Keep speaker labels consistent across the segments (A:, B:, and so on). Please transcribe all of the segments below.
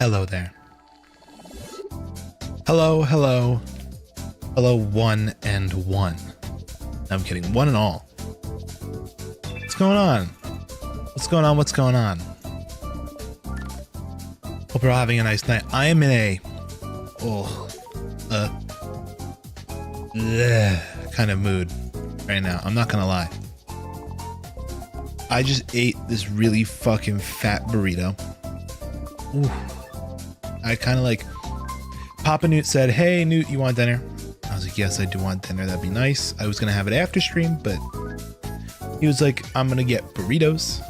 A: Hello there. Hello, hello. Hello, one and one. No, I'm kidding. One and all. What's going on? What's going on? What's going on? Hope you're all having a nice night. I am in a kind of mood right now. I'm not gonna lie. I just ate this really fucking fat burrito. Ooh. I kind of like, Papa Newt said, "Hey Newt, you want dinner?" I was like, "Yes, I do want dinner. That'd be nice." I was gonna have it after stream, but he was like, "I'm gonna get burritos.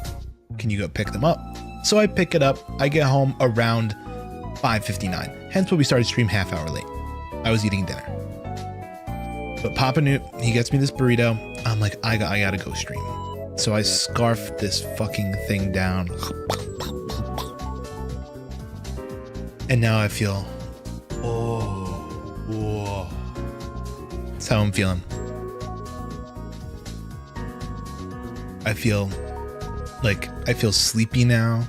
A: Can you go pick them up?" So I pick it up. I get home around 5:59. Hence why we started stream half hour late. I was eating dinner. But Papa Newt, he gets me this burrito. I'm like, I gotta go stream. So I scarf this fucking thing down. And now I feel, whoa. That's how I'm feeling. I feel sleepy now.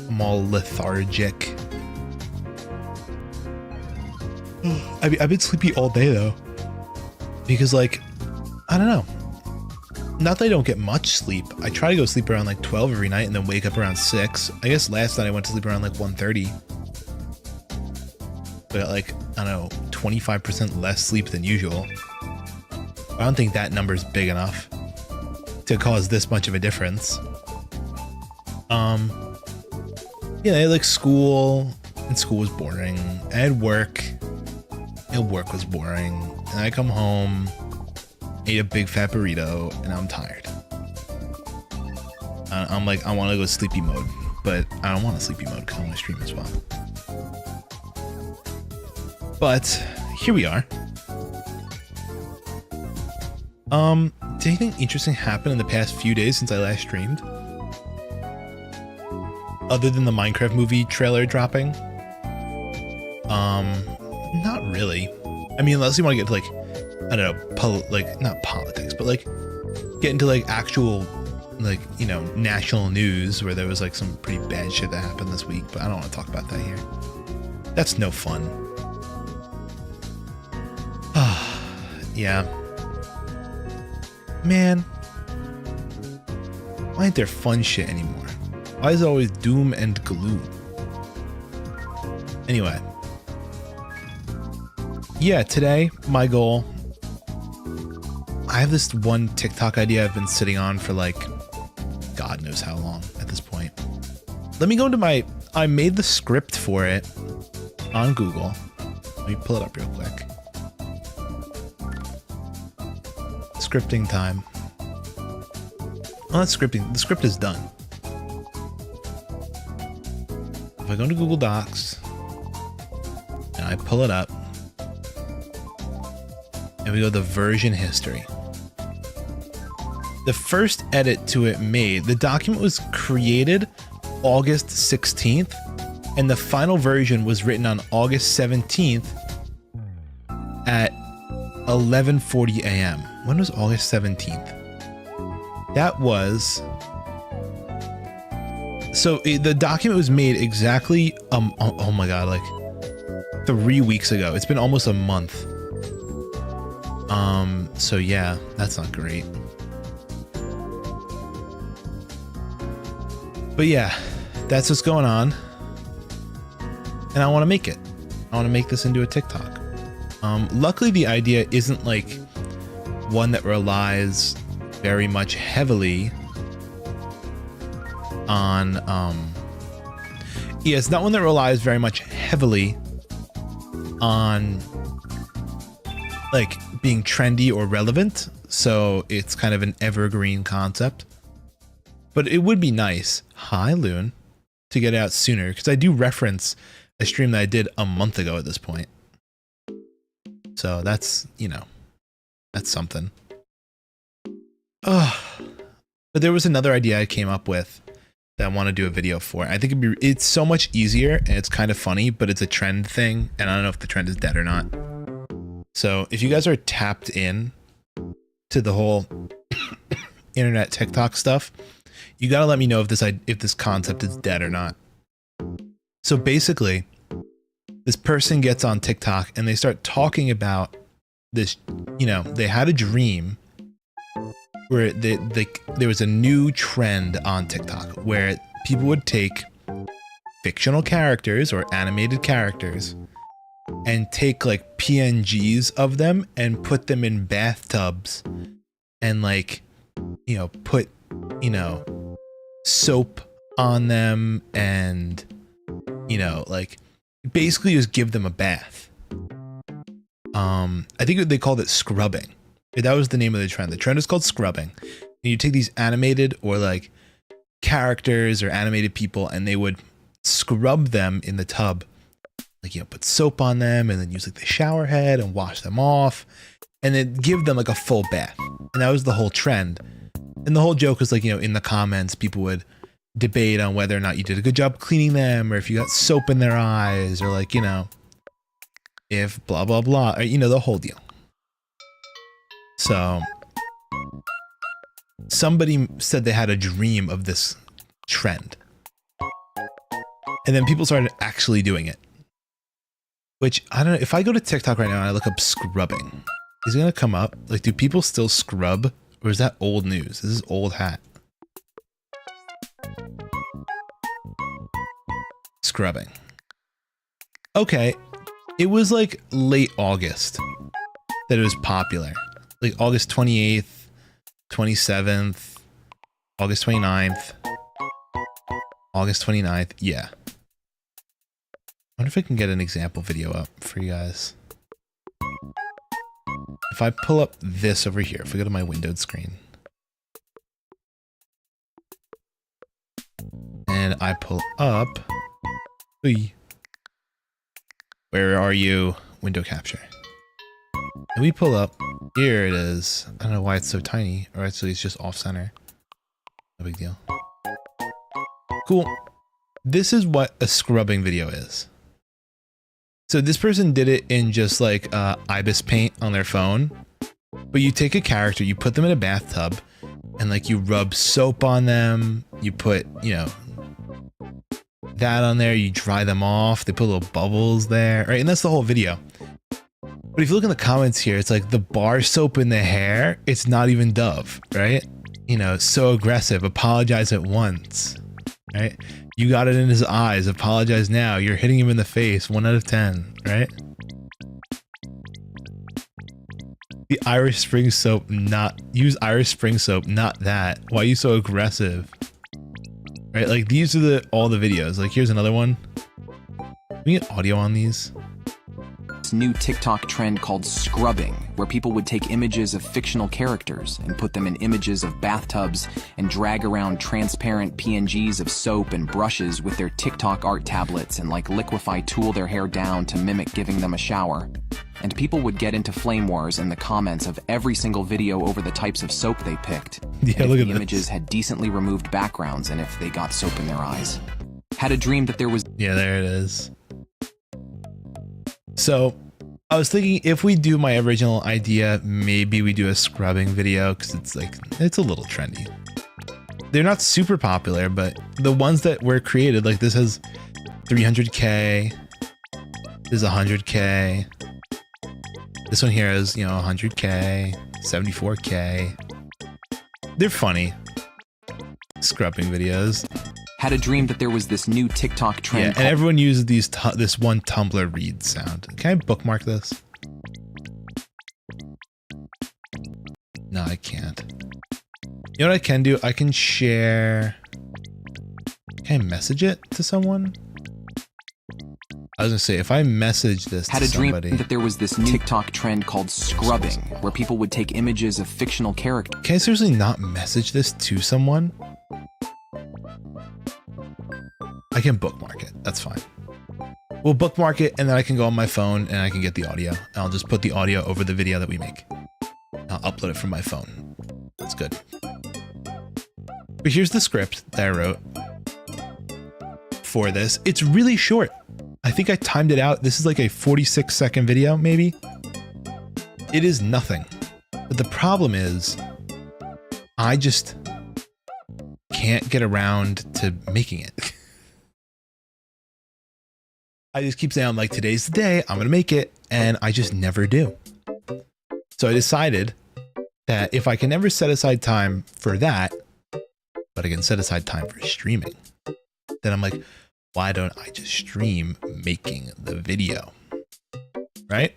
A: I'm all lethargic. I've been sleepy all day though. Because like, I don't know. Not that I don't get much sleep. I try to go sleep around like 12 every night and then wake up around 6. I guess last night I went to sleep around like 1:30. I got like, I don't know, 25% less sleep than usual. I don't think that number is big enough to cause this much of a difference. Yeah, I had like school, and school was boring. I had work, and work was boring. And I come home, ate a big fat burrito, and I'm tired. I'm like, I want to go sleepy mode, but I don't want a sleepy mode because I want to stream as well. But here we are. Did anything interesting happen in the past few days since I last streamed? Other than the Minecraft movie trailer dropping? Not really. I mean, unless you want to get to like, I don't know, like not politics, but like get into like actual, like, you know, national news where there was like some pretty bad shit that happened this week, but I don't want to talk about that here. That's no fun. Yeah. Man. Why ain't there fun shit anymore? Why is it always doom and gloom? Anyway. Yeah, today, my goal. I have this one TikTok idea I've been sitting on for like, God knows how long at this point. Let me go into I made the script for it on Google. Let me pull it up real quick. Scripting time. Oh, that's scripting. The script is done. If I go to Google Docs and I pull it up and we go to the version history. The first edit to it made, the document was created August 16th and the final version was written on August 17th at 11:40 a.m. When was August 17th? That was... So the document was made exactly, oh my God, like 3 weeks ago. It's been almost a month. So yeah, that's not great. But yeah, that's what's going on. And I want to make it. I want to make this into a TikTok. Luckily the idea isn't like one that relies very much heavily on yeah, it's not one that relies very much heavily on like being trendy or relevant, so it's kind of an evergreen concept. But it would be nice, hi Loon, to get out sooner, because I do reference a stream that I did a month ago at this point. So that's, you know, that's something. But there was another idea I came up with that I want to do a video for. I think it's so much easier and it's kind of funny, but it's a trend thing and I don't know if the trend is dead or not. So if you guys are tapped in to the whole internet TikTok stuff, you gotta let me know if this concept is dead or not. So basically, this person gets on TikTok and they start talking about this, you know, they had a dream where there was a new trend on TikTok where people would take fictional characters or animated characters and take like PNGs of them and put them in bathtubs and like, you know, put, you know, soap on them and, you know, like basically just give them a bath. I think they called it scrubbing. That was the name of the trend. The trend is called scrubbing. And you take these animated or like characters or animated people and they would scrub them in the tub. Like, you know, put soap on them and then use like the shower head and wash them off and then give them like a full bath. And that was the whole trend. And the whole joke was like, you know, in the comments, people would debate on whether or not you did a good job cleaning them or if you got soap in their eyes or like, you know, if blah, blah, blah, or, you know, the whole deal. So somebody said they had a dream of this trend. And then people started actually doing it. Which, I don't know, if I go to TikTok right now and I look up scrubbing, is it going to come up? Like, do people still scrub? Or is that old news? This is old hat. Scrubbing. Okay. It was like late August that it was popular. Like August 28th, 27th, August 29th, August 29th. Yeah. I wonder if I can get an example video up for you guys. If I pull up this over here, if we go to my windowed screen. And I pull up. Where are you? Window capture. And we pull up. Here it is. I don't know why it's so tiny. Or actually it's just off center. No big deal. Cool. This is what a scrubbing video is. So this person did it in just like Ibis paint on their phone. But you take a character, you put them in a bathtub, and like you rub soap on them. You put, you know, that on there, you dry them off. They put little bubbles there, right? And that's the whole video. But if you look in the comments here, it's like the bar soap in the hair. It's not even Dove, right? You know, so aggressive. Apologize at once, right? You got it in his eyes. Apologize now. You're hitting him in the face. 1 out of 10, right? The Irish Spring soap, not use Irish Spring soap, not that. Why are you so aggressive? Right? Like these are all the videos. Like here's another one. Can we get audio on these?
B: this new TikTok trend called scrubbing, where people would take images of fictional characters and put them in images of bathtubs and drag around transparent PNGs of soap and brushes with their TikTok art tablets and like liquefy tool their hair down to mimic giving them a shower. And people would get into flame wars in the comments of every single video over the types of soap they picked.
A: Yeah, look at
B: the images had decently removed backgrounds and if they got soap in their eyes. Had a dream that there was...
A: Yeah, there it is. So I was thinking if we do my original idea, maybe we do a scrubbing video because it's like, it's a little trendy. They're not super popular, but the ones that were created, like this has 300K, this is 100K. This one here is, you know, 100K, 74K. They're funny. Scrubbing videos.
B: Had a dream that there was this new TikTok trend.
A: Yeah, and everyone uses these this one Tumblr read sound. Can I bookmark this? No, I can't. You know what I can do? I can share. Can I message it to someone? I was gonna say, if I message this to somebody...
B: Had a dream that there was this new TikTok trend called scrubbing, where people would take images of fictional characters.
A: Can I seriously not message this to someone? I can bookmark it. That's fine. We'll bookmark it, and then I can go on my phone, and I can get the audio. And I'll just put the audio over the video that we make. I'll upload it from my phone. That's good. But here's the script that I wrote for this. It's really short. I think I timed it out. This is like a 46-second video, maybe. It is nothing. But the problem is, I just can't get around to making it. I just keep saying, I'm like, today's the day, I'm gonna make it, and I just never do. So I decided that if I can never set aside time for that, but I can set aside time for streaming, then I'm like, why don't I just stream making the video? Right?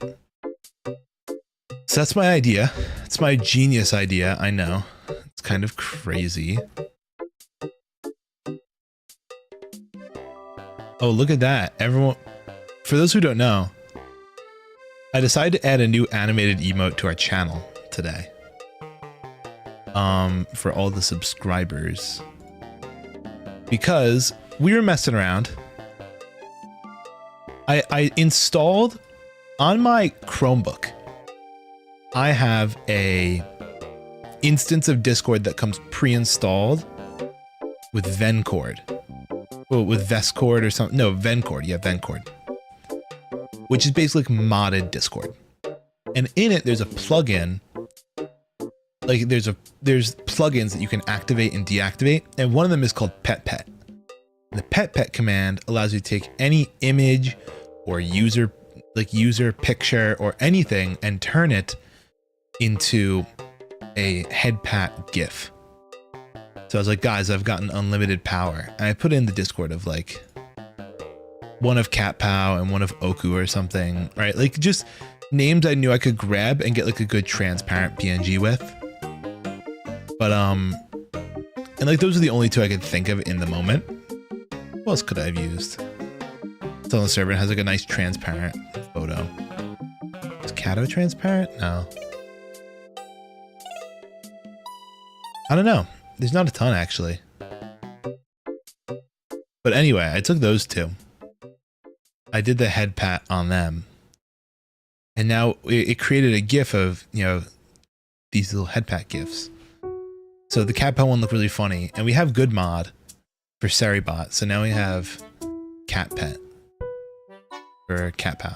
A: So that's my idea. It's my genius idea, I know. It's kind of crazy. Oh, look at that. Everyone, for those who don't know, I decided to add a new animated emote to our channel today. For all the subscribers. Because we were messing around. I installed on my Chromebook. I have a instance of Discord that comes pre-installed with Vencord. Well, with Vescord or something. No, Vencord. Yeah, Vencord. Which is basically like modded Discord. And in it, there's a plugin. Like there's plugins that you can activate and deactivate. And one of them is called Pet. The Pet command allows you to take any image or user picture or anything and turn it into a head pat GIF. So I was like, guys, I've gotten unlimited power. And I put in the Discord of like one of Cat Pow and one of Oku or something, right? Like just names I knew I could grab and get like a good transparent PNG with. But, and like those are the only two I could think of in the moment. What else could I have used? It's on the server. It has like a nice transparent photo. Is Cato transparent? No. I don't know. There's not a ton actually. But anyway, I took those two. I did the head pat on them. And now it created a GIF of, you know, these little head pat GIFs. So the Cat Pow one looked really funny. And we have good mod for Seribot. So now we have Cat Pet for Cat Pow,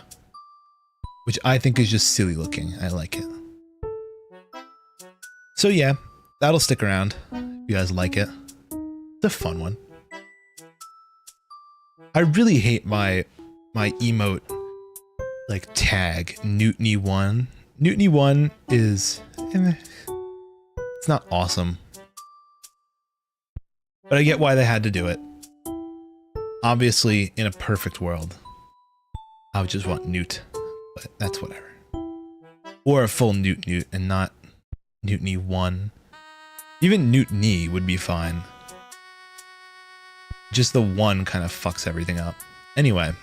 A: which I think is just silly looking. I like it. So yeah, that'll stick around if you guys like it. It's a fun one. I really hate my emote like tag Newtony1. Newtony1 is it's not awesome. But I get why they had to do it. Obviously, in a perfect world, I would just want Newt, but that's whatever. Or a full Newt and not Newtony1. Even Newtony would be fine. Just the one kind of fucks everything up. Anyway.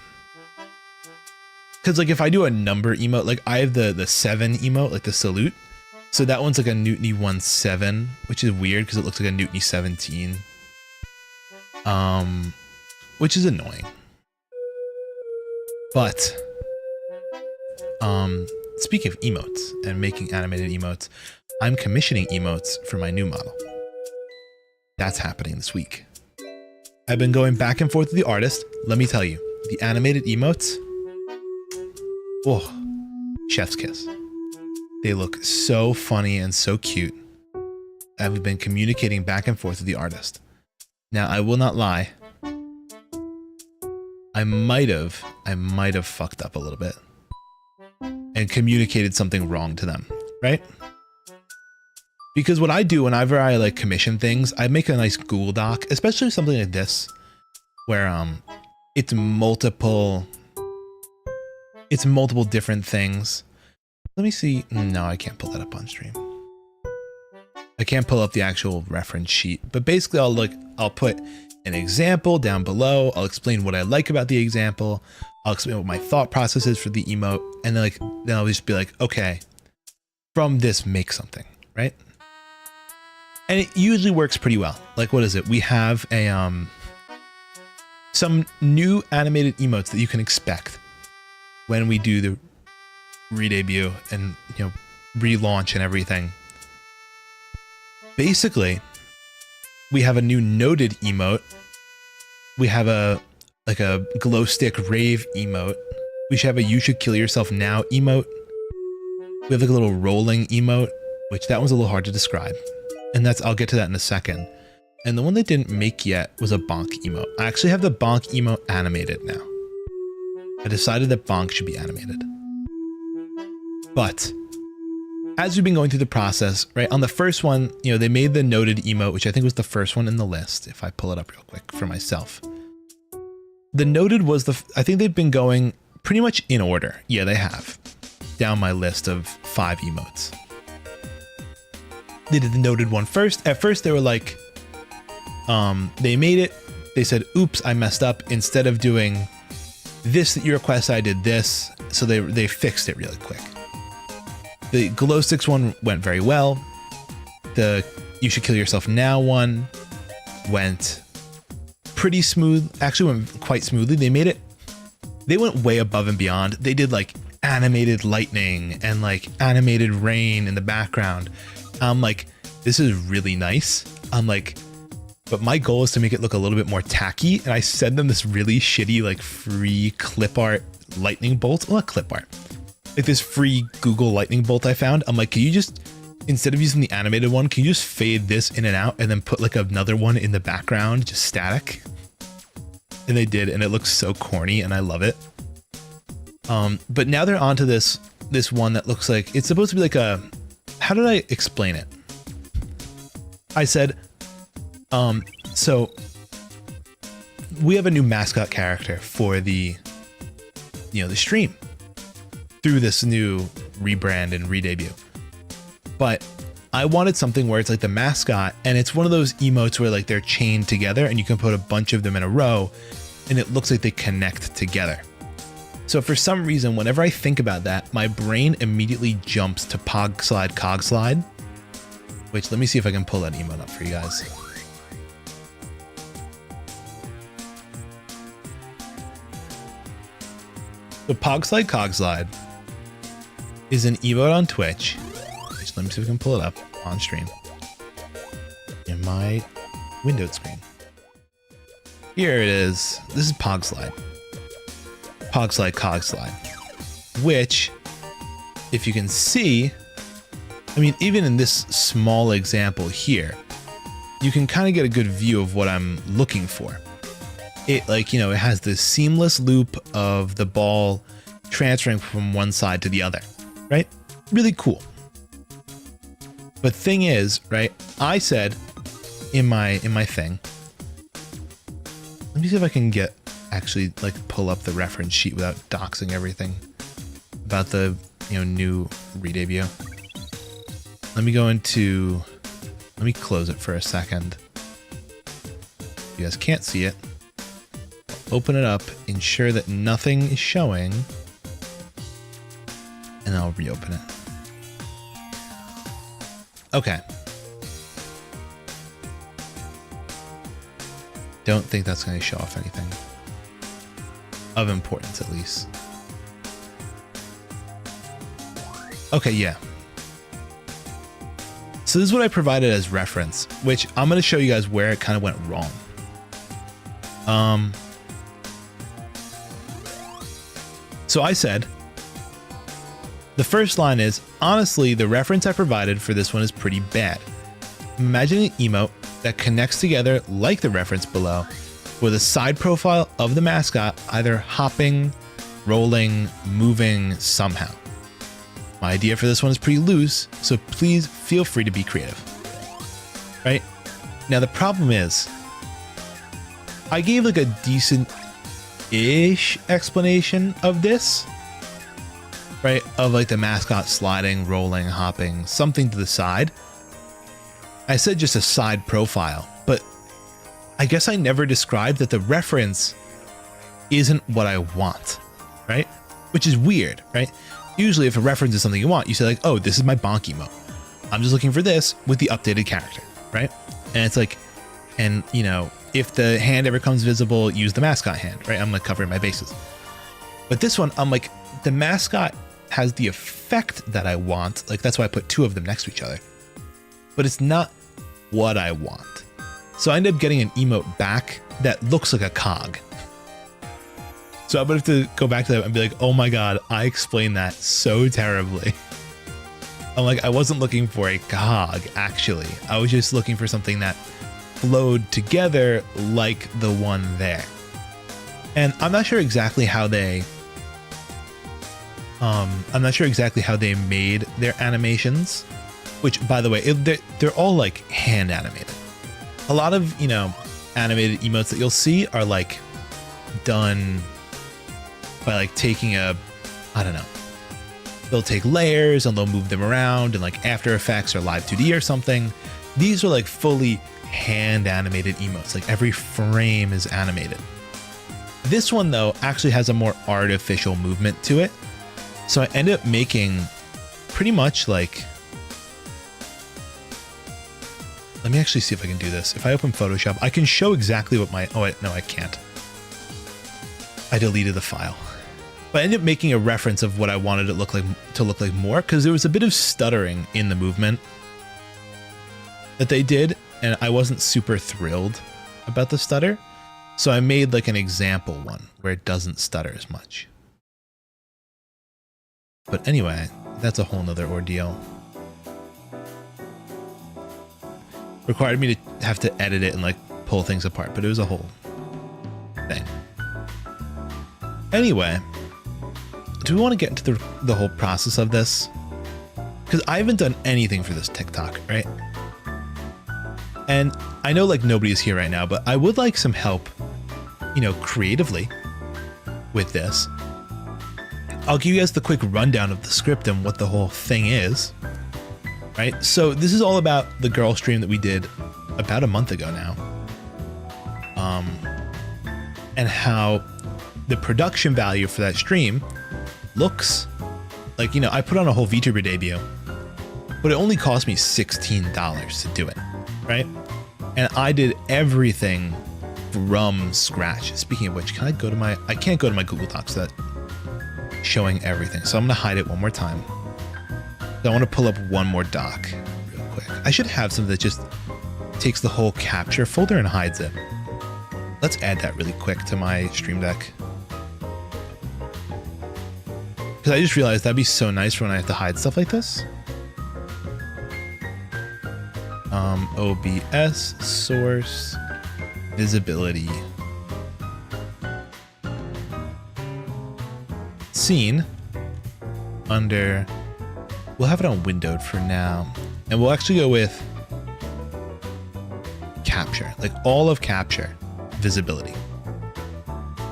A: Because like if I do a number emote, like I have the 7 emote, like the salute. So that one's like a Newtony 1-7, which is weird because it looks like a Newtony 17. Which is annoying. But speaking of emotes and making animated emotes, I'm commissioning emotes for my new model. That's happening this week. I've been going back and forth with the artist. Let me tell you, the animated emotes, oh, chef's kiss. They look so funny and so cute. I've been communicating back and forth with the artist. Now, I will not lie. I might have fucked up a little bit and communicated something wrong to them, right? Because what I do whenever I like commission things, I make a nice Google Doc, especially something like this, where it's multiple different things. Let me see. No, I can't pull that up on stream. I can't pull up the actual reference sheet, but basically I'll put an example down below. I'll explain what I like about the example. I'll explain what my thought process is for the emote. And then I'll just be like, okay, from this, make something, right? And it usually works pretty well. Like, what is it? We have a, some new animated emotes that you can expect when we do the re-debut and, you know, relaunch and everything. Basically, we have a new noted emote. We have a glow stick rave emote. We should have a you should kill yourself now emote. We have like a little rolling emote, which that one's a little hard to describe. And I'll get to that in a second. And the one they didn't make yet was a bonk emote. I actually have the bonk emote animated now. I decided that bonk should be animated. But as we've been going through the process, right, on the first one, you know, they made the noted emote, which I think was the first one in the list, if I pull it up real quick for myself. The noted was I think they've been going pretty much in order. Yeah, they have. Down my list of 5 emotes. They did the noted one first. At first, they were like, they made it. They said, oops, I messed up. Instead of doing this that you request, I did this. So they fixed it really quick. The glow sticks one went very well. The you should kill yourself now one went pretty smooth. Actually went quite smoothly. They went way above and beyond. They did like animated lightning and like animated rain in the background. I'm like, this is really nice. I'm like, but my goal is to make it look a little bit more tacky. And I send them this really shitty, like free clip art lightning bolt. Well, not clip art. Like this free Google lightning bolt I found. I'm like, can you just, instead of using the animated one, can you just fade this in and out and then put like another one in the background, just static? And they did, and it looks so corny and I love it. But now they're onto this one that looks like, it's supposed to be like a, how did I explain it? I said, so we have a new mascot character for the, you know, the stream through this new rebrand and re-debut. But I wanted something where it's like the mascot and it's one of those emotes where like they're chained together and you can put a bunch of them in a row and it looks like they connect together. So for some reason, whenever I think about that, my brain immediately jumps to Pog Slide, Cog Slide, which let me see if I can pull that emote up for you guys. So Pog Slide, Cog Slide is an emote on Twitch. Just let me see if we can pull it up on stream in my windowed screen. Here it is. This is Pog Slide. Pog Slide, Cog Slide, which, if you can see, I mean, even in this small example here, you can kind of get a good view of what I'm looking for. It, like, you know, it has this seamless loop of the ball transferring from one side to the other, right? Really cool. But thing is, right, I said in my thing, let me see if I can actually like pull up the reference sheet without doxing everything about the, you know, new re-debut. Let me close it for a second. You guys can't see it. Open it up, ensure that nothing is showing. and I'll reopen it. Okay. Don't think that's going to show off anything of importance, at least. Okay, yeah. So this is what I provided as reference, which I'm going to show you guys where it kind of went wrong. So I said, the first line is, honestly, the reference I provided for this one is pretty bad. Imagine an emote that connects together like the reference below with a side profile of the mascot either hopping, rolling, moving somehow. My idea for this one is pretty loose, so please feel free to be creative. Right? Now the problem is, I gave like a decent-ish explanation of this, right? Of like the mascot sliding, rolling, hopping, something to the side. I said just a side profile, but I guess I never described that the reference isn't what I want, right? Which is weird, right? Usually if a reference is something you want, you say like, oh, this is my bonk emote. I'm just looking for this with the updated character, right? And it's like, and you know, if the hand ever comes visible, use the mascot hand, right? I'm like covering my bases. But this one, I'm like, the mascot has the effect that I want. Like, that's why I put two of them next to each other. But it's not what I want. So I end up getting an emote back that looks like a cog. So I'm gonna have to go back to that and be like, oh my God, I explained that so terribly. I'm like, I wasn't looking for a cog, actually. I was just looking for something that flowed together like the one there. And I'm not sure exactly how they made their animations, which, by the way, they're all like hand animated. A lot of, you know, animated emotes that you'll see are like done by like taking I don't know, they'll take layers and they'll move them around in like After Effects or Live 2D or something. These are like fully hand animated emotes, like every frame is animated. This one though actually has a more artificial movement to it. So I ended up making pretty much like, let me actually see if I can do this. If I open Photoshop, I can show exactly what my, oh wait, no, I can't. I deleted the file. But I ended up making a reference of what I wanted it to look like more, because there was a bit of stuttering in the movement that they did, and I wasn't super thrilled about the stutter. So I made like an example one where it doesn't stutter as much. But anyway, that's a whole nother ordeal. Required me to have to edit it and like pull things apart, but it was a whole thing. Anyway, do we want to get into the whole process of this? Because I haven't done anything for this TikTok, right? And I know like nobody's here right now, but I would like some help, you know, creatively with this. I'll give you guys the quick rundown of the script and what the whole thing is, right? So this is all about the girl stream that we did about a month ago now. And how the production value for that stream looks like, you know, I put on a whole VTuber debut, but it only cost me $16 to do it, right? And I did everything from scratch. Speaking of which, can I go to I can't go to my Google Docs that showing everything. So I'm going to hide it one more time. So I want to pull up one more doc real quick. I should have something that just takes the whole capture folder and hides it. Let's add that really quick to my Stream Deck. Because I just realized that'd be so nice for when I have to hide stuff like this. OBS, source, visibility. Scene, under, we'll have it on windowed for now. And we'll actually go with capture, like all of capture, visibility.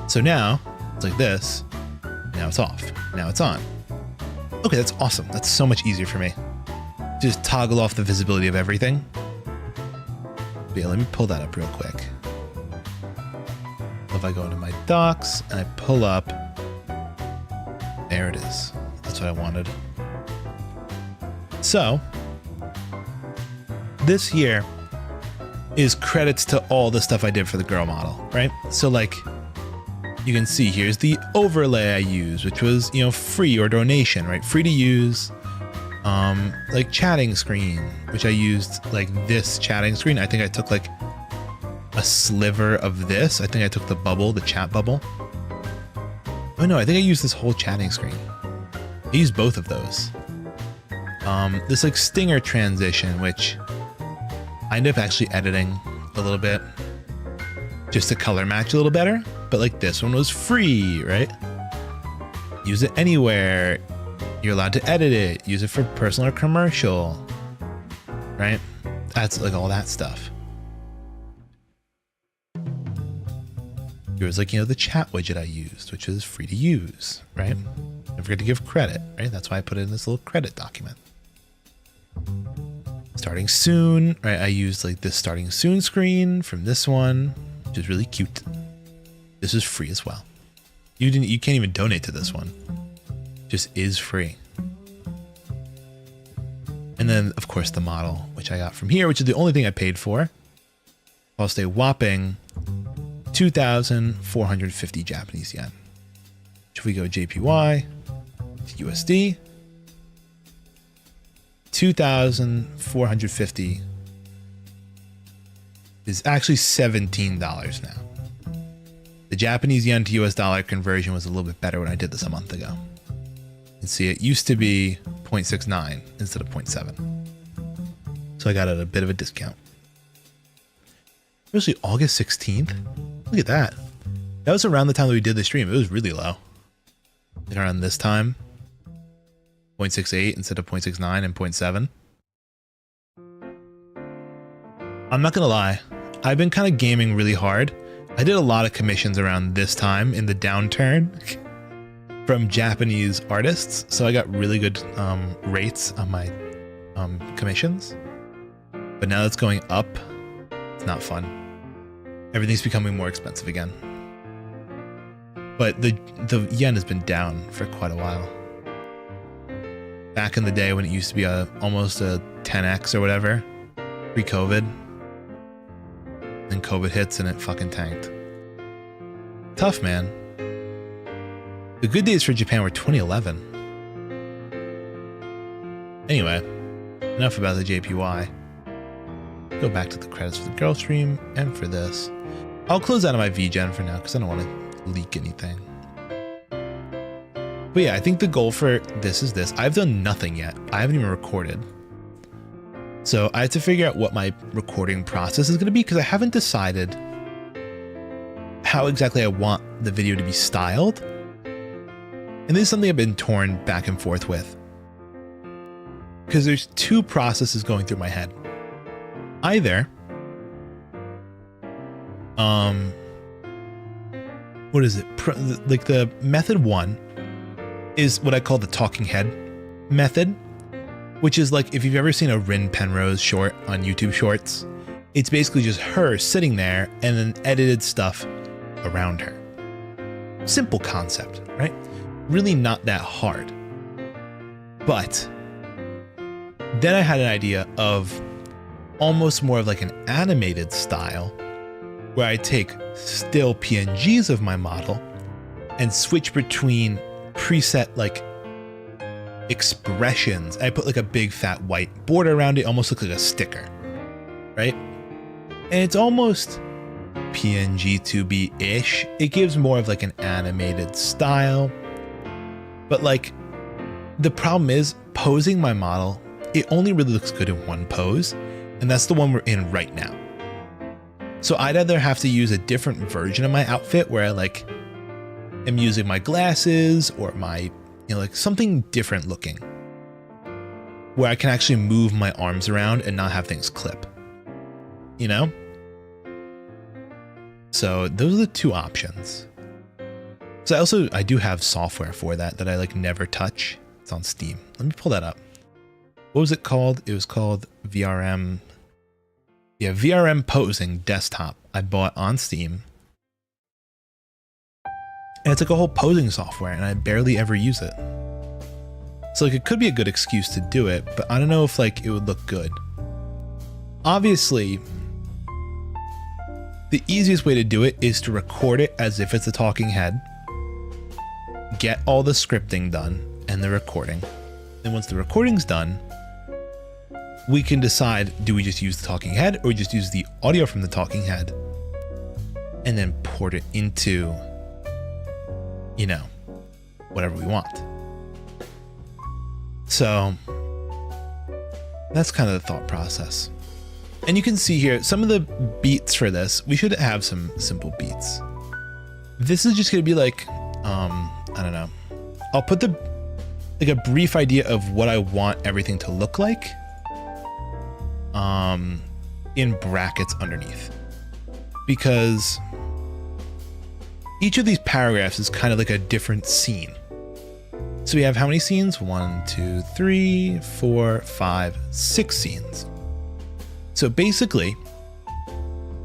A: So now it's like this, now it's off, now it's on. Okay, that's awesome. That's so much easier for me. Just toggle off the visibility of everything. But yeah, let me pull that up real quick. If I go into my docs and I pull up, there it is. That's what I wanted. So this here is credits to all the stuff I did for the girl model, right? So like you can see here's the overlay I used, which was, you know, free or donation, right? Free to use. Like chatting screen, which I used like this chatting screen. I think I took like a sliver of this. I think I took the bubble, the chat bubble. Oh no, I think I used this whole chatting screen. I used both of those. This like stinger transition, which I ended up actually editing a little bit just to color match a little better. But like this one was free, right? Use it anywhere. You're allowed to edit it, use it for personal or commercial, right? That's like all that stuff. Here was like, you know, the chat widget I used, which is free to use, right? Don't forget to give credit, right? That's why I put it in this little credit document. Starting soon, right? I used like this starting soon screen from this one, which is really cute. This is free as well. You can't even donate to this one. Just is free. And then of course the model, which I got from here, which is the only thing I paid for. I'll stay whopping 2,450 Japanese yen. If we go JPY to USD, 2,450 is actually $17 now. The Japanese yen to US dollar conversion was a little bit better when I did this a month ago. You can see it used to be 0.69 instead of 0.7. So I got it at a bit of a discount. Especially August 16th. Look at that. That was around the time that we did the stream. It was really low. And around this time, 0.68 instead of 0.69 and 0.7. I'm not going to lie. I've been kind of gaming really hard. I did a lot of commissions around this time in the downturn from Japanese artists. So I got really good rates on my commissions. But now it's going up. It's not fun. Everything's becoming more expensive again. But the yen has been down for quite a while. Back in the day when it used to be almost a 10x or whatever, pre-COVID. Then COVID hits and it fucking tanked. Tough, man. The good days for Japan were 2011. Anyway, enough about the JPY. Go back to the credits for the girl stream and for this. I'll close out of my VGen for now because I don't want to leak anything. But yeah, I think the goal for this is this. I've done nothing yet. I haven't even recorded. So I have to figure out what my recording process is going to be because I haven't decided how exactly I want the video to be styled. And this is something I've been torn back and forth with. Because there's two processes going through my head. Either, what is it? Like the method one is what I call the talking head method, which is like if you've ever seen a Rin Penrose short on YouTube Shorts, it's basically just her sitting there and then edited stuff around her. Simple concept, right? Really not that hard. But then I had an idea of almost more of like an animated style where I take still PNGs of my model and switch between preset like expressions. I put like a big fat white border around it, almost looks like a sticker, right? And it's almost PNG 2B-ish. It gives more of like an animated style. But like the problem is posing my model, it only really looks good in one pose. And that's the one we're in right now. So I'd either have to use a different version of my outfit where I like am using my glasses or my, you know, like something different looking where I can actually move my arms around and not have things clip, you know? So those are the two options. So I do have software for that I like never touch. It's on Steam. Let me pull that up. What was it called? It was called VRM. Yeah, VRM Posing Desktop. I bought on Steam. And it's like a whole posing software and I barely ever use it. So like it could be a good excuse to do it, but I don't know if like it would look good. Obviously, the easiest way to do it is to record it as if it's a talking head, get all the scripting done and the recording. Then once the recording's done, we can decide, do we just use the talking head or just use the audio from the talking head and then port it into, you know, whatever we want. So that's kind of the thought process. And you can see here some of the beats for this. We should have some simple beats. This is just going to be like, I don't know. I'll put like a brief idea of what I want everything to look like in brackets underneath, because each of these paragraphs is kind of like a different scene. So we have how many scenes? 1, 2, 3, 4, 5, 6 scenes. So basically,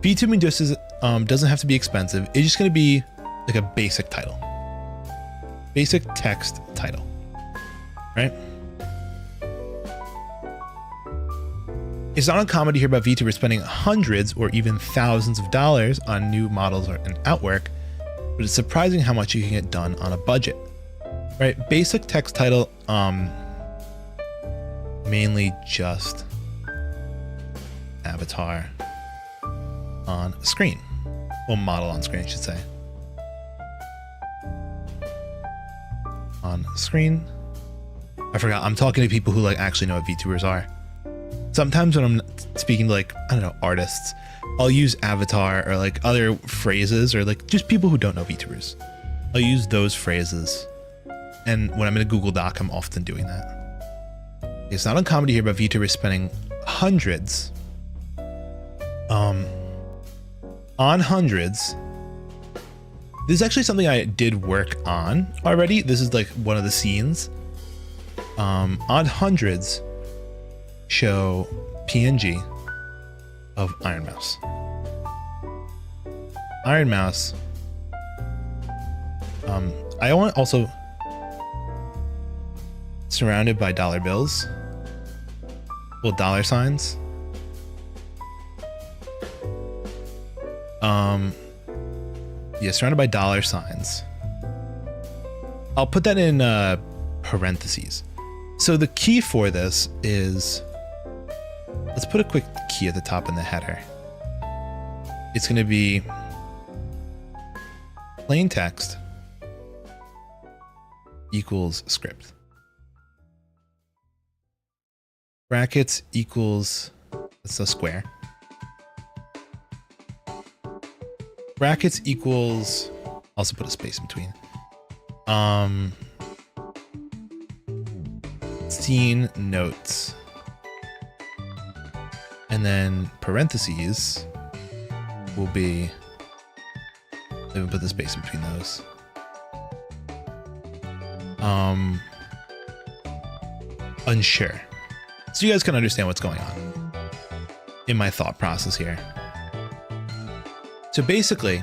A: VTubing just doesn't have to be expensive. It's just going to be like a basic title, basic text title, right? It's not uncommon to hear about VTubers spending hundreds or even thousands of dollars on new models and artwork, but it's surprising how much you can get done on a budget, right? Basic text title, mainly just avatar on screen, or model on screen, I should say. On screen. I forgot, I'm talking to people who like actually know what VTubers are. Sometimes when I'm speaking to like, I don't know, artists, I'll use avatar or like other phrases, or like just people who don't know VTubers. I'll use those phrases. And when I'm in a Google Doc, I'm often doing that. It's not uncommon to hear about VTubers spending hundreds on hundreds. This is actually something I did work on already. This is like one of the scenes. On hundreds show PNG of Iron Mouse. Iron Mouse. I want also surrounded by dollar bills. Well, dollar signs. Yeah, surrounded by dollar signs. I'll put that in parentheses. So the key for this is, let's put a quick key at the top in the header. It's going to be plain text equals script. Brackets equals, that's a square. Brackets equals, also put a space in between. Scene notes. And then parentheses will be, let me put the space in between those. Unsure. So you guys can understand what's going on in my thought process here. So basically,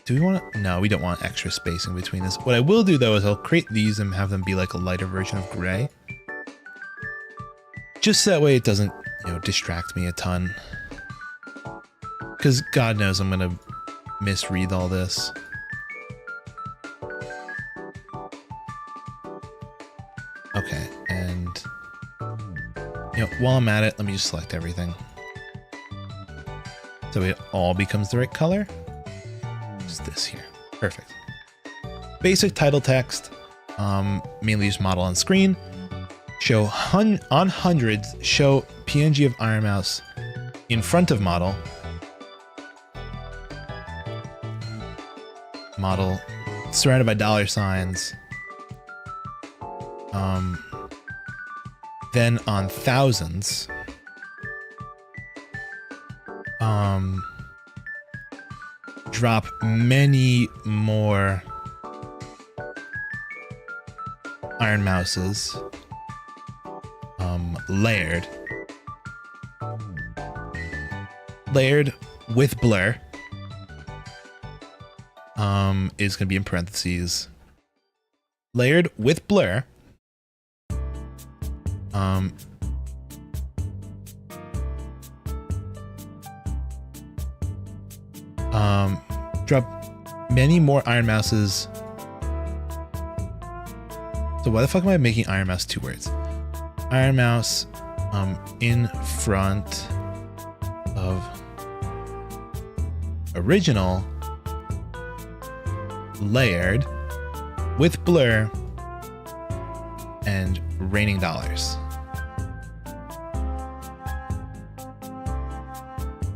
A: do we want to? No, we don't want extra spacing between this. What I will do though is I'll create these and have them be like a lighter version of gray. Just that way it doesn't, you know, distract me a ton. Because God knows I'm going to misread all this. Okay, and you know, while I'm at it, let me just select everything. So it all becomes the right color. Just this here. Perfect. Basic title text, mainly just model on screen. Show on hundreds, show PNG of Iron Mouse in front of model. Model surrounded by dollar signs. Then on thousands, drop many more Iron Mouses, layered with blur, is going to be in parentheses, layered with blur, Um, drop many more iron mouses. So why the fuck am I making iron mouse 2 words? Iron mouse in front of original layered with blur and raining dollars.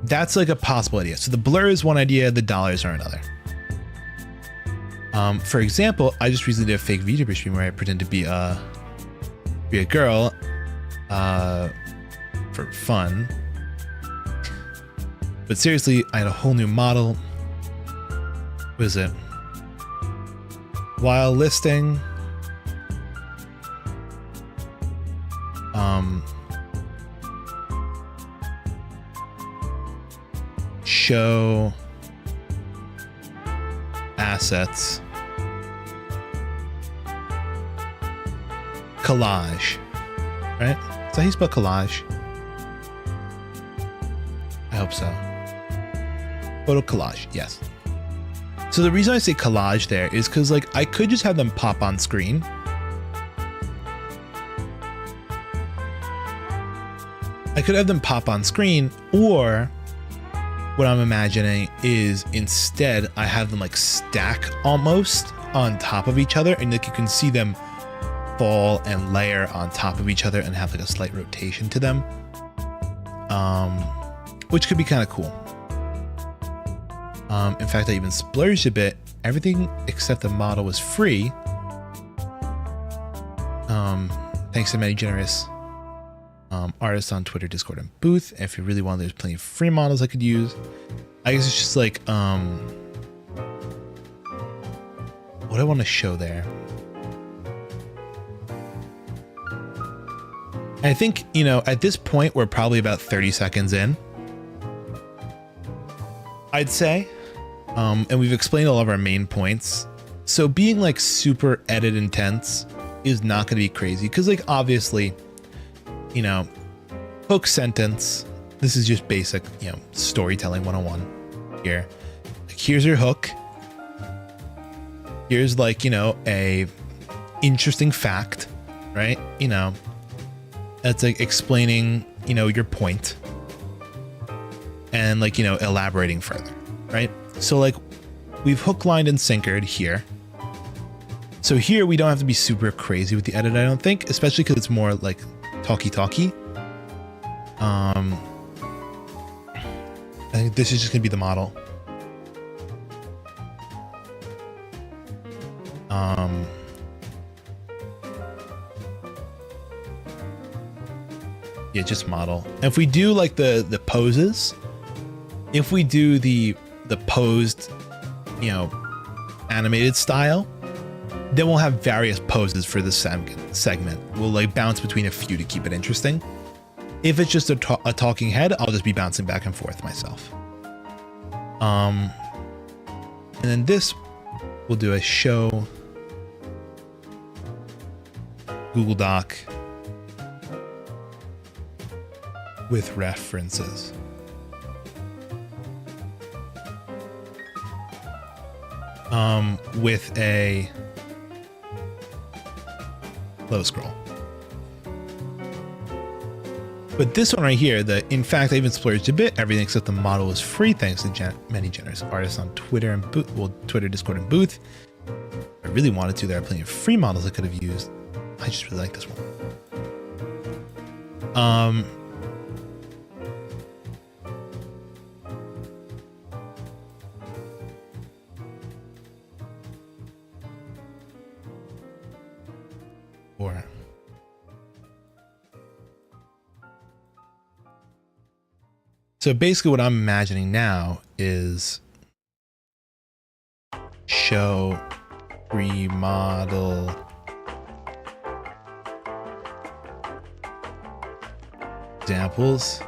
A: That's like a possible idea. So the blur is one idea, the dollars are another. For example, I just recently did a fake VTuber stream where I pretend to be a girl for fun. But seriously, I had a whole new model. What is it? While listing show assets collage, right? Is that how you spell collage? I hope so. Photo collage, yes. So the reason I say collage there is because like I could just have them pop on screen. I could have them pop on screen, or what I'm imagining is instead I have them like stack almost on top of each other, and like you can see them fall and layer on top of each other and have like a slight rotation to them, which could be kind of cool. In fact, I even splurged a bit. Everything except the model was free. Thanks to many generous artists on Twitter, Discord, and Booth. And if you really want, there's plenty of free models I could use. I guess it's just like what I want to show there. I think, you know, at this point, we're probably about 30 seconds in, I'd say. And we've explained all of our main points. So being like super edit intense is not going to be crazy. Cause like, obviously, you know, hook sentence, this is just basic, you know, storytelling 101 here. Like, here's your hook. Here's like, you know, a interesting fact, right? You know, that's like explaining, you know, your point and like, you know, elaborating further, right? So like we've hook lined and sinkered here. So here we don't have to be super crazy with the edit, I don't think, especially because it's more like talky. I think this is just gonna be the model. Yeah, just model. And if we do like the poses, if we do the posed, you know, animated style, then we'll have various poses for this segment. We'll like bounce between a few to keep it interesting. If it's just a talking head, I'll just be bouncing back and forth myself. And then this, we'll do a show Google Doc with references. With a low scroll. But this one right here, in fact, I even splurged a bit. Everything except the model is free thanks to many generous artists on Twitter and Booth. Well, Twitter, Discord, and Booth. I really wanted to. There are plenty of free models I could have used. I just really like this one. So basically what I'm imagining now is show remodel examples.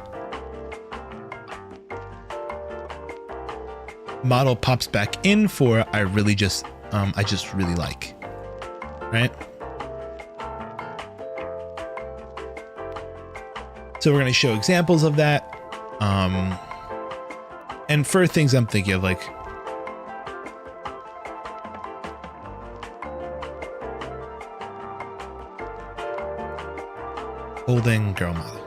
A: Model pops back in for I just really like, right? So we're going to show examples of that. And for things I'm thinking of, like, holding girl model.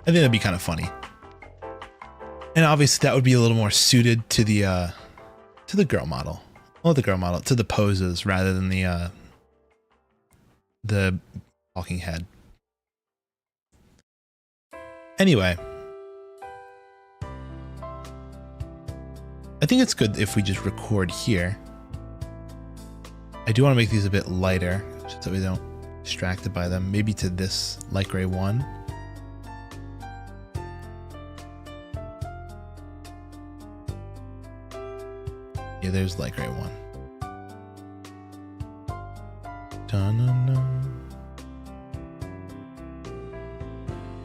A: I think that'd be kind of funny. And obviously that would be a little more suited to the girl model. Well, the girl model, to the poses rather than the talking head. Anyway, I think it's good if we just record here. I do want to make these a bit lighter just so we don't get distracted by them. Maybe to this light gray one. Yeah, there's light gray one. Dun-dun-dun.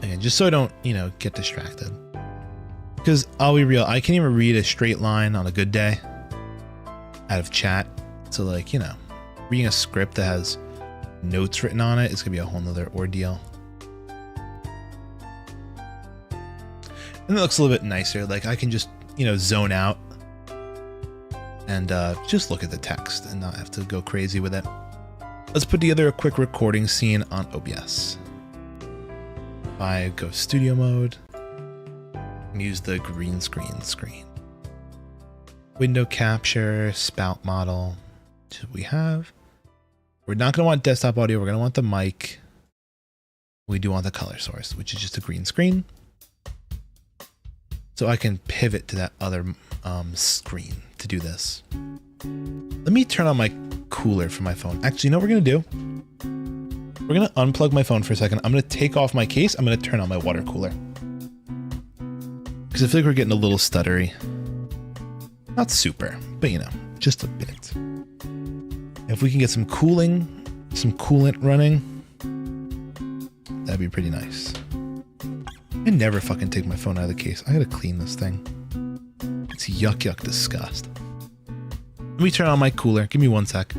A: Again, just so I don't, you know, get distracted. Because I'll be real, I can't even read a straight line on a good day out of chat. So, like, you know, reading a script that has notes written on it is gonna be a whole nother ordeal. And it looks a little bit nicer. Like, I can just, you know, zone out and just look at the text and not have to go crazy with it. Let's put together a quick recording scene on OBS. If I go studio mode and use the green screen. Window capture, spout model, which we have. We're not going to want desktop audio. We're going to want the mic. We do want the color source, which is just a green screen. So I can pivot to that other screen to do this. Let me turn on my cooler for my phone. Actually, you know what we're going to do? We're going to unplug my phone for a second. I'm going to take off my case. I'm going to turn on my water cooler. Because I feel like we're getting a little stuttery. Not super, but you know, just a bit. If we can get some cooling, some coolant running, that'd be pretty nice. I never fucking take my phone out of the case. I gotta clean this thing. It's yuck disgust. Let me turn on my cooler. Give me 1 sec.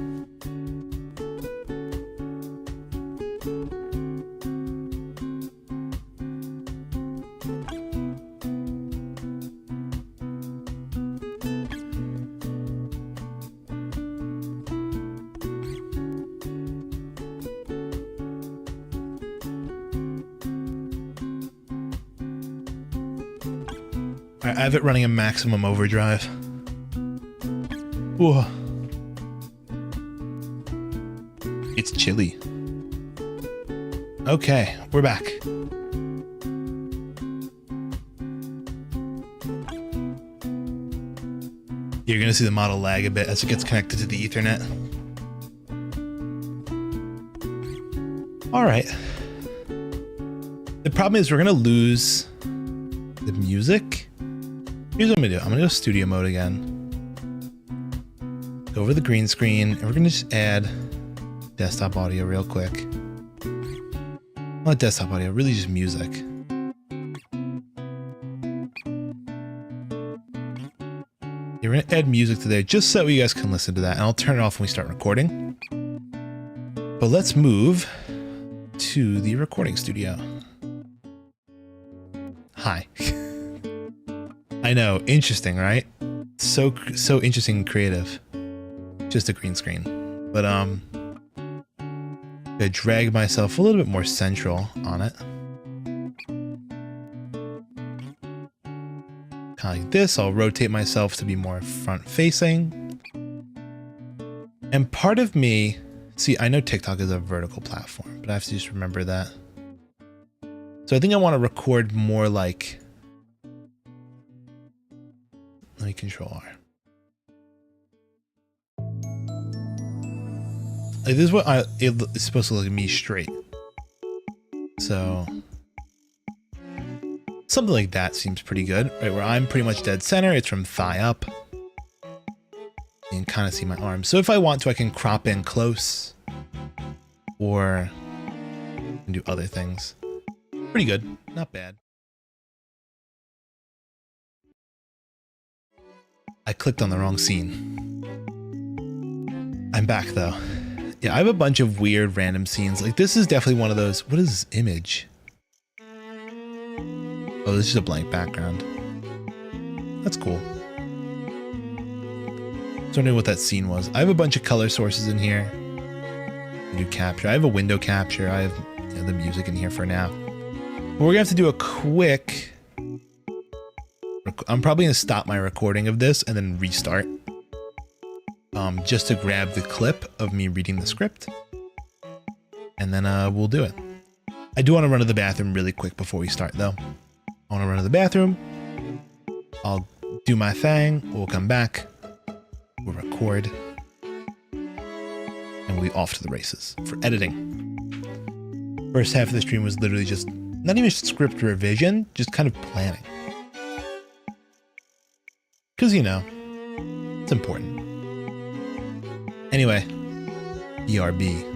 A: I have it running a maximum overdrive. Whoa. It's chilly. Okay, we're back. You're gonna see the model lag a bit as it gets connected to the Ethernet. All right. The problem is we're gonna lose the music. Here's what I'm gonna do. I'm gonna go studio mode again. Go over the green screen, and we're gonna just add desktop audio real quick. Not desktop audio, really just music. Yeah, we're gonna add music to there just so you guys can listen to that, and I'll turn it off when we start recording. But let's move to the recording studio. Hi. I know, interesting, right? So interesting and creative. Just a green screen. But I'm gonna drag myself a little bit more central on it. Kind of like this. I'll rotate myself to be more front facing. And part of me, see, I know TikTok is a vertical platform, but I have to just remember that. So I think I want to record more like, let me control R. Like this is what it's supposed to look at me straight. So something like that seems pretty good, right? Where I'm pretty much dead center. It's from thigh up. You can kind of see my arms. So if I want to, I can crop in close or I can do other things. Pretty good. Not bad. I clicked on the wrong scene. I'm back though. Yeah, I have a bunch of weird random scenes. Like this is definitely one of those. What is this image? Oh, this is a blank background. That's cool. So I don't know what that scene was. I have a bunch of color sources in here. Do capture. I have a window capture. I have the music in here for now. But we're gonna have to do a quick. I'm probably gonna stop my recording of this and then restart. Just to grab the clip of me reading the script. And then we'll do it. I do want to run to the bathroom really quick before we start though. I want to run to the bathroom. I'll do my thing. We'll come back. We'll record. And we'll be off to the races for editing. First half of the stream was literally just not even script revision, just kind of planning. Because, you know, it's important. Anyway, BRB.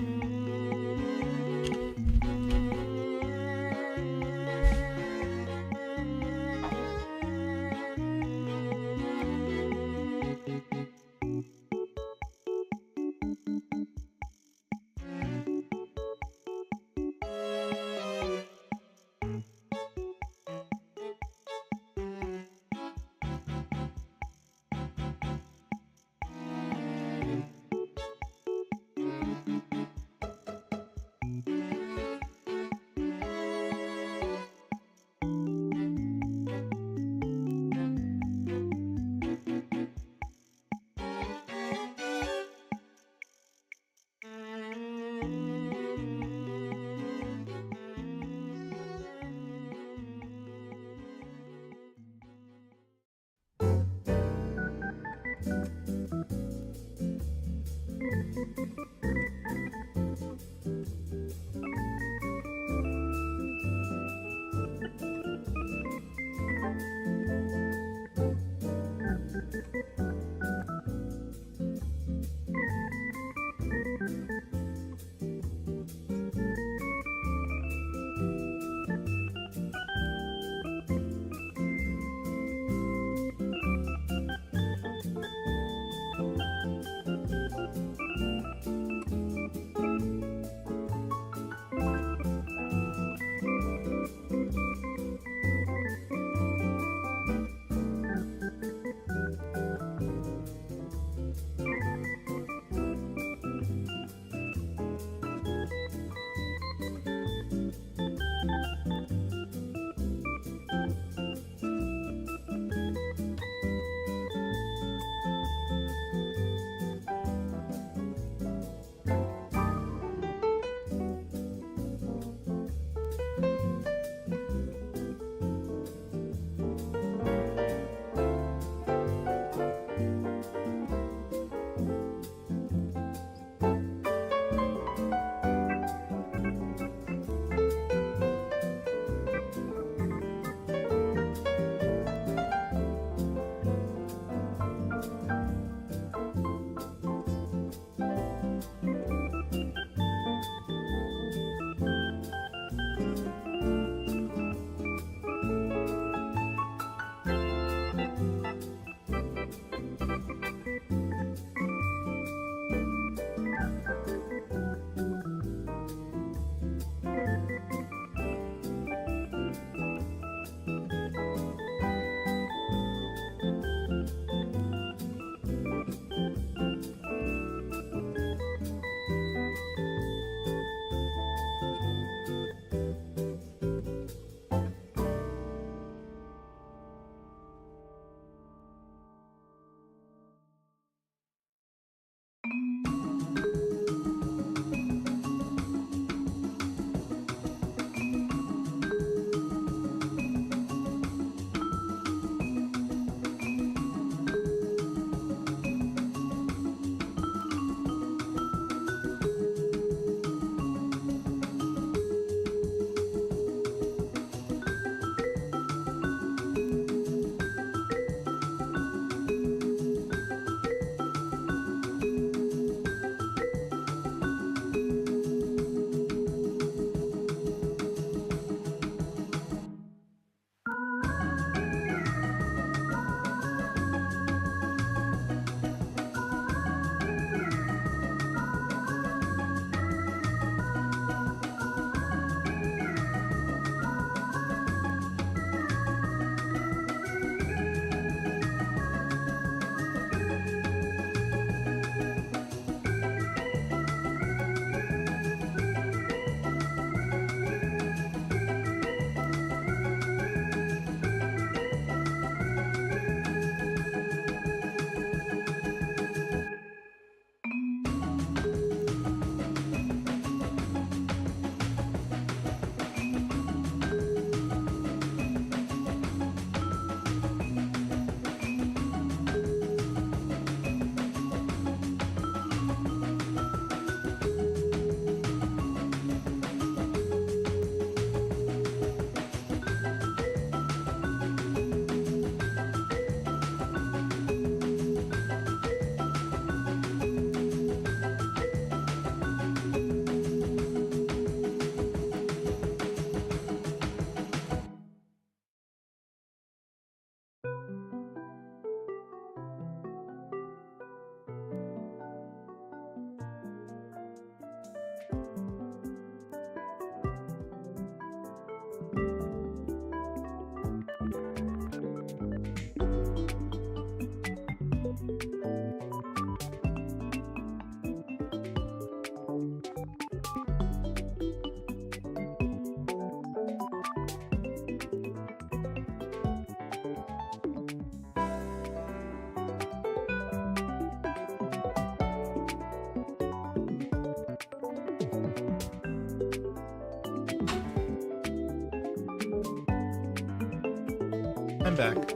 A: I'm back.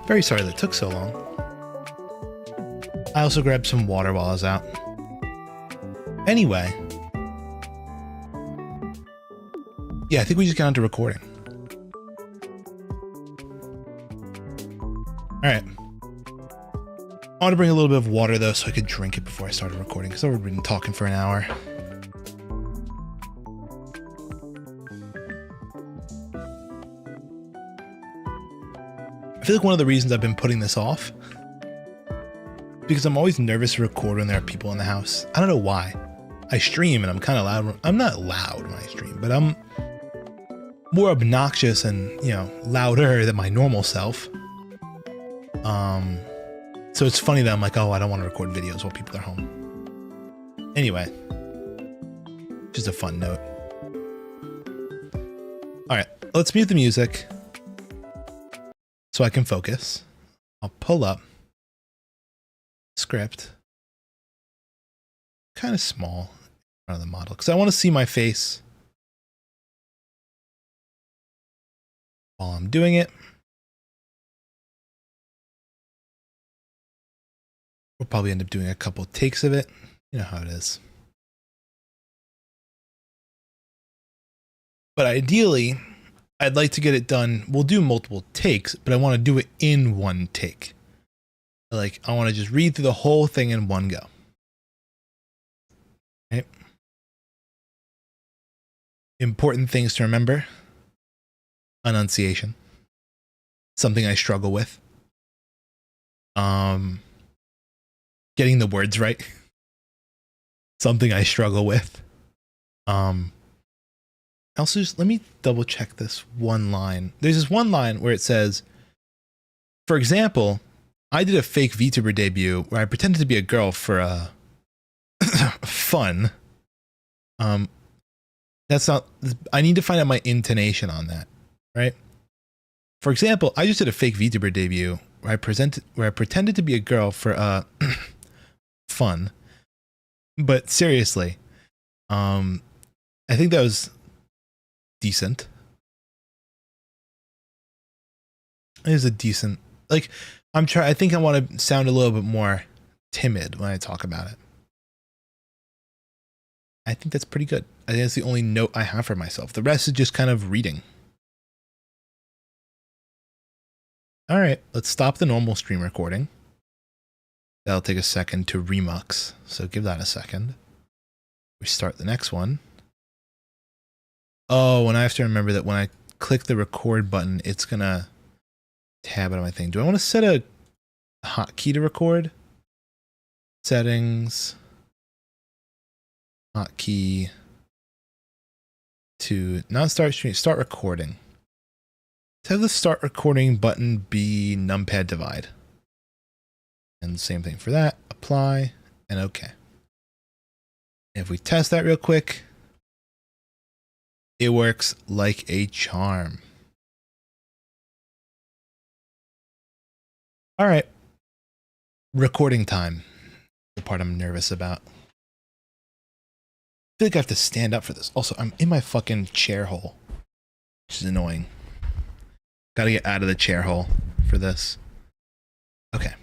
A: Very sorry that took so long. I also grabbed some water while I was out. Anyway. Yeah, I think we just got into recording. Alright. I want to bring a little bit of water though so I could drink it before I started recording because I've already been talking for an hour. I feel like one of the reasons I've been putting this off because I'm always nervous to record when there are people in the house. I don't know why. I stream and I'm kind of loud. I'm not loud when I stream, but I'm more obnoxious and, you know, louder than my normal self. So it's funny that I'm like, oh, I don't want to record videos while people are home. Anyway, just a fun note. All right, let's mute the music so I can focus. I'll pull up script, kind of small in front of the model because I want to see my face while I'm doing it. We'll probably end up doing a couple takes of it. You know how it is. But ideally, I'd like to get it done. We'll do multiple takes, but I want to do it in one take. Like, I want to just read through the whole thing in one go. Right? Important things to remember. Enunciation. Something I struggle with. Getting the words right. Something I struggle with. Also, just let me double check this one line. There's this one line where it says, for example, I did a fake VTuber debut where I pretended to be a girl for fun. That's not, I need to find out my intonation on that, right? For example, I just did a fake VTuber debut where I pretended to be a girl for fun. But seriously, I think that was decent. It is a decent, like, I think I want to sound a little bit more timid when I talk about it. I think that's pretty good. I think that's the only note I have for myself. The rest is just kind of reading. All right, let's stop the normal stream recording. That'll take a second to remux, so give that a second. We start the next one. Oh, and I have to remember that when I click the record button, it's gonna tab it on my thing. Do I want to set a hotkey to record? Settings. Hotkey to not start streaming, start recording. Let's have the start recording button be numpad divide. And same thing for that. Apply and OK. If we test that real quick, it works like a charm. All right. Recording time. The part I'm nervous about. I feel like I have to stand up for this. Also, I'm in my fucking chair hole, which is annoying. Gotta get out of the chair hole for this. Okay.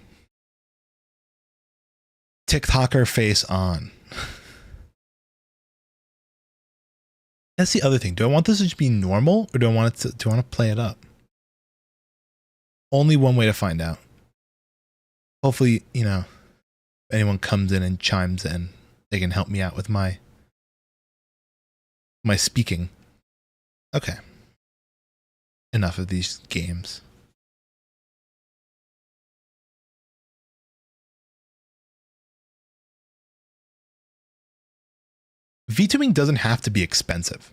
A: TikToker face on. That's the other thing. Do I want this to just be normal or do I want it to play it up? Only one way to find out. Hopefully, you know, if anyone comes in and chimes in, they can help me out with my speaking. Okay. Enough of these games. VTubing doesn't have to be expensive.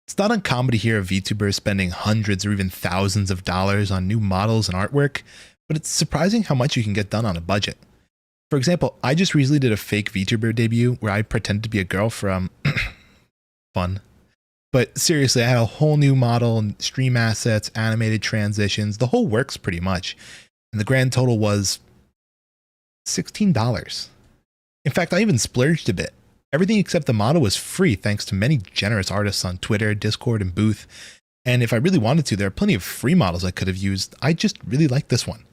A: It's not uncommon to hear of VTubers spending hundreds or even thousands of dollars on new models and artwork, but it's surprising how much you can get done on a budget. For example, I just recently did a fake VTuber debut where I pretended to be a girl from fun. But seriously, I had a whole new model and stream assets, animated transitions, the whole works pretty much. And the grand total was $16. In fact, I even splurged a bit. Everything except the model was free thanks to many generous artists on Twitter, Discord, and Booth. And if I really wanted to, there are plenty of free models I could have used. I just really like this one.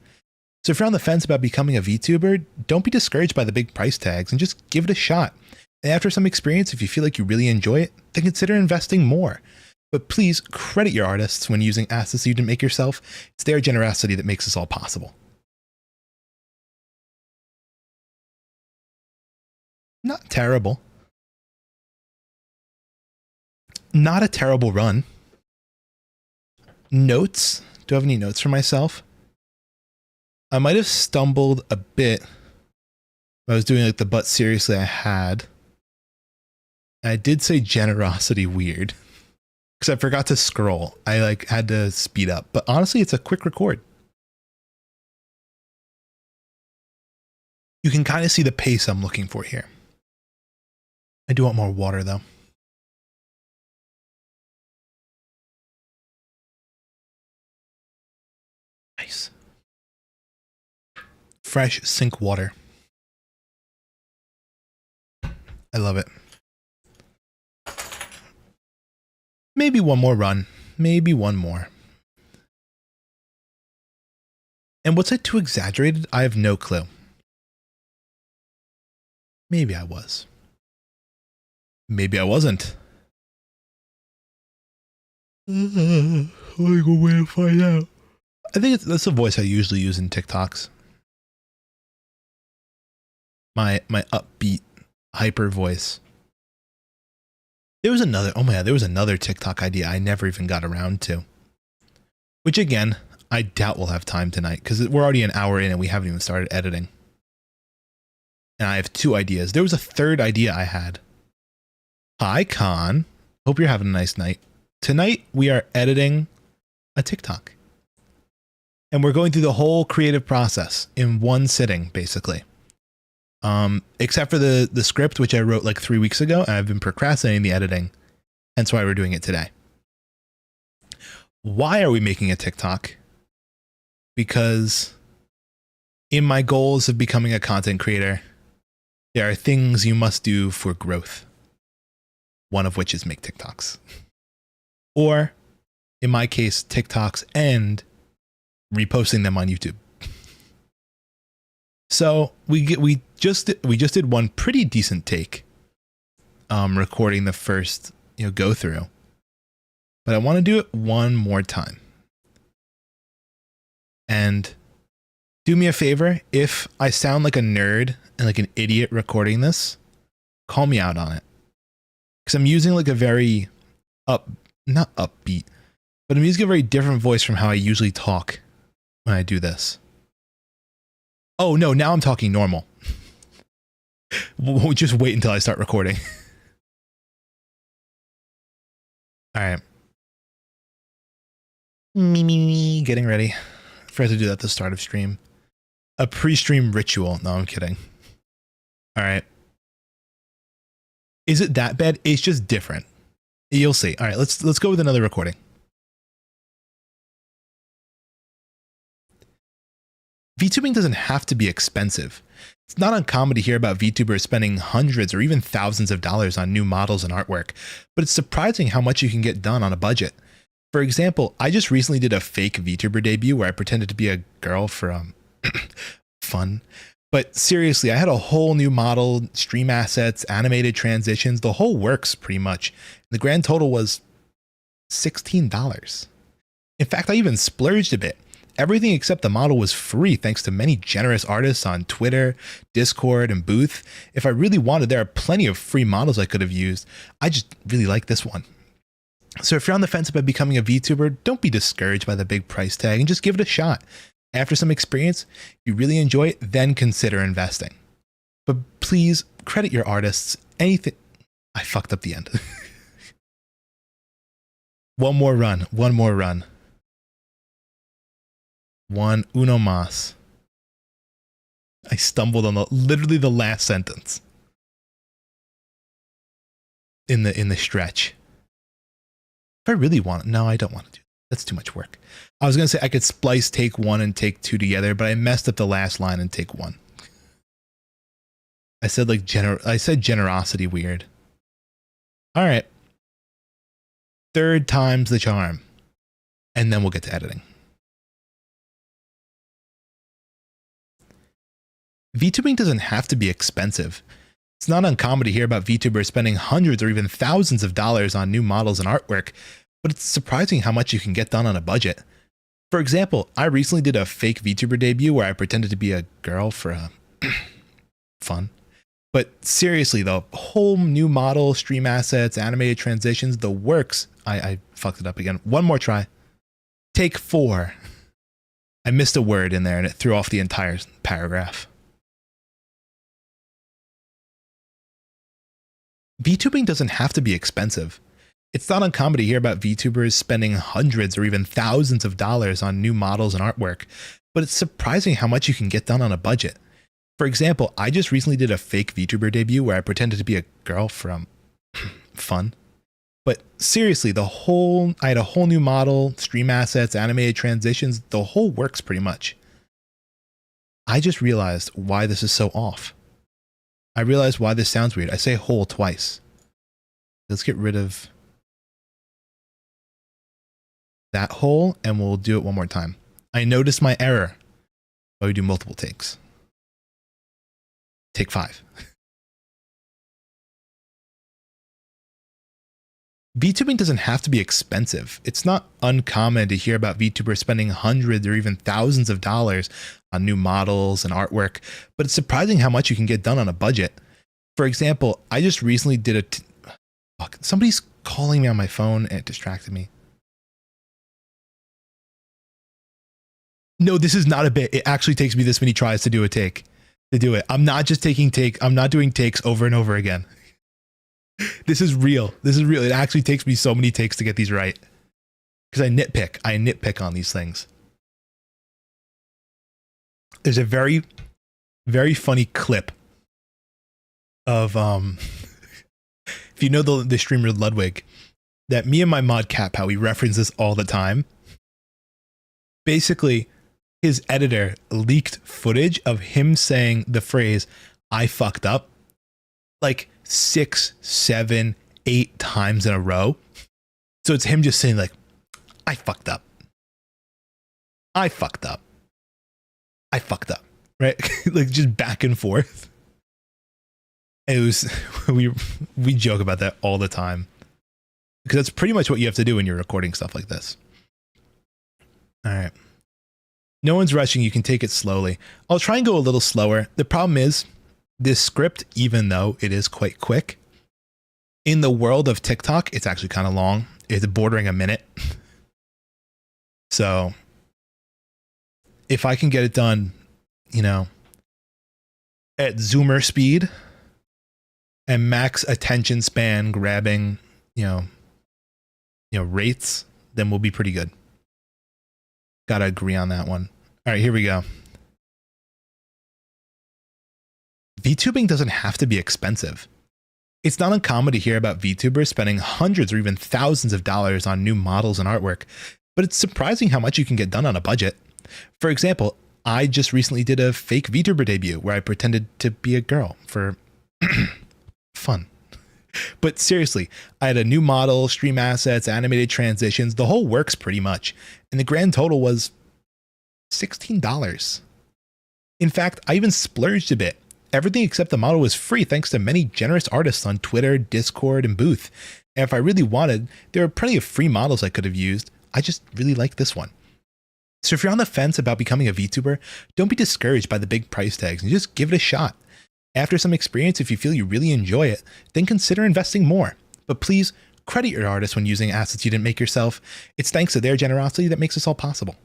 A: So if you're on the fence about becoming a VTuber, don't be discouraged by the big price tags and just give it a shot. And after some experience, if you feel like you really enjoy it, then consider investing more. But please credit your artists when using assets you didn't make yourself. It's their generosity that makes this all possible. Not terrible. Not a terrible run. Notes. Do I have any notes for myself? I might have stumbled a bit. I was doing like the but seriously I had. I did say generosity weird. Because I forgot to scroll. I like had to speed up. But honestly, it's a quick record. You can kind of see the pace I'm looking for here. I do want more water though. Nice. Fresh sink water. I love it. Maybe one more run. Maybe one more. And was it too exaggerated? I have no clue. Maybe I was. Maybe I wasn't. I want to go away and find out. I think that's the voice I usually use in TikToks. My upbeat, hyper voice. There was another, oh my God, there was another TikTok idea I never even got around to. Which again, I doubt we'll have time tonight because we're already an hour in and we haven't even started editing. And I have 2 ideas. There was a third idea I had. Hi, Con. Hope you're having a nice night. Tonight, we are editing a TikTok. And we're going through the whole creative process in one sitting, basically. Except for the script, which I wrote like 3 weeks ago, and I've been procrastinating the editing. Hence why we're doing it today. Why are we making a TikTok? Because in my goals of becoming a content creator, there are things you must do for growth. One of which is make TikToks. Or, in my case, TikToks and reposting them on YouTube. So we just did one pretty decent take, recording the first go through, but I want to do it one more time. And do me a favor, if I sound like a nerd and like an idiot recording this, call me out on it, because I'm using like a very not upbeat, but I'm using a very different voice from how I usually talk when I do this. Oh no, now I'm talking normal. We'll just wait until I start recording. All right. Me, getting ready. Forgot to do that at the start of stream. A pre-stream ritual. No, I'm kidding. All right. Is it that bad? It's just different. You'll see. All right, let's go with another recording. VTubing doesn't have to be expensive. It's not uncommon to hear about VTubers spending hundreds or even thousands of dollars on new models and artwork, but it's surprising how much you can get done on a budget. For example, I just recently did a fake VTuber debut where I pretended to be a girl for fun. But seriously, I had a whole new model, stream assets, animated transitions, the whole works pretty much. The grand total was $16. In fact, I even splurged a bit. Everything except the model was free thanks to many generous artists on Twitter, Discord, and Booth. If I really wanted, there are plenty of free models I could have used. I just really like this one. So if you're on the fence about becoming a VTuber, don't be discouraged by the big price tag and just give it a shot. After some experience, if you really enjoy it, then consider investing. But please credit your artists. Anything. I fucked up the end. One more run. One more run. Uno más. I stumbled on literally the last sentence in the stretch. If I really want it, no, I don't want to do that. That's too much work. I was gonna say I could splice take 1 and take 2 together, but I messed up the last line in take 1. I said like I said generosity weird. All right. Third time's the charm. And then we'll get to editing. VTubing doesn't have to be expensive. It's not uncommon to hear about VTubers spending hundreds or even thousands of dollars on new models and artwork, but it's surprising how much you can get done on a budget. For example, I recently did a fake VTuber debut where I pretended to be a girl for fun. But seriously, the whole new model, stream assets, animated transitions, the works. I fucked it up again. One more try. Take 4. I missed a word in there and it threw off the entire paragraph. VTubing doesn't have to be expensive. It's not uncommon to hear about VTubers spending hundreds or even thousands of dollars on new models and artwork, but it's surprising how much you can get done on a budget. For example, I just recently did a fake VTuber debut where I pretended to be a girl from fun. But seriously, I had a whole new model, stream assets, animated transitions, the whole works pretty much. I just realized why this is so off. I realized why this sounds weird. I say whole twice. Let's get rid of that whole and we'll do it one more time. I noticed my error. Why we do multiple takes. Take 5. VTubing doesn't have to be expensive. It's not uncommon to hear about VTubers spending hundreds or even thousands of dollars on new models and artwork, but it's surprising how much you can get done on a budget. For example, I just recently did somebody's calling me on my phone and it distracted me. No, this is not a bit. It actually takes me this many tries to do a take. To do it. I'm not just I'm not doing takes over and over again. This is real. This is real. It actually takes me so many takes to get these right. Because I nitpick on these things. There's a very, very funny clip of if you know the streamer Ludwig, that me and my mod Cap, how we reference this all the time. Basically, his editor leaked footage of him saying the phrase, "I fucked up," like 6, 7, 8 times in a row. So it's him just saying like, "I fucked up. I fucked up. I fucked up." Right? Like just back and forth. It was, we joke about that all the time. Because that's pretty much what you have to do when you're recording stuff like this. All right. No one's rushing. You can take it slowly. I'll try and go a little slower. The problem is this script, even though it is quite quick, in the world of TikTok, it's actually kind of long. It's bordering a minute. So if I can get it done, at Zoomer speed and max attention span grabbing, rates, then we'll be pretty good. Gotta agree on that one. All right, here we go. VTubing doesn't have to be expensive. It's not uncommon to hear about VTubers spending hundreds or even thousands of dollars on new models and artwork, but it's surprising how much you can get done on a budget. For example, I just recently did a fake VTuber debut where I pretended to be a girl for fun. But seriously, I had a new model, stream assets, animated transitions, the whole works pretty much. And the grand total was $16. In fact, I even splurged a bit. Everything except the model was free thanks to many generous artists on Twitter, Discord, and Booth. And if I really wanted, there were plenty of free models I could have used. I just really like this one. So if you're on the fence about becoming a VTuber, don't be discouraged by the big price tags and just give it a shot. After some experience, if you feel you really enjoy it, then consider investing more. But please credit your artists when using assets you didn't make yourself. It's thanks to their generosity that makes this all possible.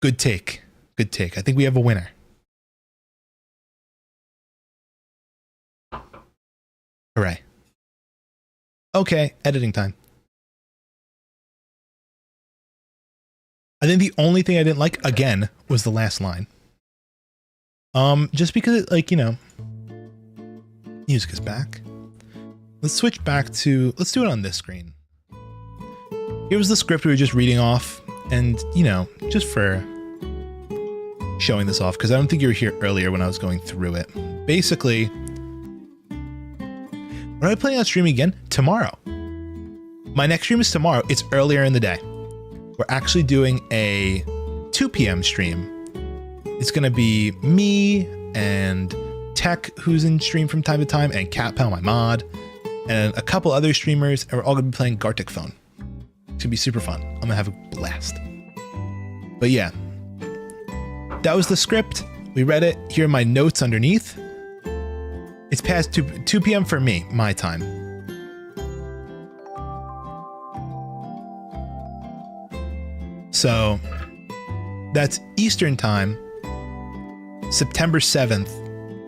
A: Good take. Good take. I think we have a winner. Hooray. Okay, editing time. I think the only thing I didn't like, again, was the last line. Just because, music is back. Let's switch back to, let's do it on this screen. Here was the script we were just reading off, and, just for showing this off because I don't think you were here earlier when I was going through it. Basically, when am I planning on streaming again? Tomorrow. My next stream is tomorrow. It's earlier in the day. We're actually doing a 2 p.m. stream. It's going to be me and Tech, who's in stream from time to time, and CatPal, my mod, and a couple other streamers, and we're all going to be playing Gartic Phone. It's going to be super fun. I'm going to have a blast. But yeah, that was the script. We read it. Here are my notes underneath. It's past 2 p.m. for me, my time. So that's Eastern time, September 7th,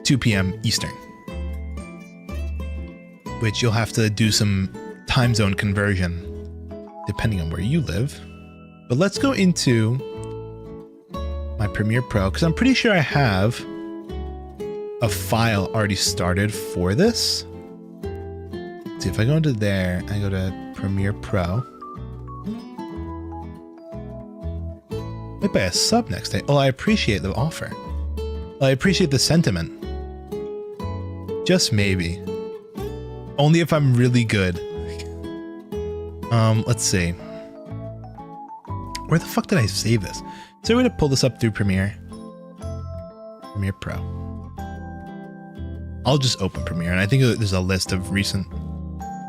A: 2 p.m. Eastern, which you'll have to do some time zone conversion depending on where you live. But let's go into my Premiere Pro because I'm pretty sure I have a file already started for this. See, if I go into there, I go to Premiere Pro. Might buy a sub next day. Oh, I appreciate the offer. I appreciate the sentiment. Just maybe. Only if I'm really good. Let's see. Where the fuck did I save this? Is there a way to pull this up through Premiere? Premiere Pro. I'll just open Premiere, and I think there's a list of recent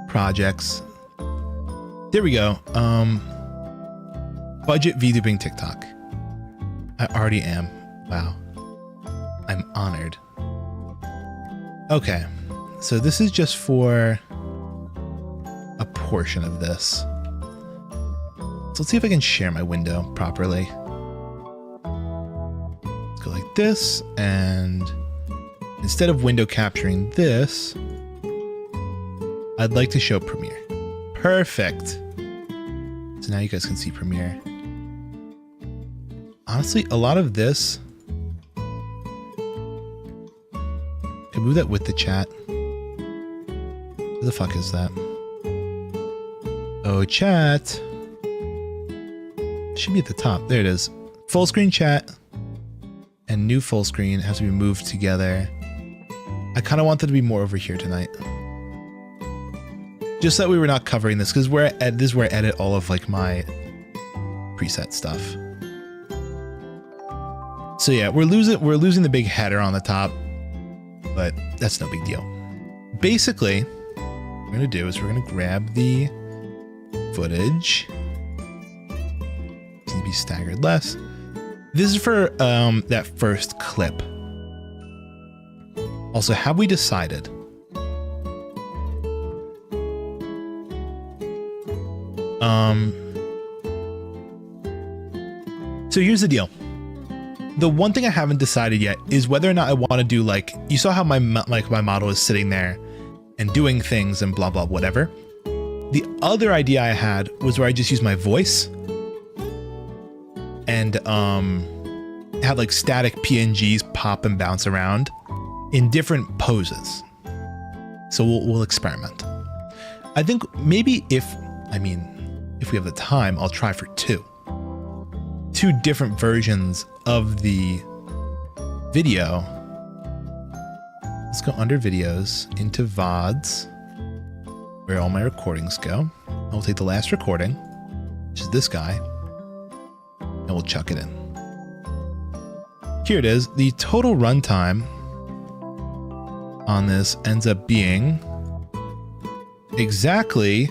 A: projects. There we go. Budget VTubing TikTok. I already am. Wow. I'm honored. Okay. So this is just for a portion of this. So let's see if I can share my window properly. Let's go like this, and instead of window capturing this, I'd like to show Premiere. Perfect. So now you guys can see Premiere. Honestly, a lot of this, can move that with the chat. Who the fuck is that? Oh, chat. Should be at the top. There it is. Full screen chat and new full screen has to be moved together. I kind of wanted to be more over here tonight. Just that we were not covering this because this is where I edit all of like my preset stuff. So yeah, we're losing the big header on the top, but that's no big deal. Basically, what we're gonna do is we're gonna grab the footage. It's gonna be staggered less. This is for that first clip. Also, have we decided? So here's the deal. The one thing I haven't decided yet is whether or not I want to do, like, you saw how my model is sitting there and doing things and blah, blah, whatever. The other idea I had was where I just use my voice and have like static PNGs pop and bounce around in different poses. So we'll experiment. I think maybe if we have the time, I'll try for two different versions of the video. Let's go under videos into VODs, where all my recordings go. I'll take the last recording, which is this guy, and we'll chuck it in. Here it is. The total runtime on this ends up being exactly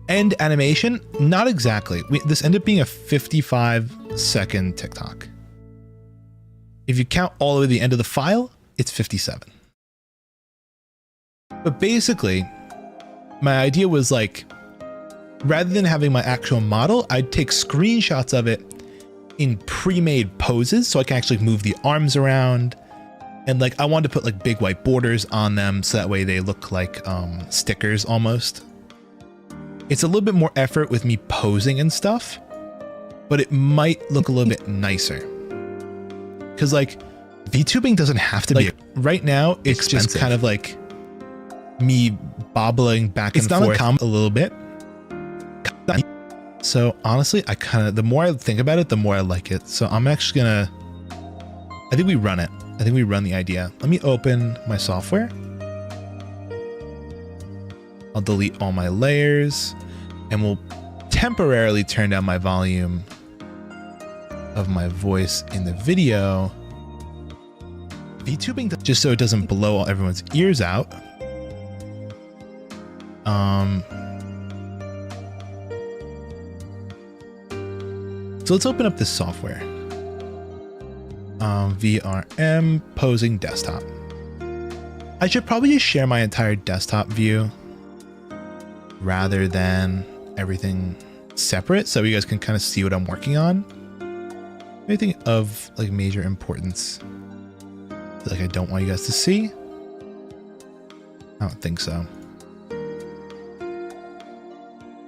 A: end animation, not exactly. This ended up being a 55-second TikTok. If you count all the way to the end of the file, it's 57. But basically, my idea was like, rather than having my actual model, I'd take screenshots of it in pre-made poses so I can actually move the arms around. And like, I wanted to put like big white borders on them so that way they look like stickers almost. It's a little bit more effort with me posing and stuff, but it might look a little bit nicer. Cause like VTubing doesn't have to be, right now it's just kind of like me bobbling back and forth a little bit. So honestly, the more I think about it, the more I like it. So I'm actually gonna, I think we run it. I think we run the idea. Let me open my software. I'll delete all my layers and we'll temporarily turn down my volume of my voice in the video. VTubing, just so it doesn't blow everyone's ears out. So let's open up this software. VRM posing desktop. I should probably just share my entire desktop view rather than everything separate, so you guys can kind of see what I'm working on. Anything of like major importance, like I don't want you guys to see? I don't think so.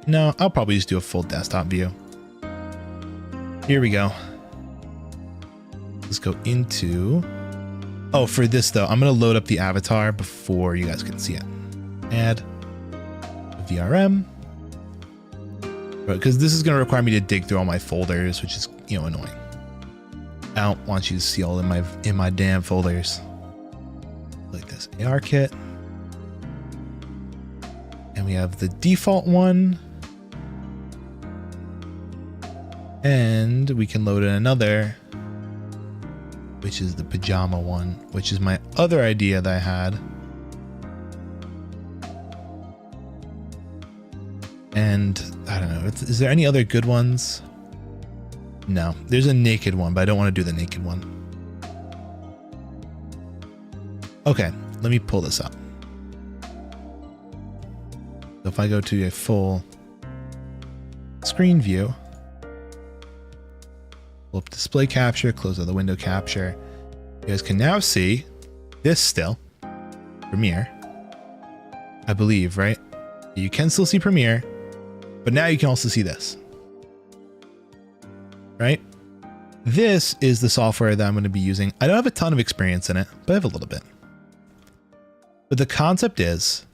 A: No, I'll probably just do a full desktop view. Here we go. Let's go into... Oh, for this though, I'm going to load up the avatar before you guys can see it. Add VRM. Because this is going to require me to dig through all my folders, which is, you know, annoying. I don't want you to see all in my damn folders. Like this AR kit. And we have the default one. And we can load in another, which is the pajama one, which is my other idea that I had. And I don't know, is there any other good ones? No, there's a naked one, but I don't want to do the naked one. Okay, let me pull this up. So if I go to a full screen view, pull up display capture, close out the window capture. You guys can now see this still, Premiere, I believe, right? You can still see Premiere, but now you can also see this, right? This is the software that I'm going to be using. I don't have a ton of experience in it, but I have a little bit. But the concept is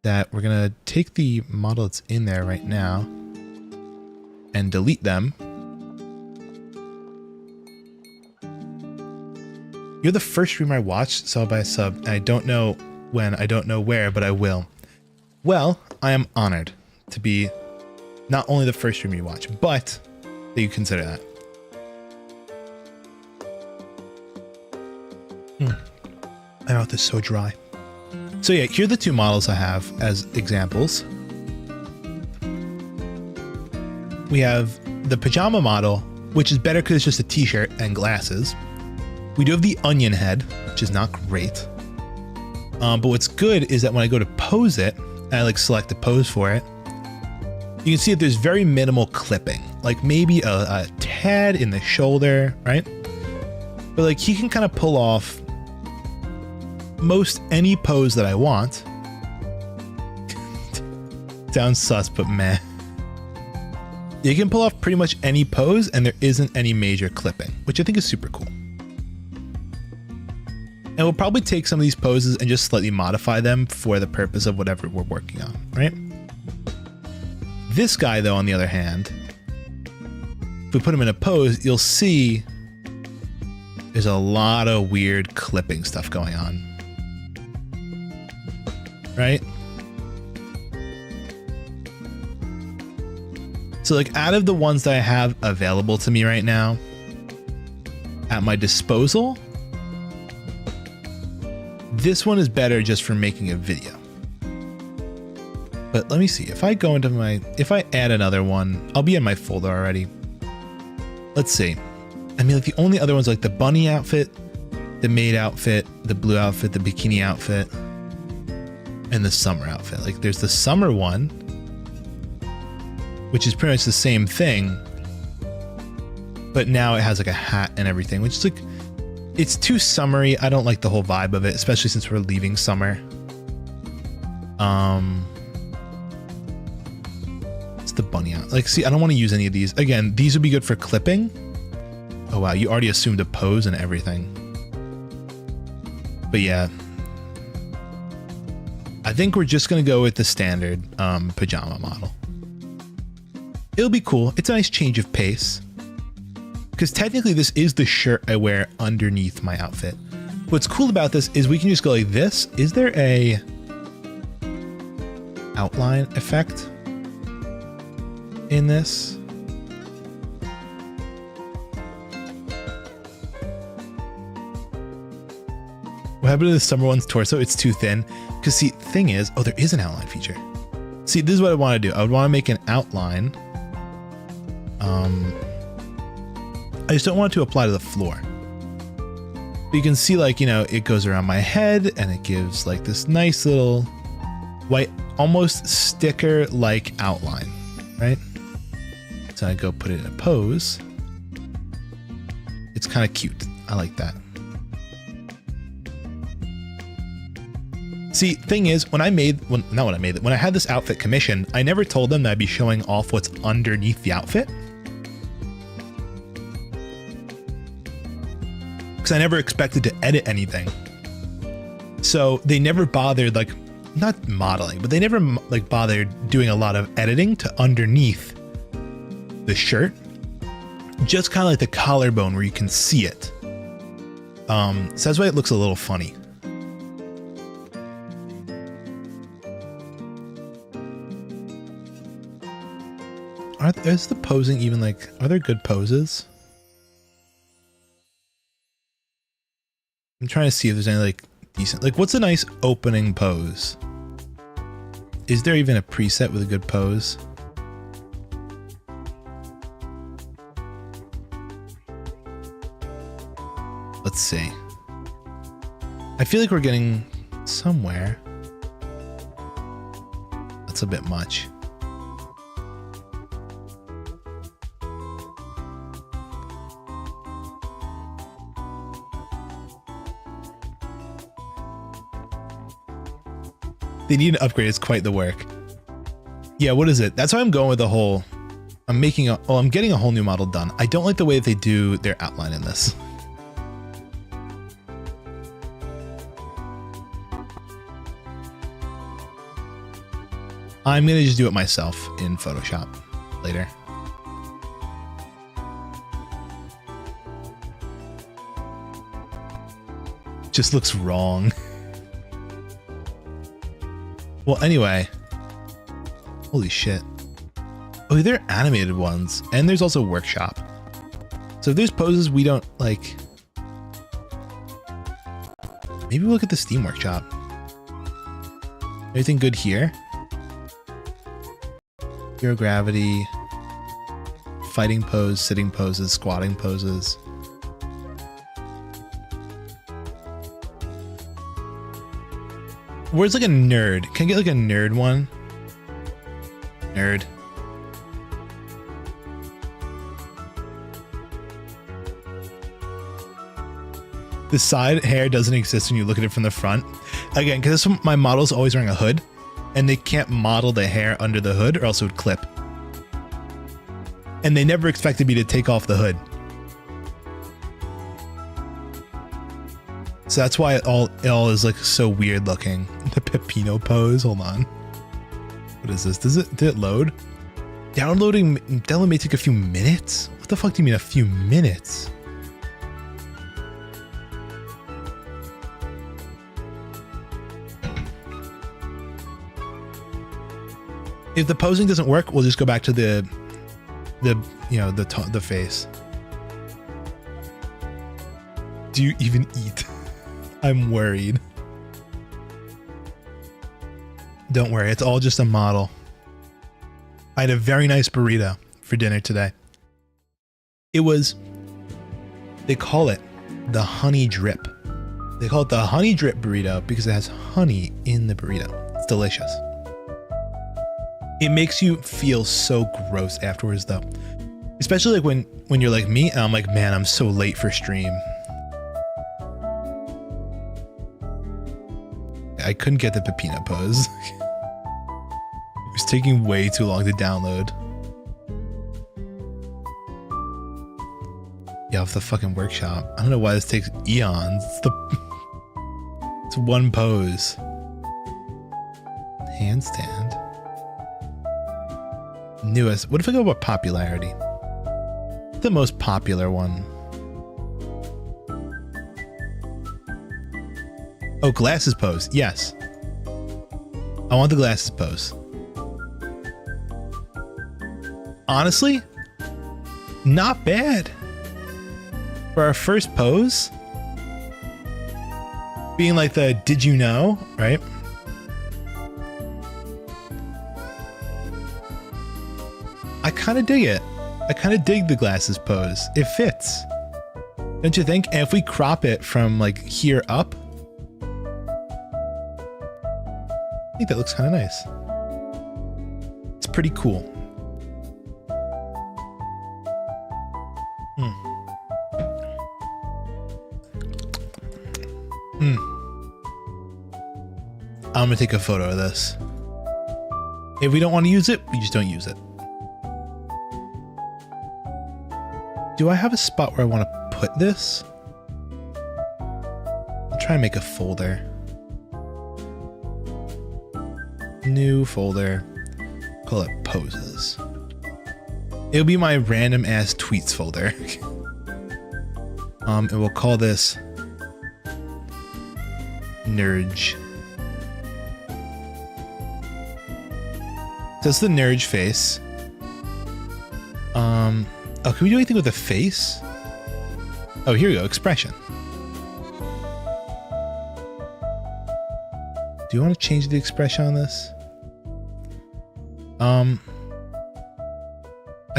A: that we're going to take the model that's in there right now and delete them. You're the first streamer I watched sub by sub, and I don't know when, I don't know where, but I will. Well, I am honored to be not only the first streamer you watch, but that you consider that. My mouth is so dry. So yeah, here are the two models I have as examples. We have the pajama model, which is better because it's just a t-shirt and glasses. We do have the onion head, which is not great. But what's good is that when I go to pose it, and I like select the pose for it, you can see that there's very minimal clipping, like maybe a tad in the shoulder, right? But like he can kind of pull off most any pose that I want. Sounds sus, but meh. You can pull off pretty much any pose and there isn't any major clipping, which I think is super cool. And we'll probably take some of these poses and just slightly modify them for the purpose of whatever we're working on, right? This guy though, on the other hand, if we put him in a pose, you'll see there's a lot of weird clipping stuff going on, right? So like out of the ones that I have available to me right now at my disposal, this one is better just for making a video. But let me see, if I go into if I add another one, I'll be in my folder already. Let's see. I mean, like the only other ones like the bunny outfit, the maid outfit, the blue outfit, the bikini outfit, and the summer outfit. Like there's the summer one, which is pretty much the same thing, but now it has like a hat and everything, which is like, it's too summery. I don't like the whole vibe of it, especially since we're leaving summer. It's the bunny out. Like, see, I don't want to use any of these. Again, these would be good for clipping. Oh wow, you already assumed a pose and everything. But yeah, I think we're just gonna go with the standard pajama model. It'll be cool. It's a nice change of pace. Because technically this is the shirt I wear underneath my outfit. What's cool about this is we can just go like this. Is there a outline effect in this? What happened to the summer one's torso? It's too thin. Because see, thing is, oh, there is an outline feature. See, this is what I want to do. I would want to make an outline. I just don't want it to apply to the floor. But you can see, like, you know, it goes around my head and it gives like this nice little white, almost sticker-like outline, right? So I go put it in a pose. It's kind of cute. I like that. See, thing is, when I had this outfit commissioned, I never told them that I'd be showing off what's underneath the outfit. Because I never expected to edit anything. So they never bothered, like, not modeling, but they never like bothered doing a lot of editing to underneath the shirt. Just kind of like the collarbone where you can see it. So that's why it looks a little funny. Is the posing even like, are there good poses? I'm trying to see if there's any like decent, like what's a nice opening pose? Is there even a preset with a good pose? Let's see. I feel like we're getting somewhere. That's a bit much. They need an upgrade. It's quite the work. Yeah, what is it? That's why I'm going with the whole, I'm getting a whole new model done. I don't like the way that they do their outline in this. I'm gonna just do it myself in Photoshop later. Just looks wrong. Well, anyway, holy shit. Oh, there are animated ones, and there's also workshop. So if there's poses we don't like, maybe we'll look at the Steam workshop. Anything good here? Zero gravity, fighting pose, sitting poses, squatting poses. Where's like a nerd? Can I get like a nerd one? Nerd. The side hair doesn't exist when you look at it from the front. Again, because my model's always wearing a hood, and they can't model the hair under the hood or else it would clip. And they never expected me to take off the hood. So that's why it all is like so weird looking. The Pepino pose, hold on. What is this? Did it load? Download may take a few minutes? What the fuck do you mean a few minutes? If the posing doesn't work, we'll just go back to the face. Do you even eat? I'm worried. Don't worry, it's all just a model. I had a very nice burrito for dinner today. It was, they call it the honey drip. They call it the honey drip burrito because it has honey in the burrito. It's delicious. It makes you feel so gross afterwards though. Especially like when you're like me and I'm like, man, I'm so late for stream. I couldn't get the Pepino pose. It was taking way too long to download. Yeah, off the fucking workshop. I don't know why this takes eons. It's one pose. Handstand. Newest. What if I go about popularity? The most popular one. Oh, glasses pose. Yes. I want the glasses pose. Honestly, not bad. For our first pose, being like the did you know, right? I kind of dig it. I kind of dig the glasses pose. It fits. Don't you think? And if we crop it from like here up, I think that looks kind of nice. It's pretty cool. I'm gonna take a photo of this. If we don't want to use it, we just don't use it. Do I have a spot where I want to put this? I'll try and make a folder. New folder. Call it poses. It'll be my random ass tweets folder. And we'll call this Nurge. That's the Nurge face. Oh, can we do anything with the face? Oh, here we go. Expression. Do you want to change the expression on this? I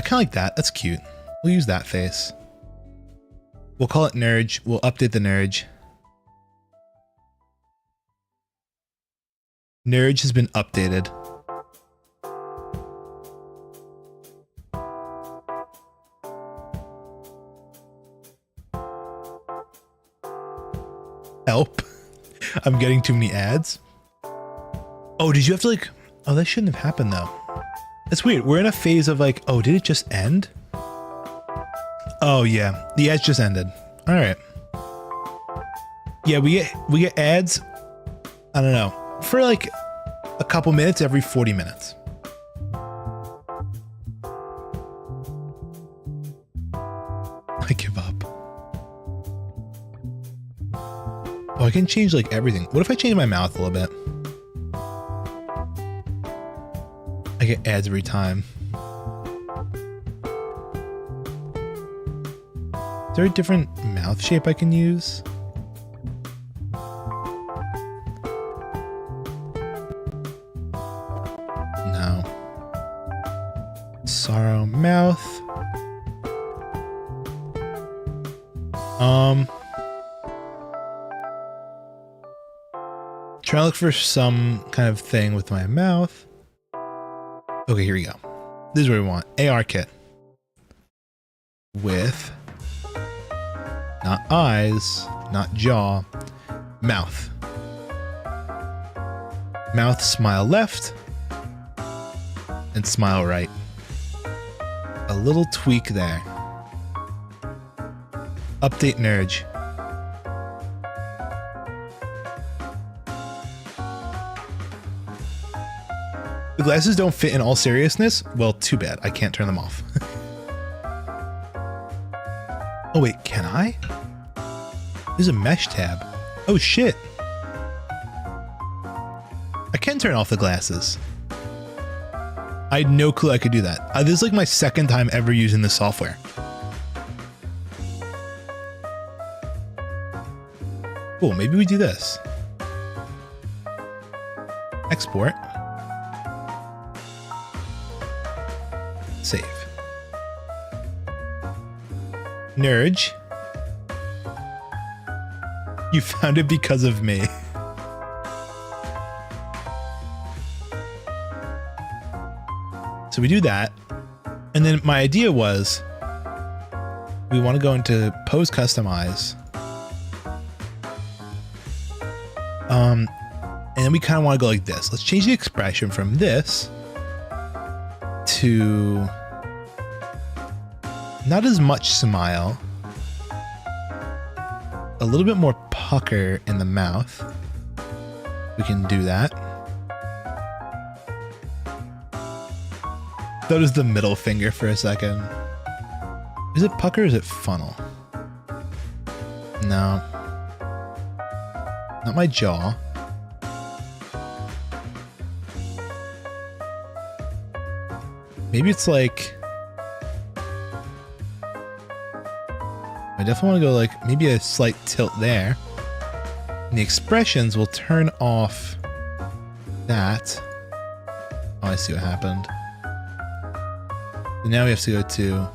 A: kind of like that. That's cute. We'll use that face. We'll call it Nurge. We'll update the Nurge. Nurge has been updated. Help. I'm getting too many ads. Oh, did you have to like... Oh, that shouldn't have happened though. That's weird. We're in a phase of like, oh, did it just end? Oh yeah, the ads just ended. All right. Yeah, we get ads. I don't know, for like a couple minutes every 40 minutes. I give up. Oh, I can change like everything. What if I change my mouth a little bit? I get ads every time. Is there a different mouth shape I can use? No. Sorrow mouth. Trying to look for some kind of thing with my mouth. Okay, here we go. This is what we want. AR kit. With not eyes, not jaw, mouth. Mouth, smile left, and smile right. A little tweak there. Update Nurge. The glasses don't fit in all seriousness? Well, too bad. I can't turn them off. Oh wait, can I? There's a mesh tab. Oh shit. I can turn off the glasses. I had no clue I could do that. This is like my second time ever using this software. Cool, maybe we do this. Export. Save. Nurge. You found it because of me. So we do that. And then my idea was we want to go into pose customize. And then we kind of want to go like this. Let's change the expression from this to not as much smile, a little bit more pucker in the mouth. We can do that. That was the middle finger for a second. Is it pucker or is it funnel? No. Not my jaw. Maybe it's like... I definitely want to go like maybe a slight tilt there. And the expressions will turn off that. Oh, I see what happened. So now we have to go to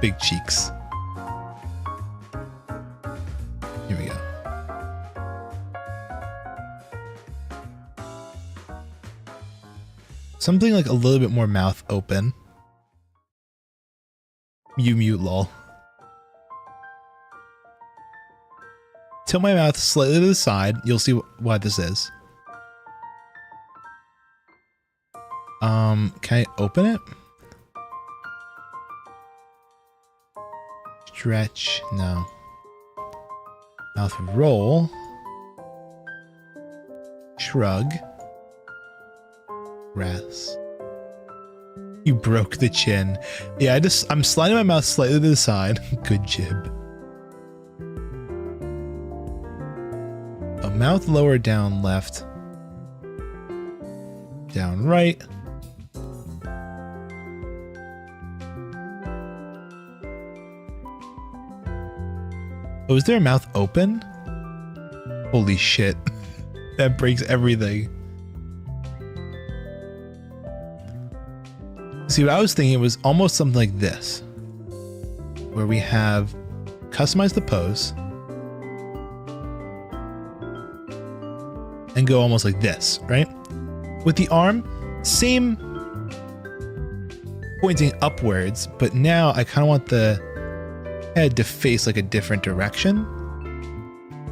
A: big cheeks. Here we go. Something like a little bit more mouth open. Mute lol. Tilt my mouth slightly to the side. You'll see why this is. Can I open it? Stretch, no. Mouth roll. Shrug. Rest. You broke the chin. Yeah, I'm sliding my mouth slightly to the side. Good jib. A mouth lower down left. Down right. Oh, is there a mouth open? Holy shit. That breaks everything. See, what I was thinking was almost something like this, where we have customized the pose and go almost like this, right? With the arm, same pointing upwards, but now I kind of want the head to face like a different direction.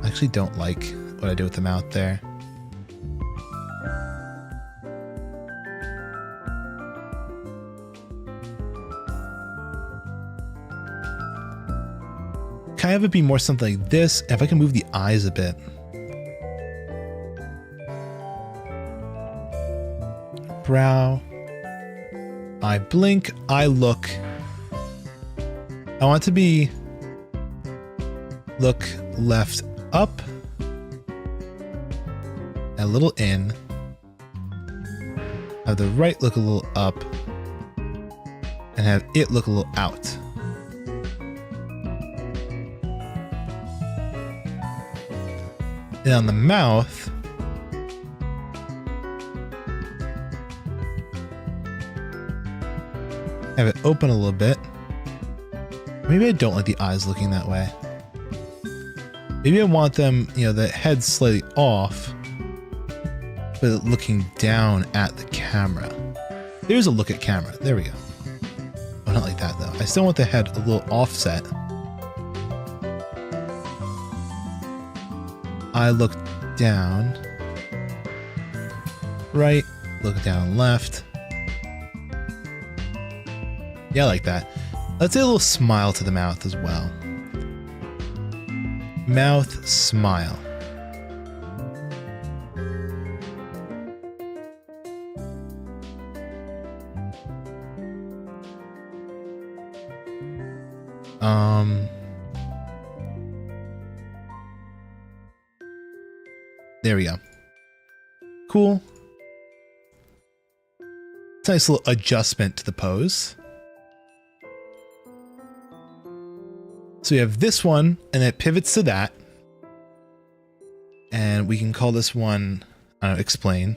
A: I actually don't like what I did with the mouth there. Can I have it be more something like this? If I can move the eyes a bit. Brow. I blink. I look. I want it to be look left up. A little in. Have the right look a little up. And have it look a little out. And on the mouth, have it open a little bit. Maybe I don't like the eyes looking that way. Maybe I want them, you know, the head slightly off, but looking down at the camera. There's a look at camera. There we go. Oh, not like that though. I still want the head a little offset. I look down, right, look down left. Yeah, I like that. Let's add a little smile to the mouth as well. Mouth smile. There we go. Cool. It's a nice little adjustment to the pose. So we have this one, and it pivots to that. And we can call this one, I don't know, explain.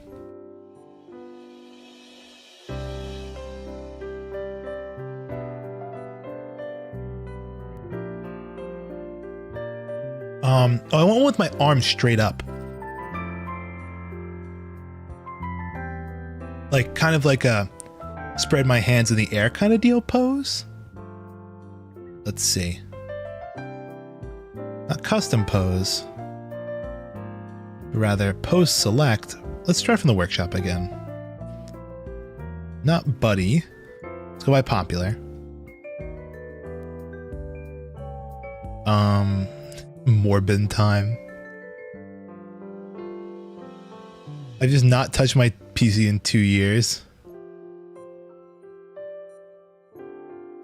A: Oh, I want one with my arms straight up. Like, kind of like a spread my hands in the air kind of deal pose. Let's see. Not custom pose. Rather, pose select. Let's try from the workshop again. Not buddy. Let's go by popular. Morbid time. I just not touched my PC in 2 years.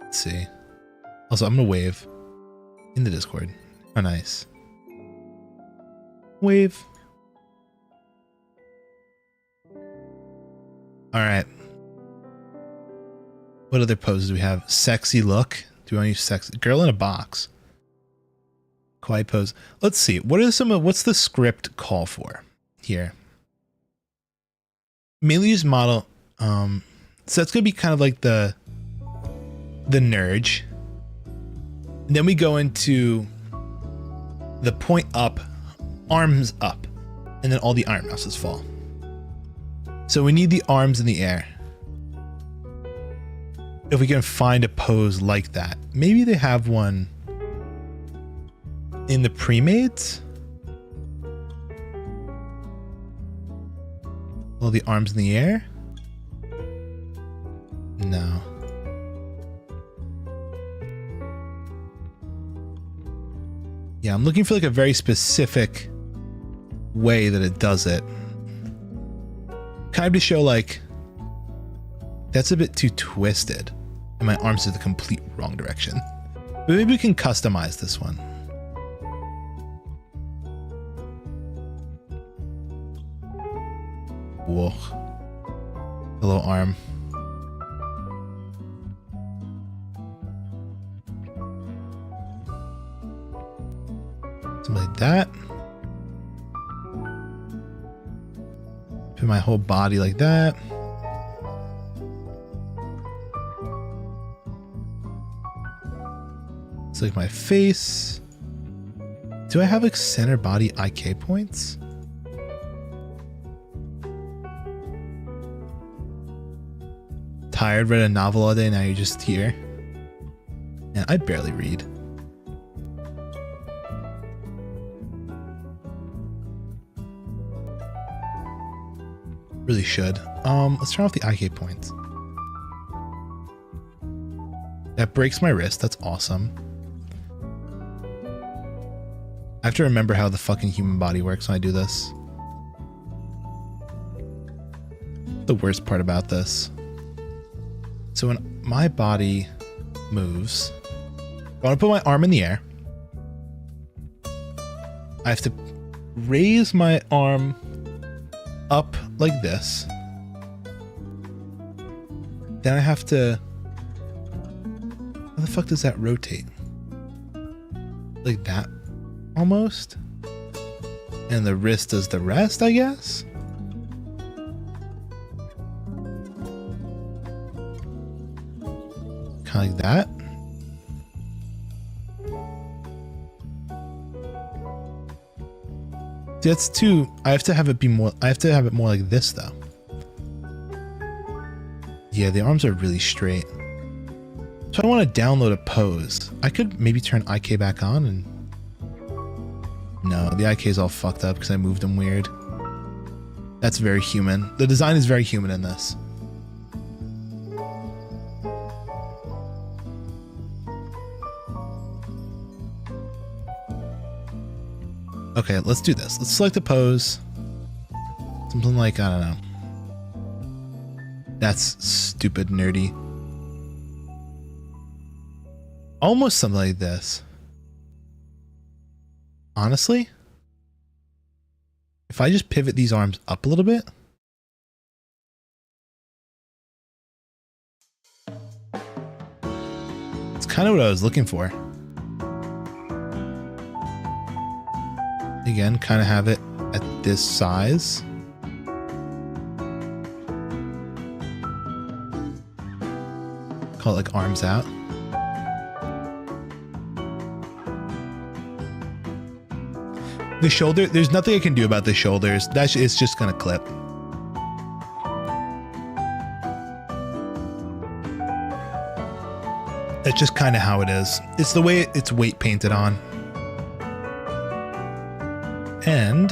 A: Let's see. Also, I'm gonna wave in the Discord. Oh, nice. Wave. All right. What other poses do we have? Sexy look. Do we want to use sexy? Girl in a box. Quiet pose. Let's see. What are some of, what's the script call for here? Mainly use model. So that's gonna be kind of like the nurge. And then we go into the point up, arms up, and then all the iron mouses fall. So we need the arms in the air. If we can find a pose like that. Maybe they have one in the pre-mades. All the arms in the air? No. Yeah, I'm looking for like a very specific way that it does it. Kind of to show like, that's a bit too twisted and my arms are the complete wrong direction. But maybe we can customize this one. Whoa. A little arm. Something like that. Put my whole body like that. It's like my face. Do I have like center body IK points? Tired, read a novel all day, now you're just here. Yeah, I barely read. Really should. Let's turn off the IK points. That breaks my wrist. That's awesome. I have to remember how the fucking human body works when I do this. The worst part about this. So when my body moves, I want to put my arm in the air. I have to raise my arm up like this. Then I have to... How the fuck does that rotate? Like that, almost? And the wrist does the rest, I guess? Kind of like that. See, that's too... I have to have it be more... I have to have it more like this, though. Yeah, the arms are really straight. So I want to download a pose. I could maybe turn IK back on and... No, the IK is all fucked up because I moved them weird. That's very human. The design is very human in this. Okay, let's do this. Let's select a pose. Something like, I don't know. That's stupid nerdy. Almost something like this. Honestly, if I just pivot these arms up a little bit. It's kind of what I was looking for. Again, kind of have it at this size. Call it like arms out. The shoulder, there's nothing I can do about the shoulders. It's just gonna clip. That's just kind of how it is. It's the way it's weight painted on. And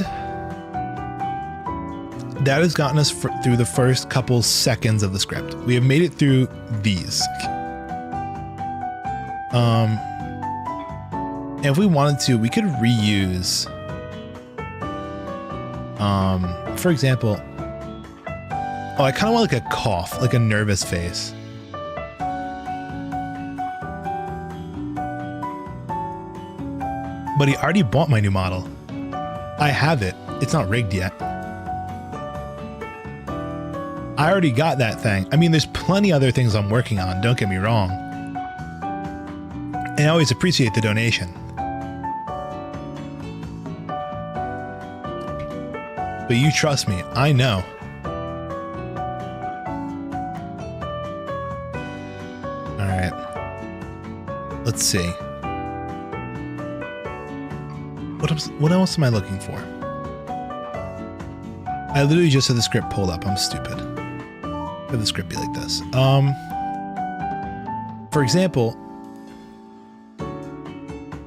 A: that has gotten us through the first couple seconds of the script. We have made it through these. And if we wanted to, we could reuse, for example, Oh, I kind of want like a cough, like a nervous face. But he already bought my new model. I have it. It's not rigged yet. I already got that thing. I mean, there's plenty other things I'm working on, don't get me wrong. And I always appreciate the donation. But you trust me, I know. Alright. Let's see. What else am I looking for? I literally just had the script pulled up. I'm stupid. Have the script be like this. For example,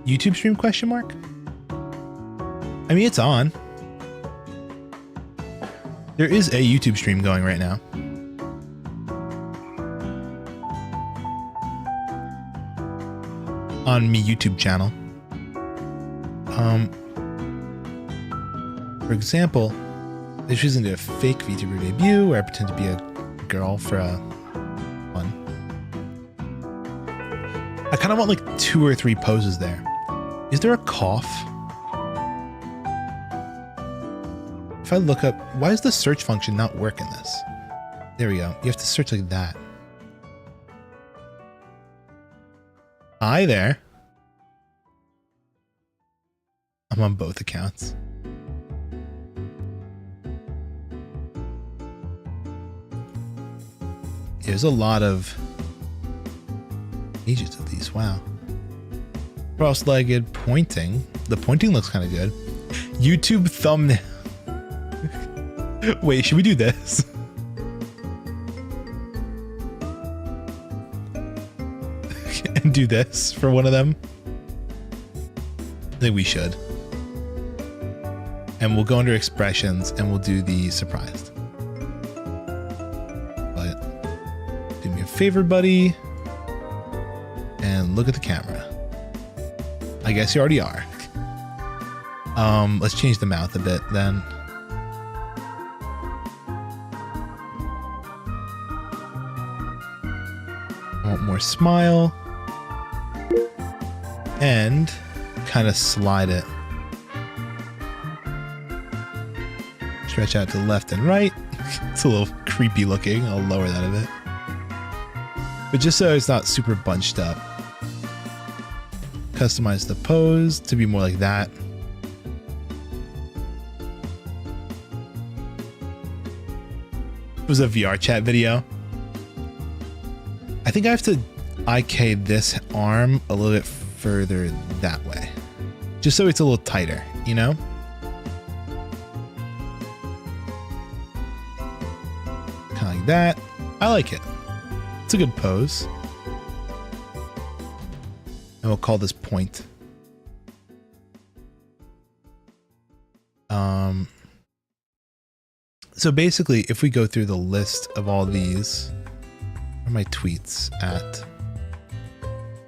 A: YouTube stream question mark? I mean, it's on. There is a YouTube stream going right now. On me YouTube channel. For example, this isn't a fake VTuber debut where I pretend to be a girl for a fun. I kind of want like 2 or 3 poses there. Is there a cough? If I look up, why is the search function not work in this? There we go. You have to search like that. Hi there. I'm on both accounts. There's a lot of pages of these. Wow. Cross-legged pointing. The pointing looks kind of good. YouTube thumbnail. Wait, should we do this? And do this for one of them? I think we should. And we'll go under expressions and we'll do the surprised. But do me a favor, buddy. And look at the camera. I guess you already are. Let's change the mouth a bit then. I want more smile. And kind of slide it. Stretch out to the left and right. It's a little creepy looking. I'll lower that a bit. But just so it's not super bunched up. Customize the pose to be more like that. It was a VR chat video. I think I have to IK this arm a little bit further that way. Just so it's a little tighter, you know? Kind of like that. I like it. It's a good pose. And we'll call this point. So basically, if we go through the list of all these, where are my tweets at?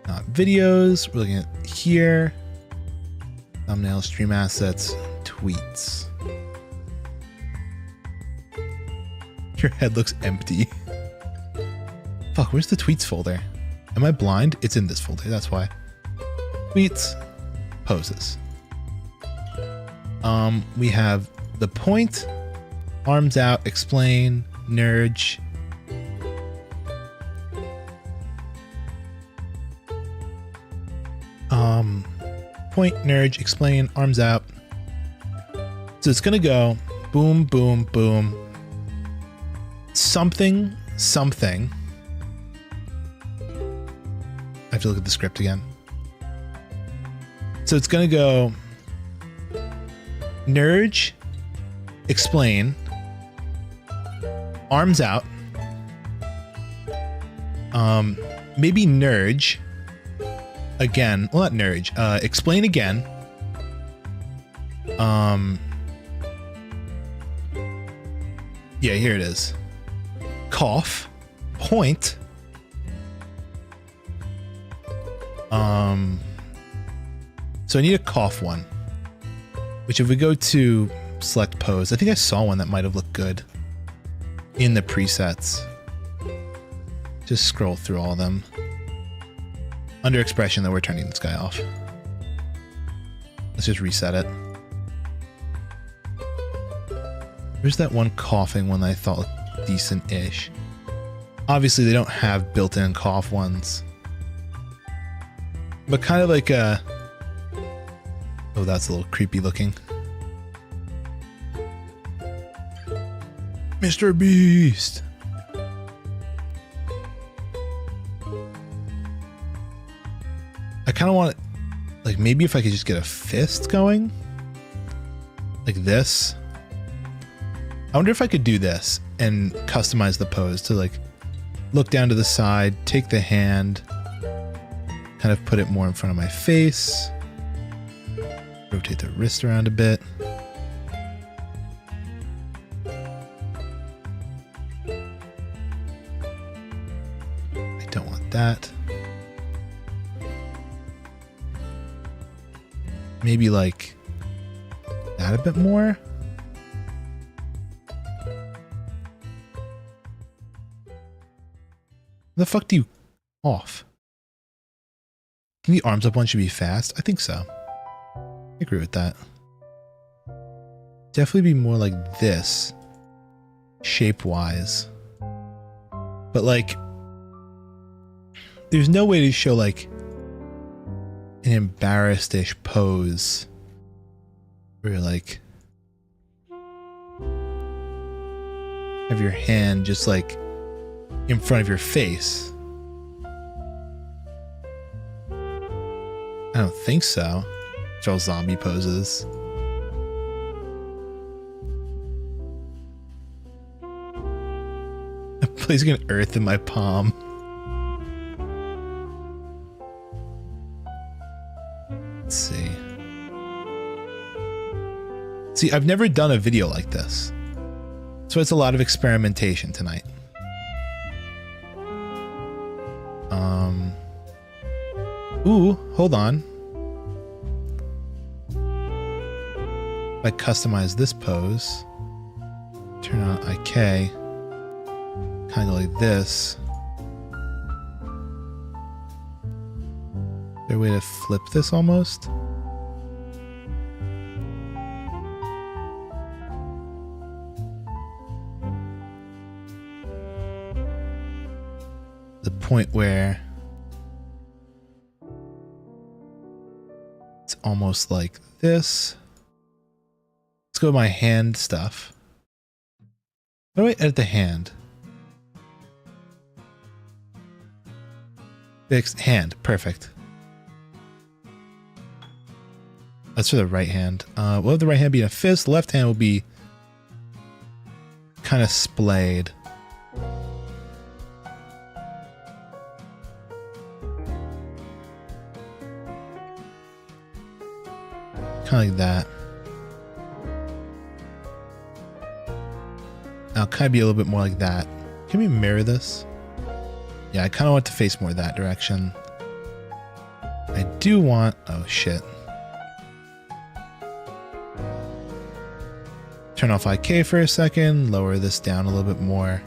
A: Not videos. We're looking at here. Thumbnail, stream assets, tweets. Your head looks empty. Fuck, where's the tweets folder? Am I blind? It's in this folder, that's why. Tweets, poses. We have the point, arms out, explain, nudge. Point, nudge, explain, arms out. So it's gonna go boom, boom, boom. Something, something. I have to look at the script again. So it's gonna go nudge, explain, arms out. Maybe nudge. Again, well, not nudge, explain again. Yeah, here it is. Cough, point. So I need a cough one, which if we go to select pose, I think I saw one that might have looked good. in the presets. Just scroll through all of them. Under expression, though, we're turning this guy off. Let's just reset it. There's that one coughing one that I thought looked decent-ish. Obviously, they don't have built-in cough ones. But kind of like a... Oh, that's a little creepy looking. Mr. Beast! I kind of want it... Like, maybe if I could just get a fist going? Like this? I wonder if I could do this and customize the pose to like look down to the side, take the hand, kind of put it more in front of my face, rotate the wrist around a bit. I don't want that. Maybe like that a bit more. The fuck do you off? I think the arms up one should be fast. I think so. I agree with that. Definitely be more like this, shape wise. But like, there's no way to show like an embarrassed-ish pose where you're like, have your hand just like in front of your face. I don't think so. It's all zombie poses. I'm placing an earth in my palm. Let's see. See, I've never done a video like this, so it's a lot of experimentation tonight. Ooh, hold on. If I customize this pose, turn on IK, kind of like this. Is there a way to flip this almost? The point where it's almost like this. Let's go with my hand stuff. How do I edit the hand? Fixed hand. Perfect. That's for the right hand. We'll have the right hand be a fist. The left hand will be kind of splayed. Kind of like that. I'll kind of be a little bit more like that. Can we mirror this? Yeah, I kind of want to face more that direction. I do want... Oh, shit. Turn off IK for a second. Lower this down a little bit more.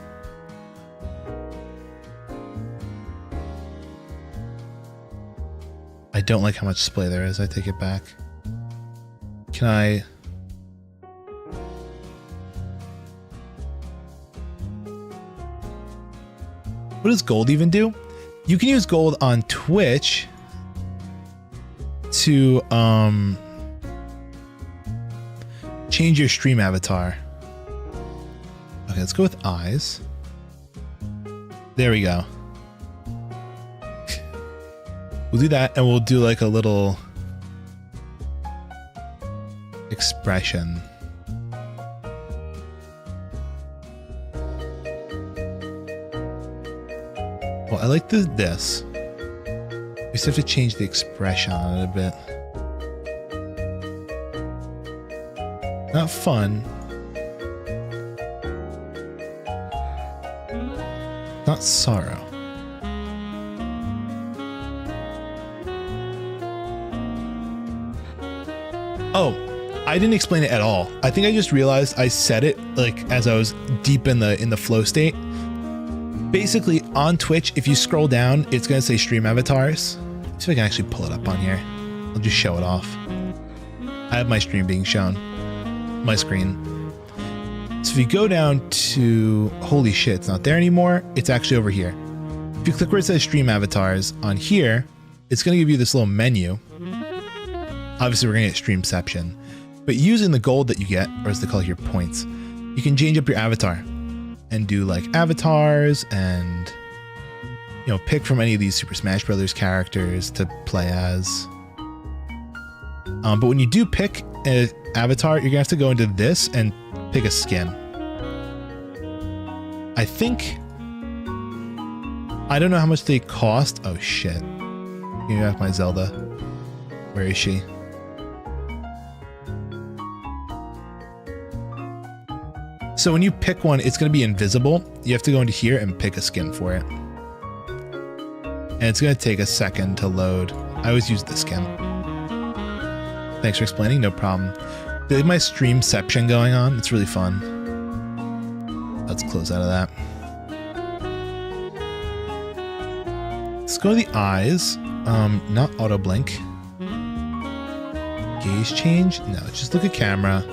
A: I don't like how much splay there is. I take it back. Can I... What does gold even do? You can use gold on Twitch to change your stream avatar. Okay, let's go with eyes. There we go. We'll do that, and we'll do like a little expression. Well, I like this. We just have to change the expression on it a bit. Not fun. Not sorrow. Oh, I didn't explain it at all. I think I just realized I said it like as I was deep in the flow state. Basically on Twitch, if you scroll down, it's gonna say stream avatars. Let's see if I can actually pull it up on here. I'll just show it off. I have my stream being shown. My screen. So if you go down to, holy shit, it's not there anymore. It's actually over here. If you click where it says stream avatars on here, it's gonna give you this little menu. Obviously we're gonna get streamception, but using the gold that you get, or as they call it here, points, you can change up your avatar and do like avatars and, you know, pick from any of these Super Smash Brothers characters to play as. But when you do pick an avatar, you're gonna have to go into this and pick a skin. I think, I don't know how much they cost. Oh shit. Give me back my Zelda. Where is she? So when you pick one, it's going to be invisible. You have to go into here and pick a skin for it. And it's going to take a second to load. I always use the skin. Thanks for explaining, no problem. They have my streamception going on. It's really fun. Let's close out of that. Let's go to the eyes. Not auto blink. Gaze change? No, just look at camera.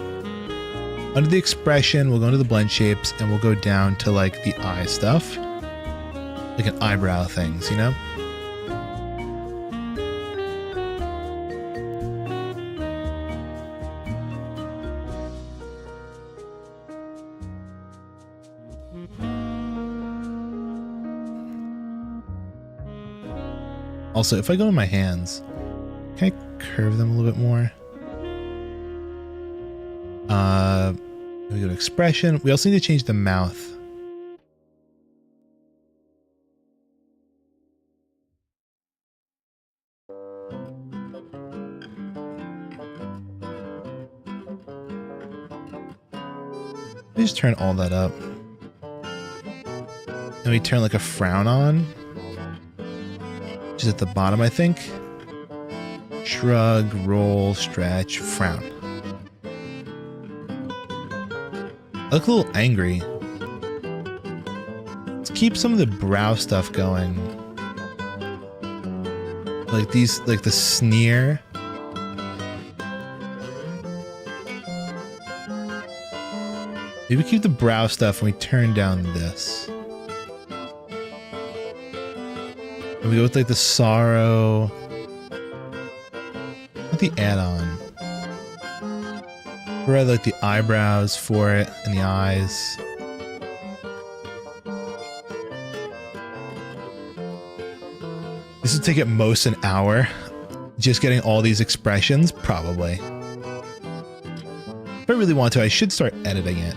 A: Under the expression, we'll go into the blend shapes and we'll go down to like the eye stuff. Like an eyebrow things, you know? Also, if I go in my hands, can I curve them a little bit more? We go to expression. We also need to change the mouth. We just turn all that up. And we turn like a frown on. Which is at the bottom, I think. Shrug, roll, stretch, frown. I look a little angry. Let's keep some of the brow stuff going. Like these, like the sneer. Maybe keep the brow stuff and we turn down this. And we go with like the sorrow. Not the add-on. Rather like the eyebrows for it and the eyes. This would take at most an hour. Just getting all these expressions, probably. If I really want to, I should start editing it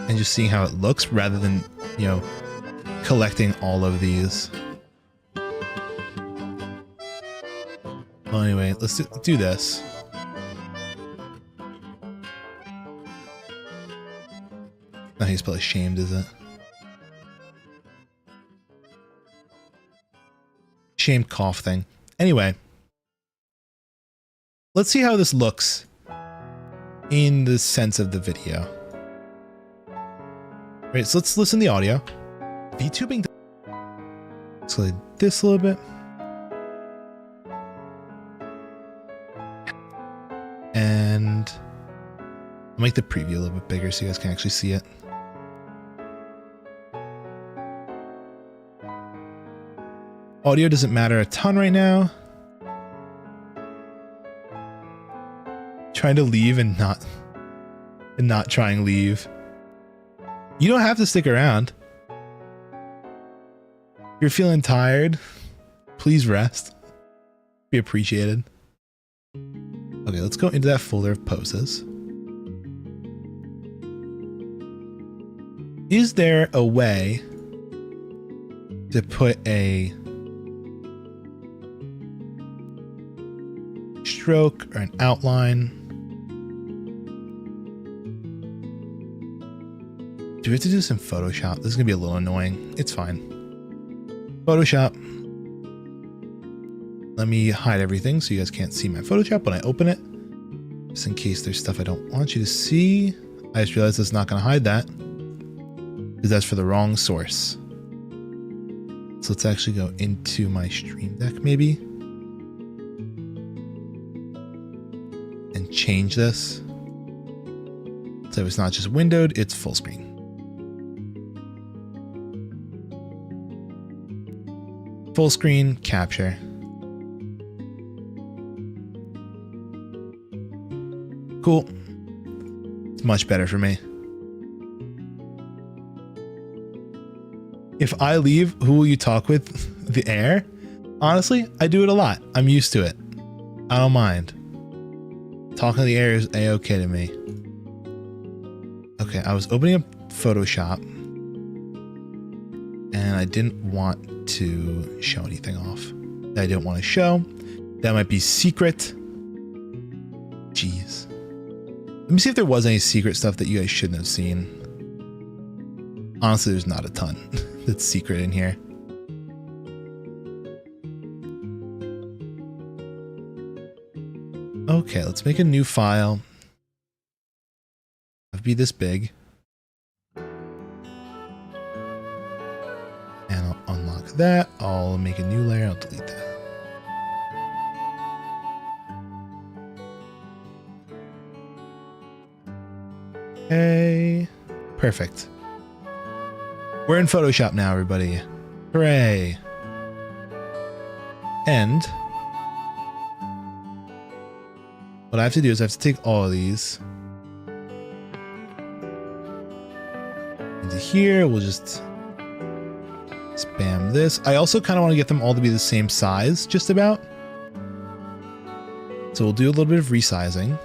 A: and just seeing how it looks rather than, you know, collecting all of these. Well, anyway, let's do this. Now he's probably shamed, is it? Shamed cough thing. Anyway. Let's see how this looks in the sense of the video. Right, so let's listen to the audio. VTubing. Let's go like this a little bit. And I'll make the preview a little bit bigger so you guys can actually see it. Audio doesn't matter a ton right now. Trying to leave and not trying leave. You don't have to stick around. If you're feeling tired, please rest. Be appreciated. Okay, let's go into that folder of poses. Is there a way to put a stroke or an outline? Do we have to do this in Photoshop? This is gonna be a little annoying. It's fine. Photoshop. Let me hide everything so you guys can't see my Photoshop when I open it. Just in case there's stuff I don't want you to see. I just realized it's not going to hide that because that's for the wrong source. So let's actually go into my Stream Deck maybe and change this. So it's not just windowed, it's full screen. Full screen capture. Cool. It's much better for me. If I leave, who will you talk with? The air? Honestly, I do it a lot. I'm used to it. I don't mind. Talking to the air is a-okay to me. Okay, I was opening up Photoshop and I didn't want to show anything off that I didn't want to show. That might be secret. Jeez. Let me see if there was any secret stuff that you guys shouldn't have seen. Honestly, there's not a ton that's secret in here. Okay, let's make a new file. It'll be this big. And I'll unlock that. I'll make a new layer. I'll delete that. Okay, perfect. We're in Photoshop now, everybody. Hooray. And what I have to do is I have to take all of these into here. We'll just spam this. I also kind of want to get them all to be the same size, just about. So we'll do a little bit of resizing.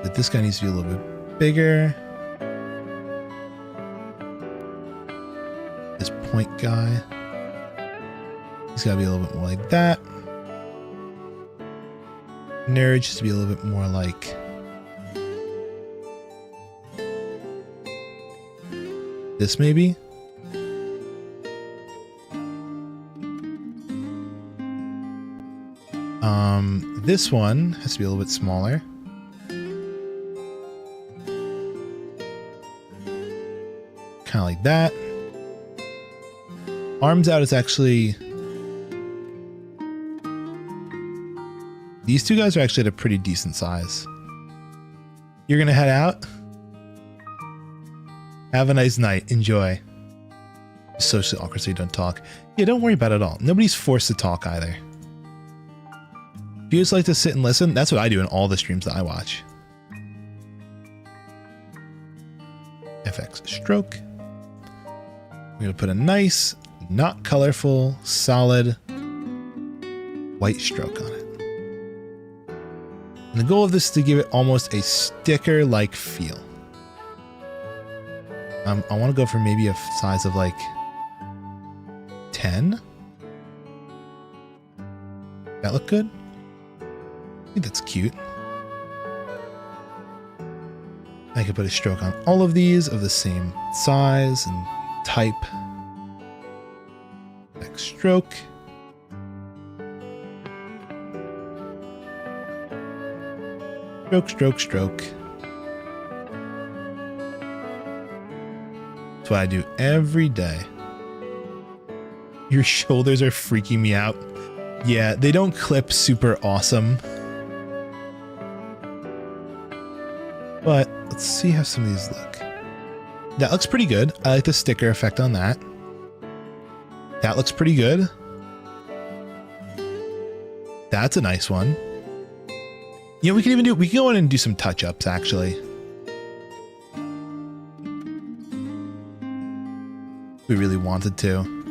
A: But this guy needs to be a little bit bigger. This point guy, he's got to be a little bit more like that. Nerd just to be a little bit more like this, maybe. This one has to be a little bit smaller. Kind of like that. Arms out is actually... These two guys are actually at a pretty decent size. You're gonna head out? Have a nice night. Enjoy. Socially awkward so you don't talk. Yeah, don't worry about it at all. Nobody's forced to talk either. If you just like to sit and listen, that's what I do in all the streams that I watch. FX stroke. We're gonna put a nice, not colorful, solid white stroke on it. And the goal of this is to give it almost a sticker-like feel. I want to go for maybe a size of like 10. That look good? I think that's cute. I could put a stroke on all of these of the same size and type. Next stroke. Stroke, stroke, stroke. That's what I do every day. Your shoulders are freaking me out. Yeah, they don't clip super awesome. But let's see how some of these look. That looks pretty good. I like the sticker effect on that. That looks pretty good. That's a nice one. You know, we can go in and do some touch-ups actually. If we really wanted to.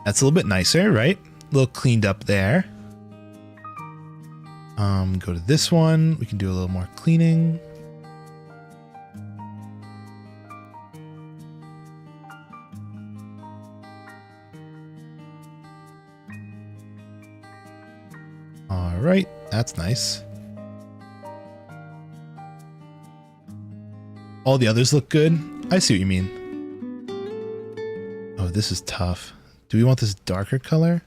A: That's a little bit nicer, right? A little cleaned up there. Go to this one. We can do a little more cleaning. All right, that's nice. All the others look good. I see what you mean. Oh, this is tough. Do we want this darker color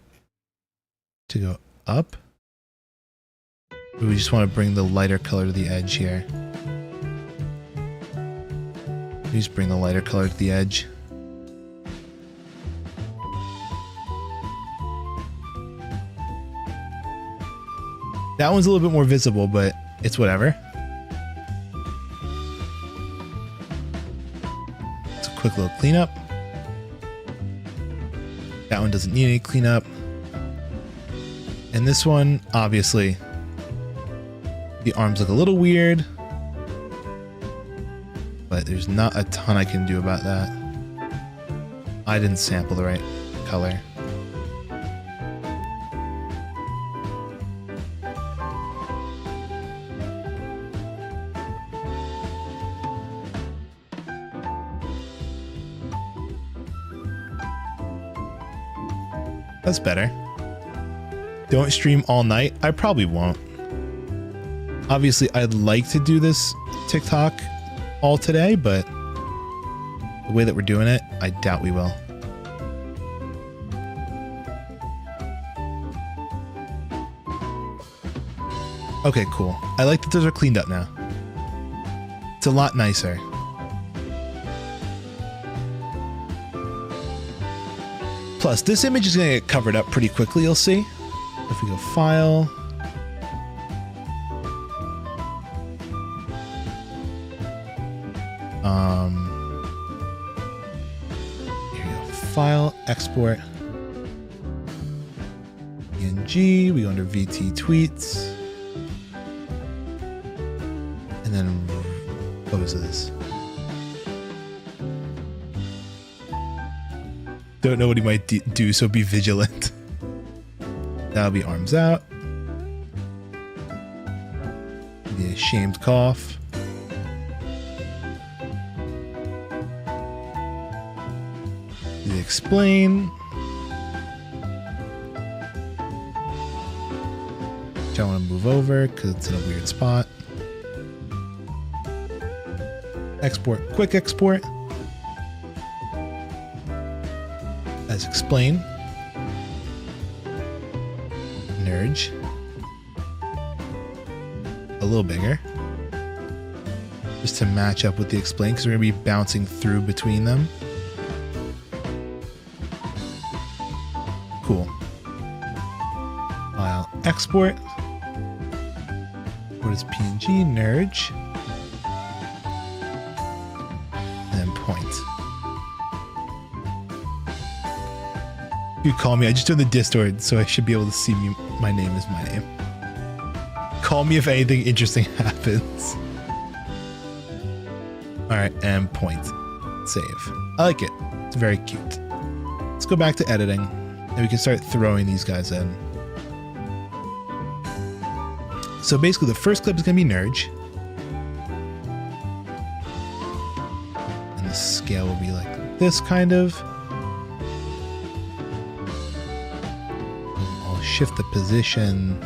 A: to go up? Or do we just want to bring the lighter color to the edge here? We just bring the lighter color to the edge. That one's a little bit more visible, but it's whatever. It's a quick little cleanup. That one doesn't need any cleanup. And this one, obviously, the arms look a little weird, but there's not a ton I can do about that. I didn't sample the right color. That's better. Don't stream all night. I probably won't. Obviously, I'd like to do this TikTok all today, but the way that we're doing it, I doubt we will. Okay, cool. I like that those are cleaned up now. It's a lot nicer. Plus, this image is going to get covered up pretty quickly, you'll see. If we go File. Here we go. File, Export. PNG, we go under VT Tweets. And then, what was this? Don't know what he might do, so be vigilant. That'll be arms out. The ashamed cough. The explain. Which I want to move over because it's in a weird spot. Export, quick export. As explain. Nurge. A little bigger. Just to match up with the explain, because we're going to be bouncing through between them. Cool. File export. What is PNG? Nurge. And then point. You call me. I just joined the Discord, so I should be able to see me. My name is my name. Call me if anything interesting happens. Alright, and point. Save. I like it. It's very cute. Let's go back to editing, and we can start throwing these guys in. So basically, the first clip is going to be Nurge. And the scale will be like this, kind of. Shift the position,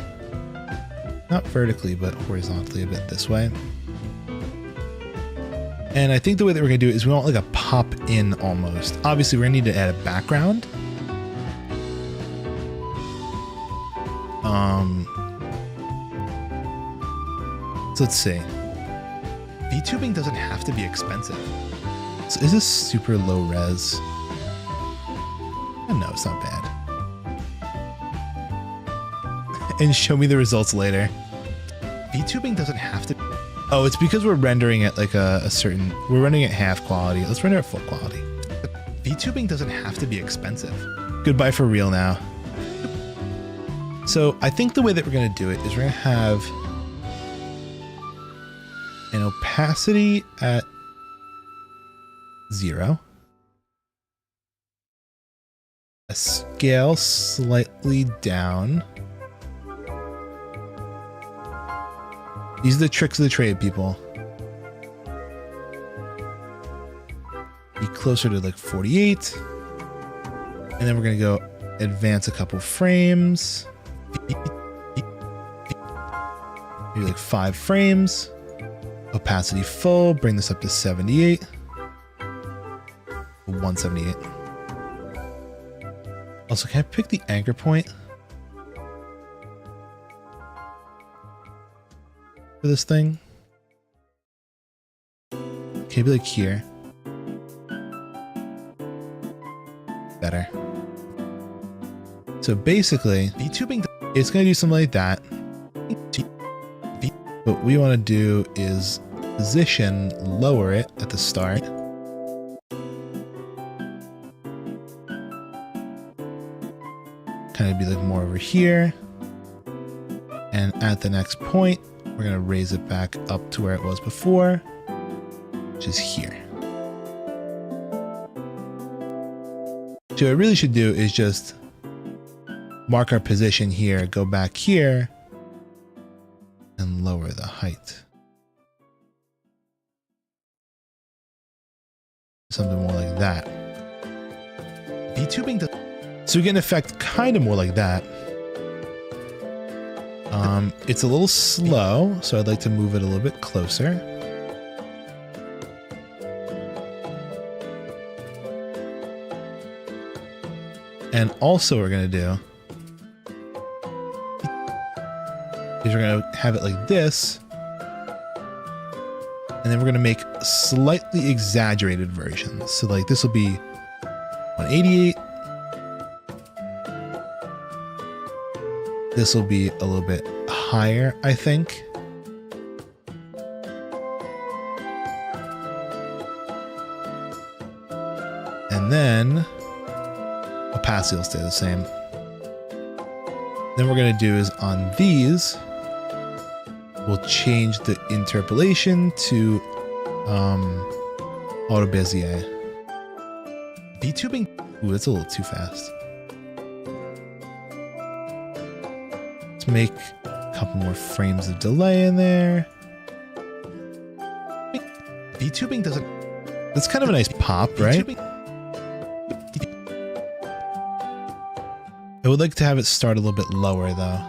A: not vertically, but horizontally a bit this way. And I think the way that we're going to do it is we want like a pop in almost. Obviously, we're going to need to add a background. So let's see. VTubing doesn't have to be expensive. So is this super low res? No, it's not bad. And show me the results later. VTubing doesn't have to. Oh, it's because we're rendering at like a certain. We're rendering at half quality. Let's render at full quality. VTubing doesn't have to be expensive. Goodbye for real now. So I think the way that we're going to do it is we're going to have an opacity at 0. A scale slightly down. These are the tricks of the trade, people. Be closer to like 48. And then we're going to go advance a couple frames. Maybe like 5 frames. Opacity full, bring this up to 78. 178. Also, can I pick the anchor point for this thing? Okay, be like here. Better. So basically, VTubing, it's going to do something like that. What we want to do is position, lower it at the start. Kind of be like more over here. And at the next point, we're going to raise it back up to where it was before, which is here. So what I really should do is just mark our position here, go back here, and lower the height. Something more like that. VTubing does, so we get an effect kind of more like that. It's a little slow, so I'd like to move it a little bit closer. And also what we're going to do is we're going to have it like this. And then we're going to make slightly exaggerated versions. So like this will be 188. This will be a little bit higher, I think. And then opacity will stay the same. Then what we're going to do is on these, we'll change the interpolation to Auto Bezier. VTubing, ooh, that's a little too fast. Let's make a couple more frames of delay in there. VTubing doesn't, that's kind of a nice pop, right? I would like to have it start a little bit lower though.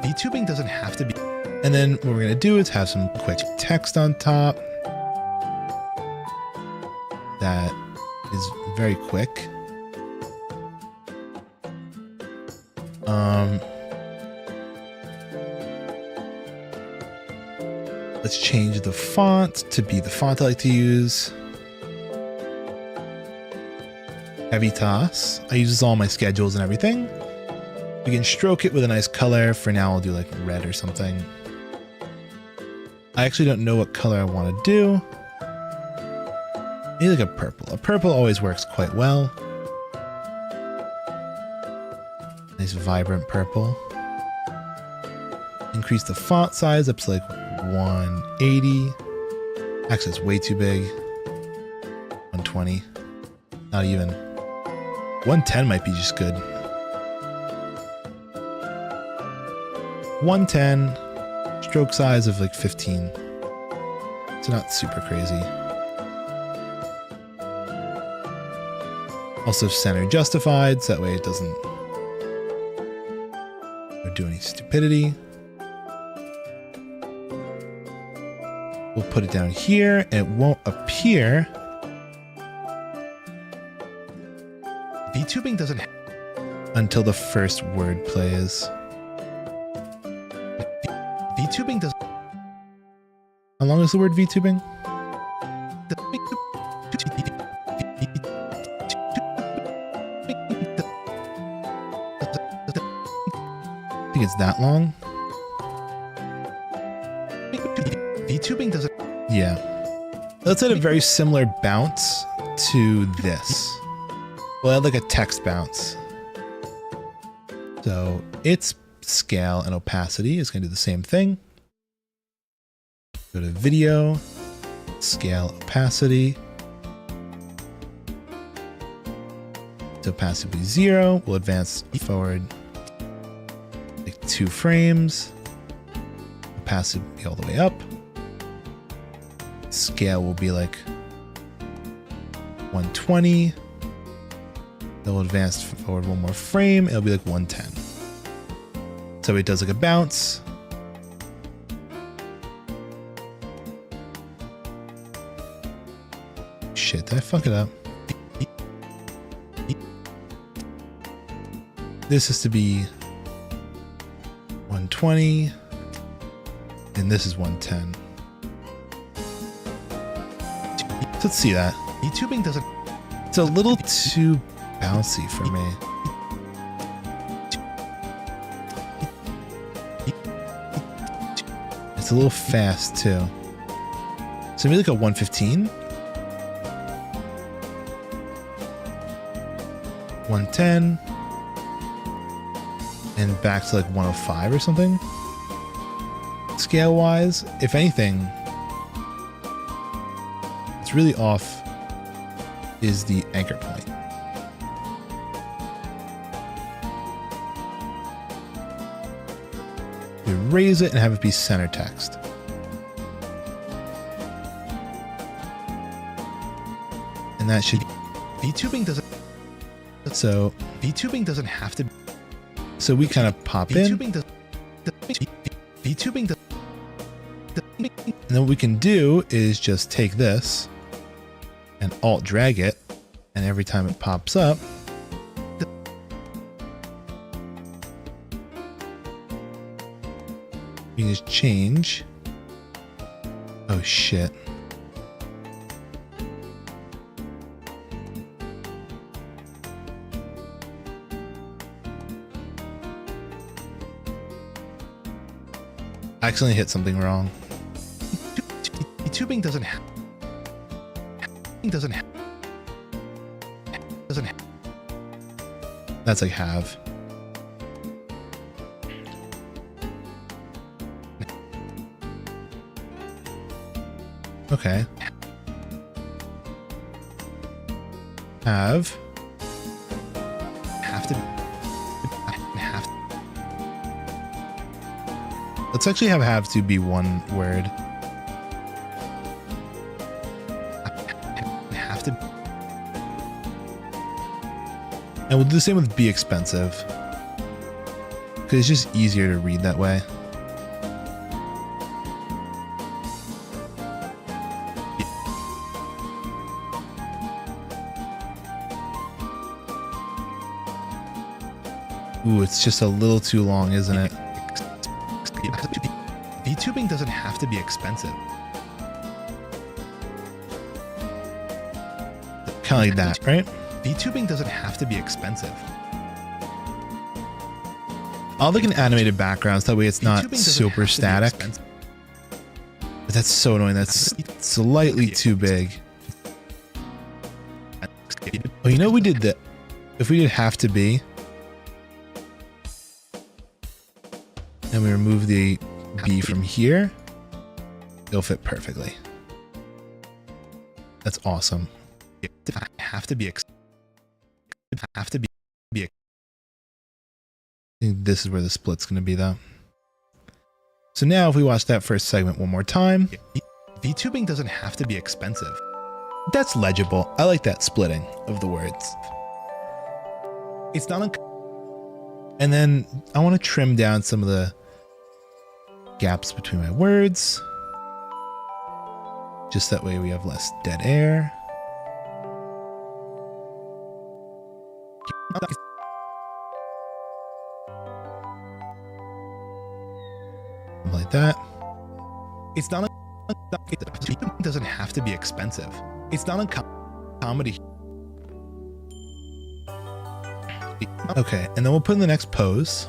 A: VTubing doesn't have to be. And then what we're going to do is have some quick text on top. That is very quick. Let's change the font to be the font I like to use. Heavy toss. I use this all my schedules and everything. We can stroke it with a nice color. For now, I'll do like red or something. I actually don't know what color I want to do. Maybe like a purple. A purple always works quite well. Nice vibrant purple. Increase the font size up to like 180. Actually, it's way too big. 120. Not even. 110 might be just good. 110. Stroke size of like 15. So not super crazy. Also center justified, so that way it doesn't do any stupidity. We'll put it down here and it won't appear. VTubing doesn't until the first word plays. VTubing does. How long is the word VTubing? I think it's that long. VTubing doesn't. Yeah. Let's add a very similar bounce to this. We'll add like a text bounce. So its scale and opacity is going to do the same thing. Go to video, scale, opacity. So opacity will be 0. We'll advance forward like 2 frames. Opacity will be all the way up. Scale will be like 120. Then we'll advance forward one more frame. It'll be like 110. So it does like a bounce. Shit, did I fuck it up? This is to be 120. And this is 110. Let's see that. VTubing doesn't... It's a little too bouncy for me. It's a little fast too. So maybe like a 115? 110. And back to like 105 or something. Scale wise, if anything, it's really off is the anchor point. We raise it and have it be center text. And that should... VTubing doesn't... So, VTubing doesn't have to... So we kind of pop in. VTubing does... And then what we can do is just take this and alt drag it, and every time it pops up, you can just change. Oh shit. I accidentally hit something wrong. VTubing doesn't have... That's like have. Okay. Have to. Let's actually have to be one word. Have to. And we'll do the same with be expensive, because it's just easier to read that way. Ooh, it's just a little too long, isn't it? VTubing doesn't have to be expensive. Kind of like that, right? VTubing doesn't have to be expensive. I'll like an animated background so that way it's not super static. But that's so annoying. That's slightly too big. Oh, you know we did that. If we did have to be, and we remove the B from here, it'll fit perfectly. That's awesome. Have to be. I think this is where the split's going to be, though. So now, if we watch that first segment one more time, VTubing doesn't have to be expensive. That's legible. I like that splitting of the words. It's not. And then I want to trim down some of the gaps between my words. Just that way we have less dead air. Like that. It's not it doesn't have to be expensive. It's not a comedy. Okay, and then we'll put in the next pose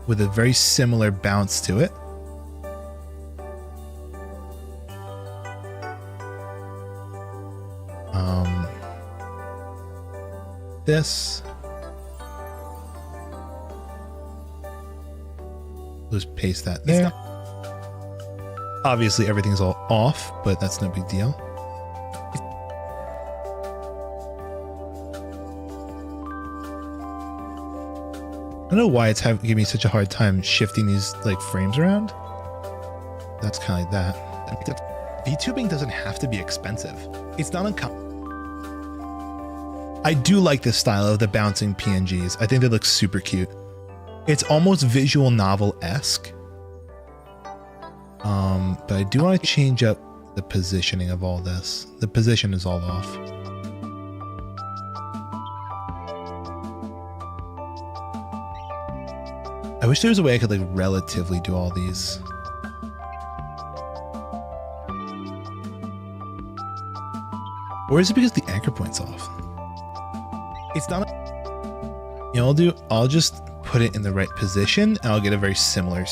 A: with a very similar bounce to it. This. Just paste that there. Obviously everything's all off, but that's no big deal. I don't know why it's giving me such a hard time shifting these like frames around. That's kind of like that. VTubing doesn't have to be expensive. It's not uncommon. I do like this style of the bouncing PNGs. I think they look super cute. It's almost visual novel-esque. But I do want to change up the positioning of all this. The position is all off. I wish there was a way I could like relatively do all these. Or is it because the anchor point's off? It's not. You know, I'll just put it in the right position and I'll get a very similar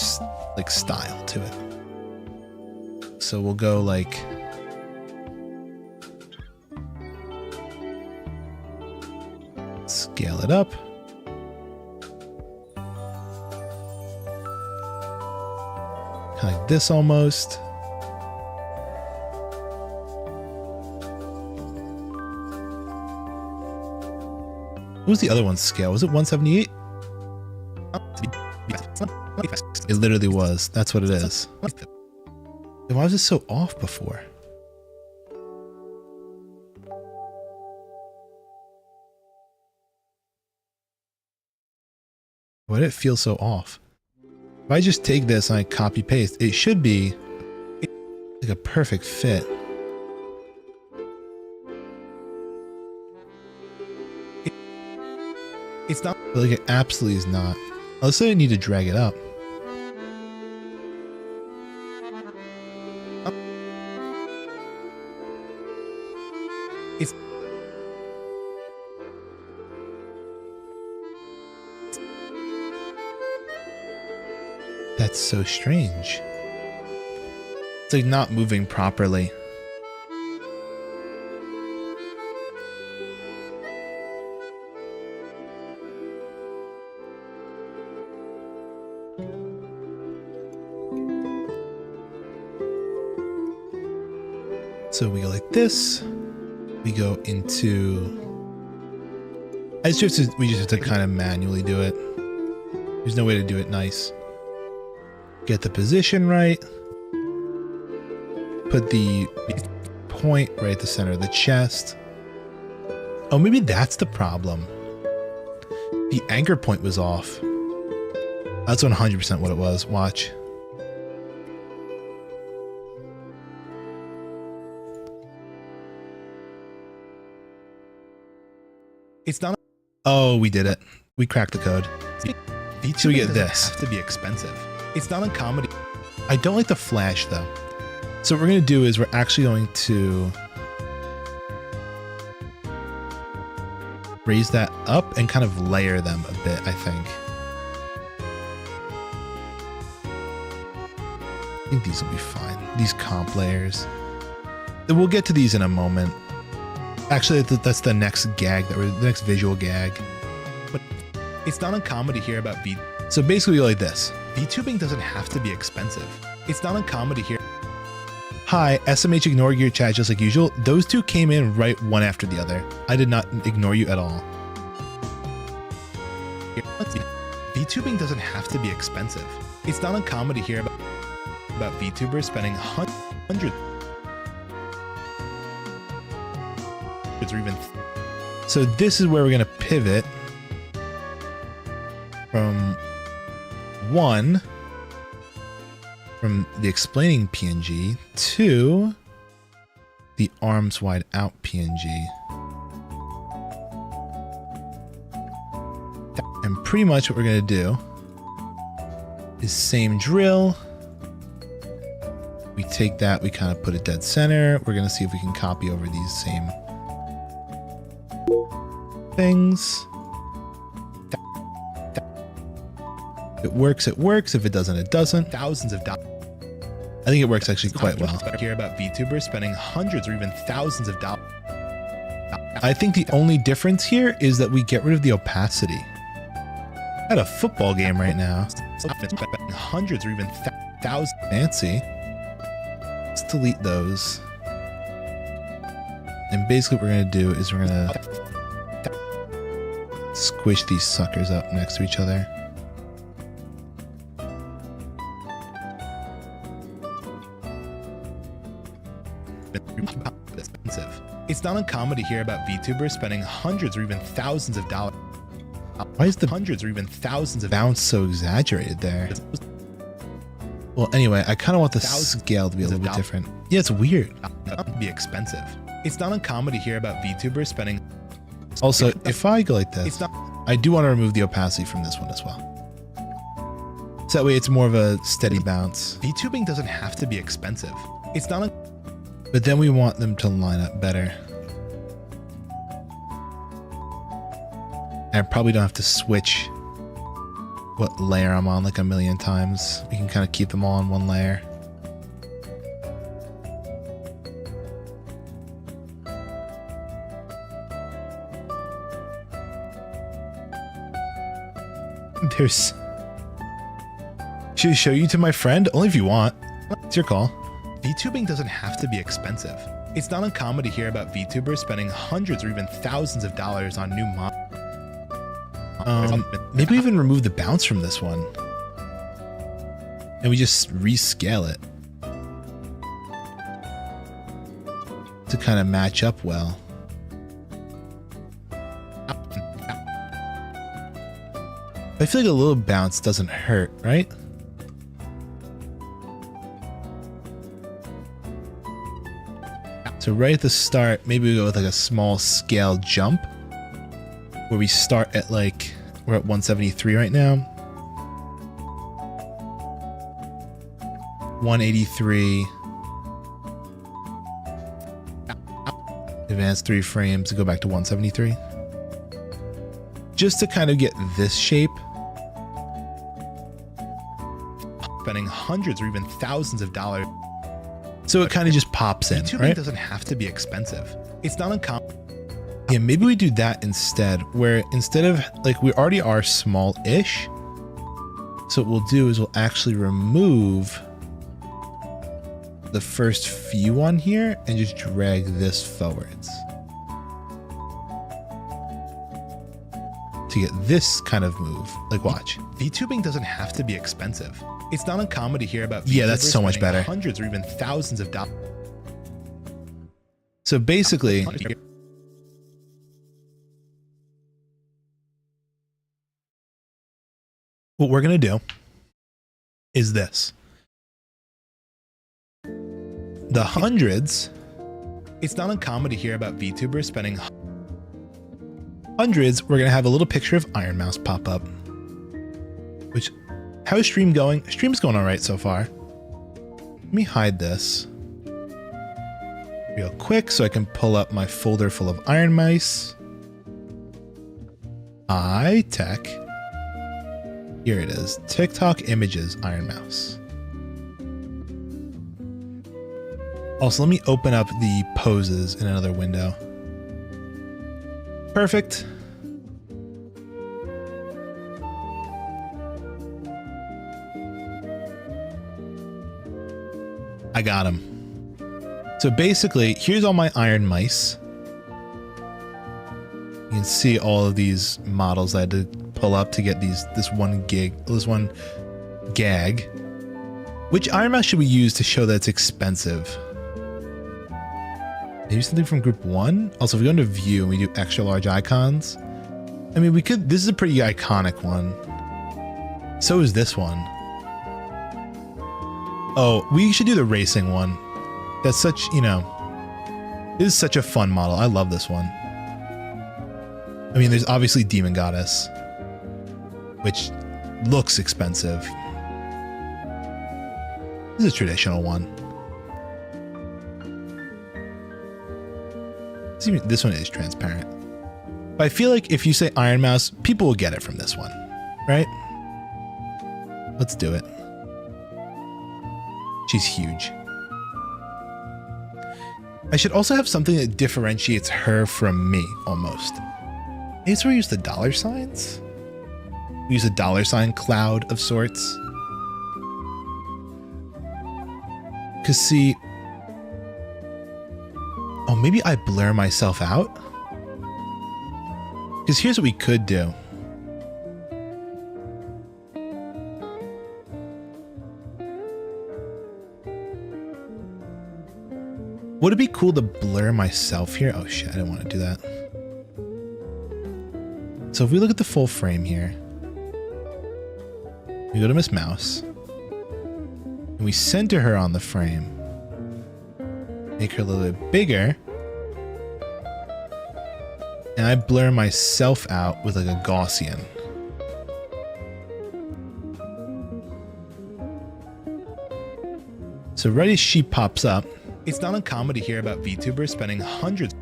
A: like style to it. So we'll go like scale it up. Kind of like this almost. What was the other one's scale? Was it 178? It literally was. That's what it is. Then why was it so off before? Why did it feel so off? If I just take this and I copy paste, it should be like a perfect fit. It's not like it absolutely is not. Let's say I need to drag it up. That's so strange. It's like not moving properly. So we go like this. We go into. We just have to kind of manually do it. There's no way to do it nice. Get the position right. Put the point right at the center of the chest. Oh, maybe that's the problem. The anchor point was off. That's 100% what it was. Watch. It's not. Oh, we did it. We cracked the code. So we get this. Have to be expensive. It's not uncommon. I don't like the flash though. So what we're going to do is we're actually going to raise that up and kind of layer them a bit, I think. I think these will be fine. These comp layers. We'll get to these in a moment. Actually, that's the next gag, the next visual gag. But it's not uncommon to hear about So basically we go like this. VTubing doesn't have to be expensive. It's not uncommon to hear. Hi, SMH ignored your chat just like usual. Those two came in right one after the other. I did not ignore you at all. VTubing doesn't have to be expensive. It's not uncommon to hear about VTubers spending hundreds or even. So this is where we're going to pivot from the explaining PNG to the arms wide out PNG. And pretty much what we're going to do is same drill. We take that, we kind of put it dead center. We're going to see if we can copy over these same things. If it works, it works. If it doesn't, it doesn't. Thousands of dollars. I think it works actually quite well. I hear about VTubers spending hundreds or even thousands of dollars. I think the only difference here is that we get rid of the opacity. At a football game right now. Hundreds or even thousands. Fancy. Let's delete those. And basically what we're going to do is we're going to squish these suckers up next to each other. expensive. It's not uncommon to hear about VTubers spending hundreds or even thousands of dollars. Why is the hundreds or even thousands of bounce so exaggerated there? Well, anyway, I kind of want the scale to be a little bit different. Yeah, it's weird. Be expensive. It's not uncommon to hear about VTubers spending. Also, if I go like this, I do want to remove the opacity from this one as well. So that way it's more of a steady bounce. VTubing doesn't have to be expensive. It's not, but then we want them to line up better. I probably don't have to switch what layer I'm on like a million times. We can kind of keep them all on one layer. There's... Should I show you to my friend? Only if you want. It's your call. VTubing doesn't have to be expensive. It's not uncommon to hear about VTubers spending hundreds or even thousands of dollars on new models. Maybe we even remove the bounce from this one. And we just rescale it. To kind of match up well. I feel like a little bounce doesn't hurt, right? So right at the start, maybe we go with like a small scale jump where we start at like, we're at 173 right now. 183. Advance 3 frames to go back to 173. Just to kind of get this shape. Spending hundreds or even thousands of dollars. So it kind of just pops in, right? Doesn't have to be expensive. It's not uncommon. Yeah, maybe we do that instead, where instead of like we already are small-ish. So what we'll do is we'll actually remove the first few on here and just drag this forwards to get this kind of move. Like watch. VTubing doesn't have to be expensive. It's not uncommon to hear about VTubers that's so much better. Hundreds or even thousands of dollars. So basically, what we're going to do is this. The hundreds, it's not uncommon to hear about VTubers spending hundreds. We're going to have a little picture of Iron Mouse pop up, which, how is stream going? Stream's going all right so far. Let me hide this real quick so I can pull up my folder full of Iron Mice. Tech. Here it is. TikTok images, Iron Mouse. Also, let me open up the poses in another window. Perfect. I got him. So basically, here's all my Iron Mice. You can see all of these models I had to pull up to get this one gag. Which Iron Mouse should we use to show that it's expensive? Maybe something from group 1? Also, if we go into view and we do extra large icons, I mean, we could, this is a pretty iconic one. So is this one. Oh, we should do the racing one. That's such, you know, this is such a fun model. I love this one. I mean, there's obviously Demon Goddess, which looks expensive. This is a traditional one. This one is transparent. But I feel like if you say Iron Mouse, people will get it from this one, right? Let's do it. She's huge. I should also have something that differentiates her from me, almost. Maybe it's where we use the dollar signs? We use a dollar sign cloud of sorts. Because see... Oh, maybe I blur myself out? Because here's what we could do. Would it be cool to blur myself here? Oh shit, I didn't want to do that. So if we look at the full frame here, we go to Miss Mouse, and we center her on the frame, make her a little bit bigger, and I blur myself out with like a Gaussian. So right as she pops up, it's not uncommon to hear about VTubers spending hundreds.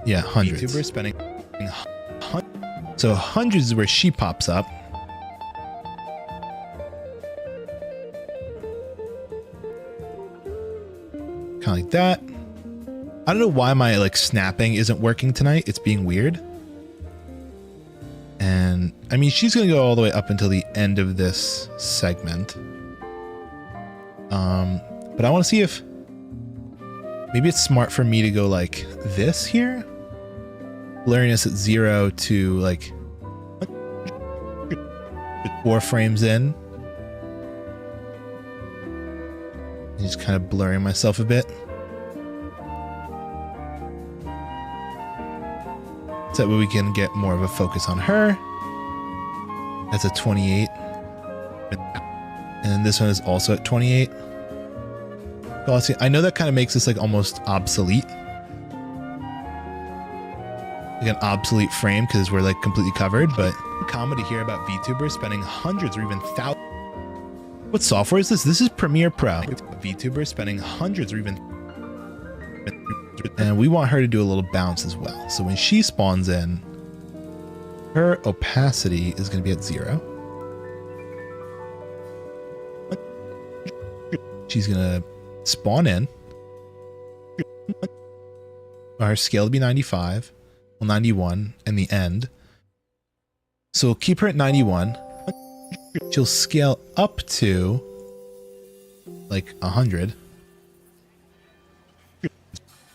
A: Yeah, hundreds. VTubers spending hundreds. So hundreds is where she pops up. Kind of like that. I don't know why my like snapping isn't working tonight. It's being weird. And I mean, she's going to go all the way up until the end of this segment. But I want to see if maybe it's smart for me to go like this here. Blurriness at 0 to like 4 frames in. And just kind of blurring myself a bit. So that way we can get more of a focus on her. That's a 28. And this one is also at 28. Gaussian. I know that kind of makes this like almost obsolete. Like an obsolete frame because we're like completely covered, but common to hear about VTubers spending hundreds or even thousands. What software is this? This is Premiere Pro. VTubers spending hundreds or even. And we want her to do a little bounce as well. So when she spawns in, her opacity is going to be at 0. She's going to spawn in. Our scale to be 95. Well, 91 in the end. So we'll keep her at 91. She'll scale up to like 100.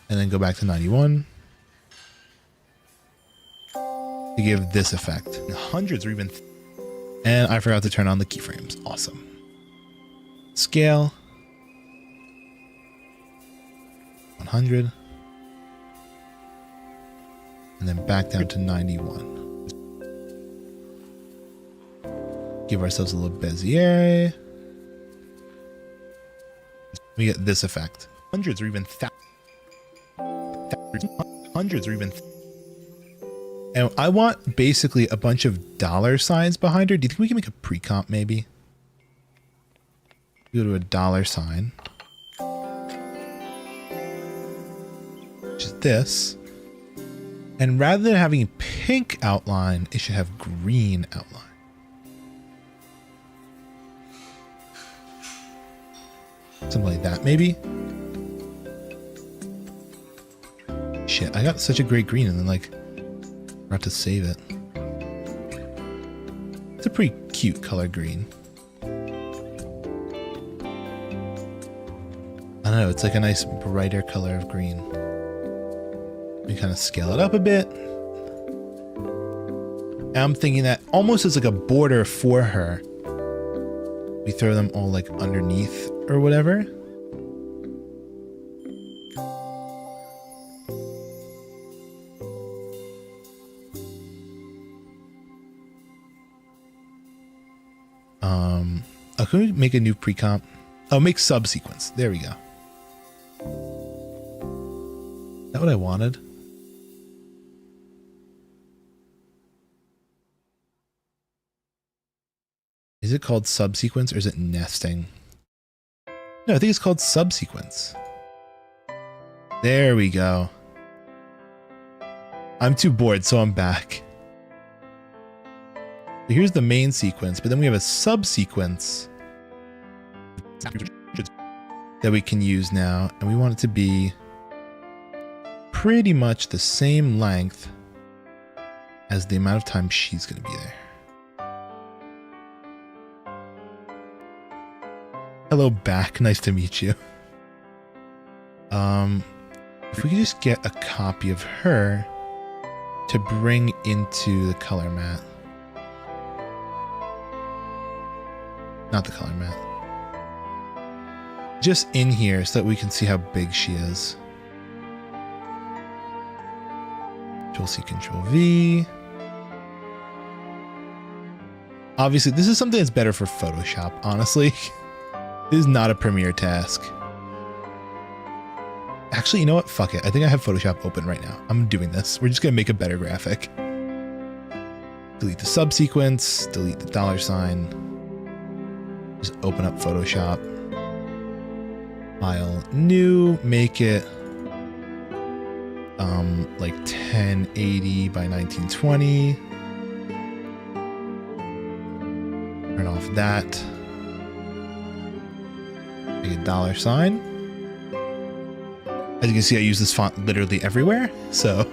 A: And then go back to 91. To give this effect. Hundreds or even... And I forgot to turn on the keyframes. Awesome. Scale. 100. And then back down to 91. Give ourselves a little Bezier. We get this effect. Hundreds or even hundreds or even. And I want basically a bunch of dollar signs behind her. Do you think we can make a pre-comp maybe? Go to a dollar sign. Which is this. And rather than having pink outline, it should have green outline. Something like that, maybe. Shit, I got such a great green and then like forgot to save it. It's a pretty cute color green. I don't know, it's like a nice brighter color of green. We kind of scale it up a bit. And I'm thinking that almost as like a border for her. We throw them all like underneath or whatever. Oh, can we make a new pre-comp? Oh, make subsequence. There we go. Is that what I wanted? Is it called subsequence or is it nesting? No, I think it's called subsequence. There we go. I'm too bored, so I'm back. So here's the main sequence, but then we have a subsequence that we can use now, and we want it to be pretty much the same length as the amount of time she's going to be there. Hello back, nice to meet you. If we could just get a copy of her to bring into the color mat. Not the color mat. just in here so that we can see how big she is. Control C, Control V. Obviously, this is something that's better for Photoshop, honestly. This is not a Premiere task. Actually, you know what? Fuck it. I think I have Photoshop open right now. I'm doing this. We're just going to make a better graphic. Delete the subsequence, delete the $sign. Just open up Photoshop. File, new, make it like 1080 by 1920. Turn off that. Make a $sign. As you can see, I use this font literally everywhere. So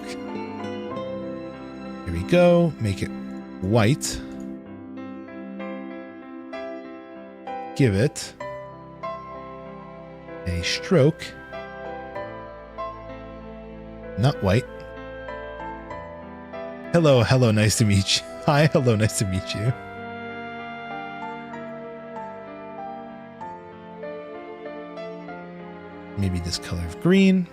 A: here we go. Make it white. Give it a stroke. Not white. Hello, hello, nice to meet you. Hi, hello, nice to meet you. Maybe this color of green.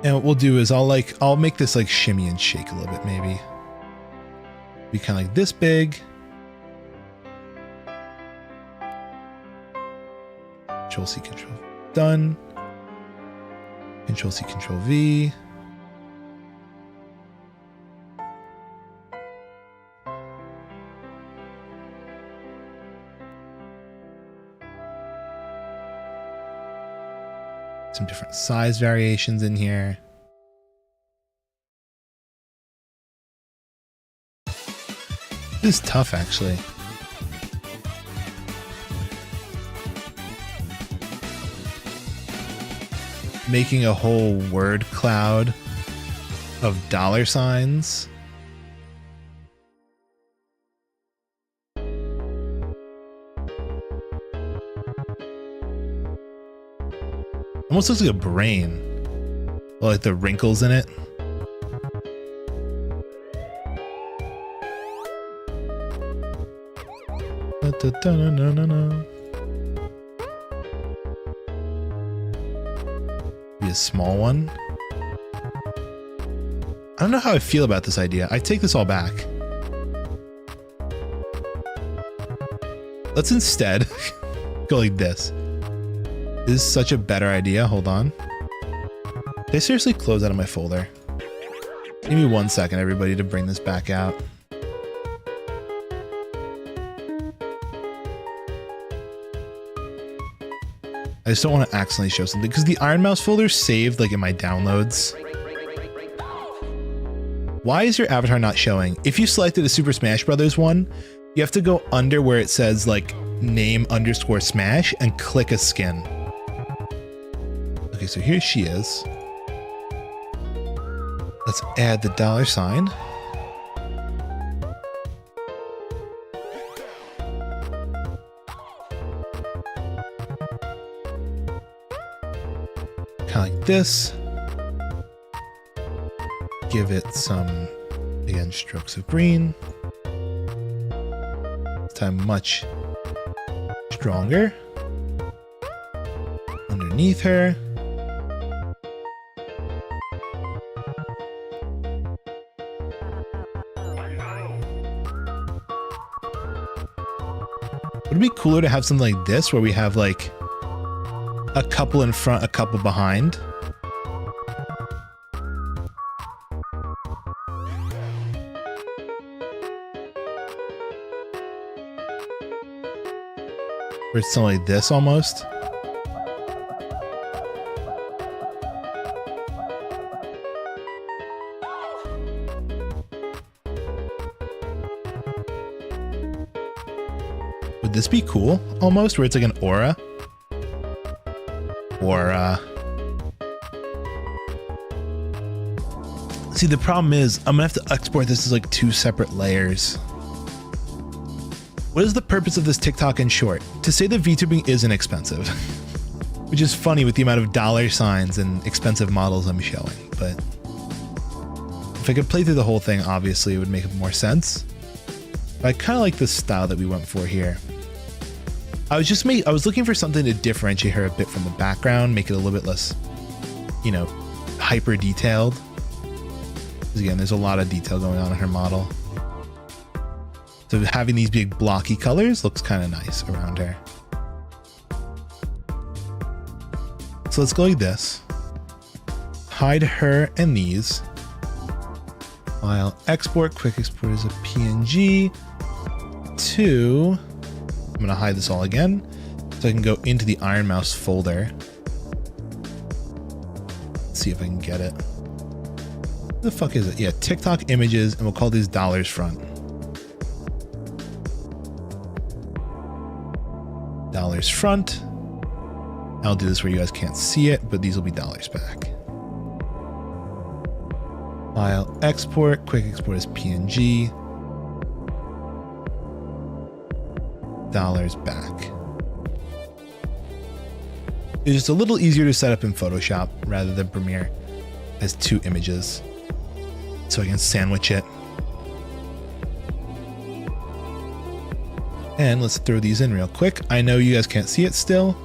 A: And what we'll do is I'll make this like shimmy and shake a little bit, maybe. Be kind of like this big. Control C, Control V. Done. Control C, Control V. Some different size variations in here. This is tough, actually. Making a whole word cloud of $signs. Almost looks like a brain. Well, like the wrinkles in it. Be a small one. I don't know how I feel about this idea. I take this all back. Let's instead go like this. This is such a better idea. Hold on. Did I seriously close out of my folder? Give me 1 second, everybody, to bring this back out. I just don't want to accidentally show something because the Iron Mouse folder is saved like in my downloads. Why is your avatar not showing? If you selected a Super Smash Brothers one, you have to go under where it says like name_Smash and click a skin. Okay, so here she is. Let's add the $sign. Kind of like this. Give it some, again, strokes of green. This time much stronger. Underneath her. Would it be cooler to have something like this where we have like a couple in front, a couple behind? Or it's something like this almost. Would this be cool almost, where it's like an aura? Or see, the problem is I'm gonna have to export this as like 2 separate layers. What is the purpose of this TikTok in short? To say that VTubing is inexpensive, which is funny with the amount of $signs and expensive models I'm showing, but if I could play through the whole thing, obviously it would make more sense. But I kind of like the style that we went for here. I was looking for something to differentiate her a bit from the background, make it a little bit less, you know, hyper detailed. Because again, there's a lot of detail going on in her model. So having these big blocky colors looks kind of nice around her. So let's go like this. Hide her and these. File export, quick export as a PNG to, I'm gonna hide this all again so I can go into the Iron Mouse folder. Let's see if I can get it. What the fuck is it? Yeah, TikTok images, and we'll call these dollars front. Dollars front. I'll do this where you guys can't see it, but these will be dollars back. File export, quick export as PNG. Dollars back. It's just a little easier to set up in Photoshop rather than Premiere as 2 images. So I can sandwich it. And let's throw these in real quick. I know you guys can't see it still.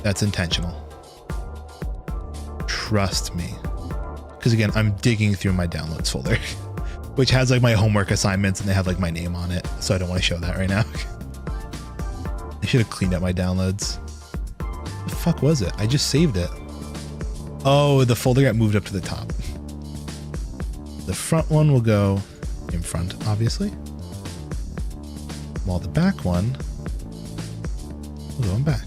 A: That's intentional. Trust me. Because again, I'm digging through my downloads folder, which has like my homework assignments and they have like my name on it. So I don't want to show that right now. I should have cleaned up my downloads. What the fuck was it? I just saved it. Oh, the folder got moved up to the top. The front one will go in front, obviously. While the back one will go in back.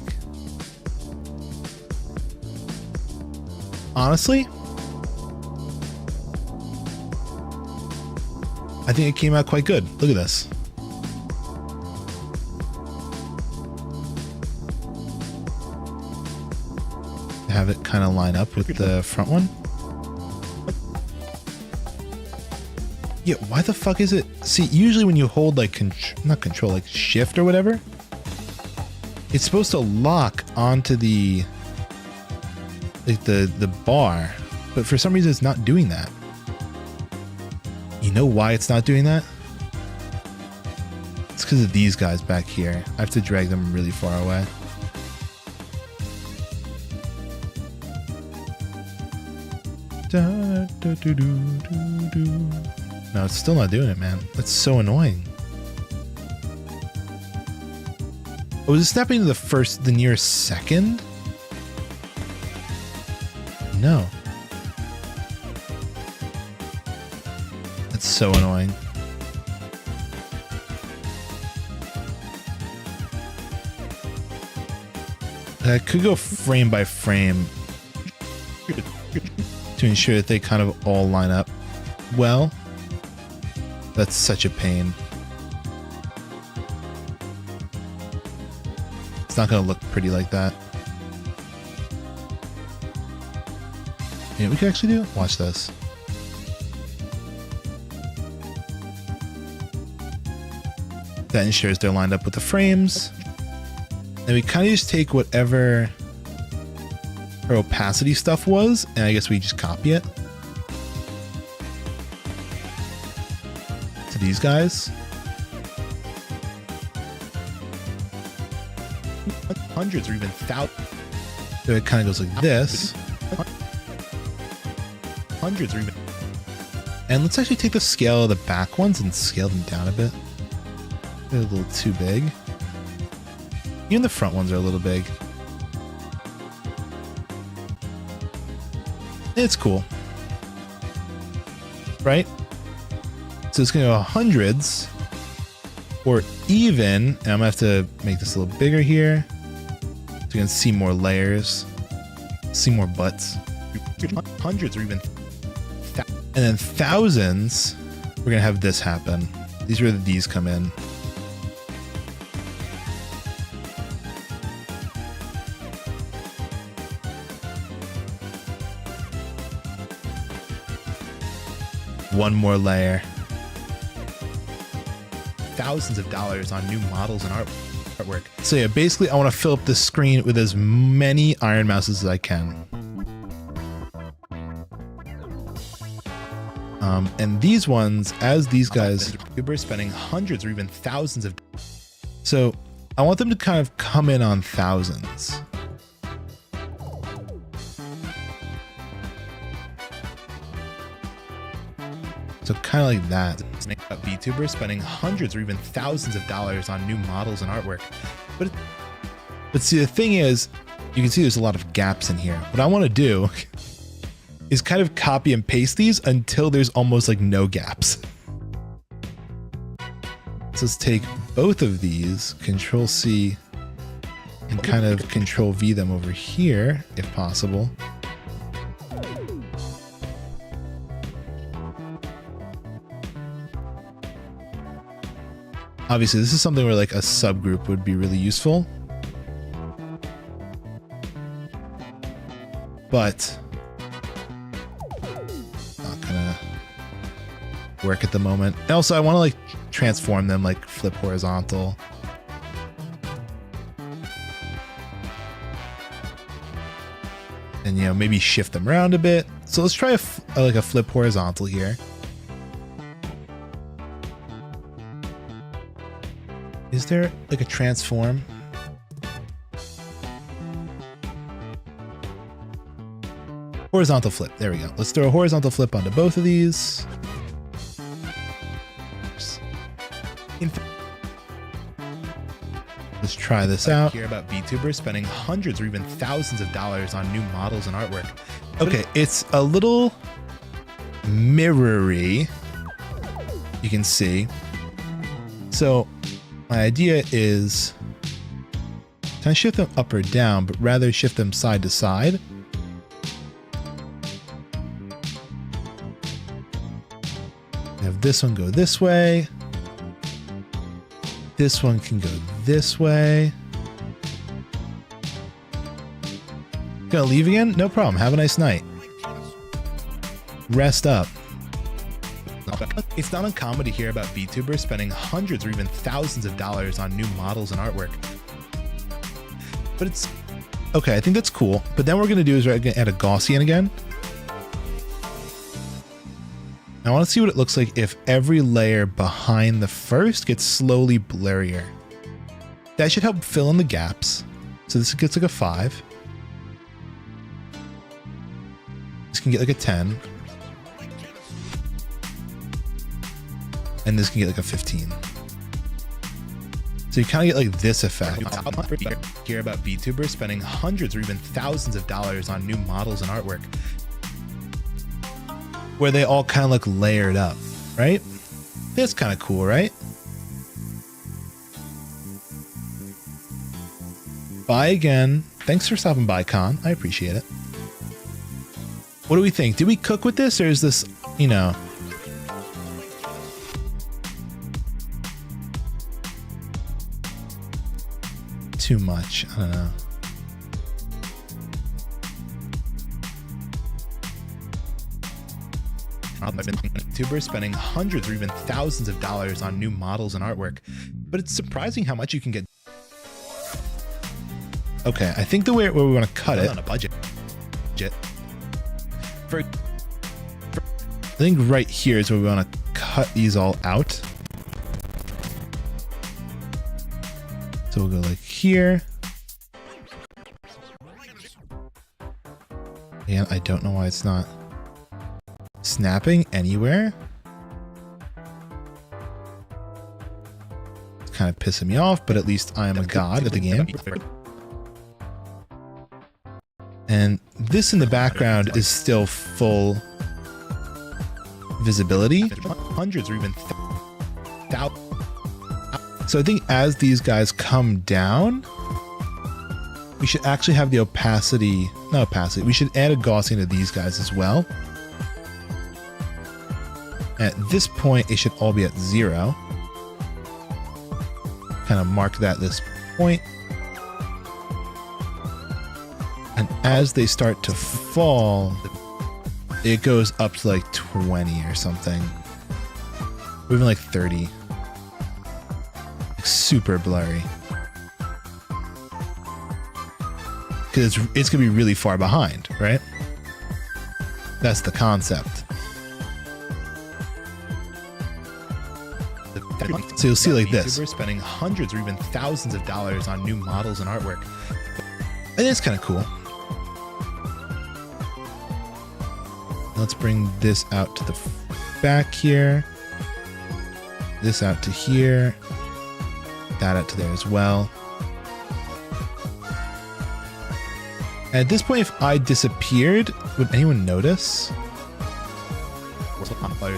A: Honestly, I think it came out quite good. Look at this. Have it kind of line up with the front one. Yeah, why the fuck is it? See, usually when you hold like not control, like shift or whatever, it's supposed to lock onto the like the bar, but for some reason it's not doing that. You know why it's not doing that? It's because of these guys back here. I have to drag them really far away. No, it's still not doing it, man. That's so annoying. Oh, is it snapping to the nearest second? No. That's so annoying. I could go frame by frame to ensure that they kind of all line up well. That's such a pain. It's not going to look pretty like that. You know what we could actually do? Watch this. That ensures they're lined up with the frames. And we kind of just take whatever her opacity stuff was, and I guess we just copy it to these guys. Hundreds or even thousands. So it kind of goes like this. Hundreds or even. And let's actually take the scale of the back ones and scale them down a bit. They're a little too big. Even the front ones are a little big. It's cool. Right? So it's going to go hundreds or even, and I'm going to have to make this a little bigger here so you can see more layers, see more butts. Hundreds or even and then thousands, we're going to have this happen. These are where these come in. One more layer. Thousands of dollars on new models and artwork. So yeah, basically I want to fill up this screen with as many Iron Mouses as I can. And these ones, as these guys, we're spending hundreds or even thousands of. So I want them to kind of come in on thousands. So kind of like that. VTuber spending hundreds or even thousands of dollars on new models and artwork. But see, the thing is, you can see there's a lot of gaps in here. What I want to do is kind of copy and paste these until there's almost like no gaps. So let's take both of these, Control C, and kind of Control V them over here, if possible. Obviously, this is something where like a subgroup would be really useful. But not gonna work at the moment. And also, I want to like transform them, like flip horizontal. And, you know, maybe shift them around a bit. So let's try like a flip horizontal here. Is there like a transform? Horizontal flip. There we go. Let's throw a horizontal flip onto both of these. Let's try this out. Hear about VTubers spending hundreds or even thousands of dollars on new models and artwork. Okay, it's a little mirrory. You can see. So my idea is can I shift them up or down, but rather shift them side to side. Have this one go this way. This one can go this way. Gonna leave again? No problem. Have a nice night. Rest up. It's not uncommon to hear about VTubers spending hundreds or even thousands of dollars on new models and artwork. But it's okay. I think that's cool. But then what we're gonna do is we're gonna add a Gaussian again. I want to see what it looks like if every layer behind the first gets slowly blurrier. That should help fill in the gaps. So this gets like a 5. This can get like a 10. And this can get like a 15. So you kind of get like this effect. Hear about VTubers spending hundreds or even thousands of dollars on new models and artwork, where they all kind of look layered up, right? That's kind of cool, right? Bye again. Thanks for stopping by, Con. I appreciate it. What do we think? Did we cook with this, or is this, you know... too much? I don't know. VTubers spending hundreds or even thousands of dollars on new models and artwork, but it's surprising how much you can get. Okay, I think the way where we want to cut it on a budget. I think right here is where we want to cut these all out. So we'll go like here. And I don't know why it's not snapping anywhere. It's kind of pissing me off, but at least I am a god at the game. And this in the background is still full visibility. Hundreds or even thousands. So I think as these guys come down, we should actually have the opacity, not opacity, we should add a Gaussian to these guys as well. At this point, it should all be at 0. Kind of mark that this point. And as they start to fall, it goes up to like 20 or something. Or even like 30. Like super blurry. Because it's going to be really far behind, right? That's the concept. So you'll see like this. VTUBER spending hundreds or even thousands of dollars on new models and artwork. And it's kind of cool. Let's bring this out to the back here. This out to here. That out to there as well. At this point, if I disappeared, would anyone notice?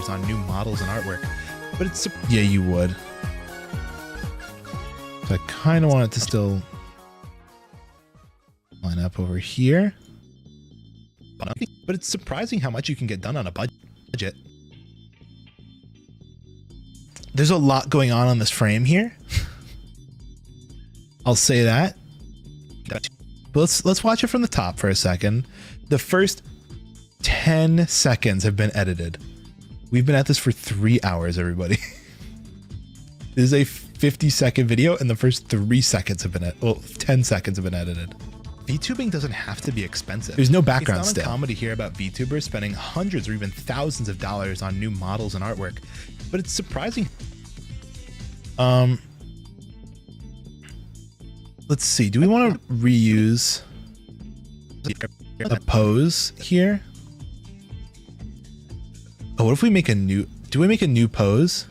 A: On new models and artwork, but it's, yeah, you would. So I kind of want it to still line up over here, but it's surprising how much you can get done on a budget. There's a lot going on this frame here. I'll say that. But let's watch it from the top for a second. The first 10 seconds have been edited. We've been at this for 3 hours, everybody. This is a 50-second video, and the first 3 seconds have been 10 seconds have been edited. VTubing doesn't have to be expensive. There's no background still. It's not uncommon to hear about VTubers spending hundreds or even thousands of dollars on new models and artwork, but it's surprising. Let's see. Do we want to reuse a pose here? Oh, what if we make a new... Do we make a new pose?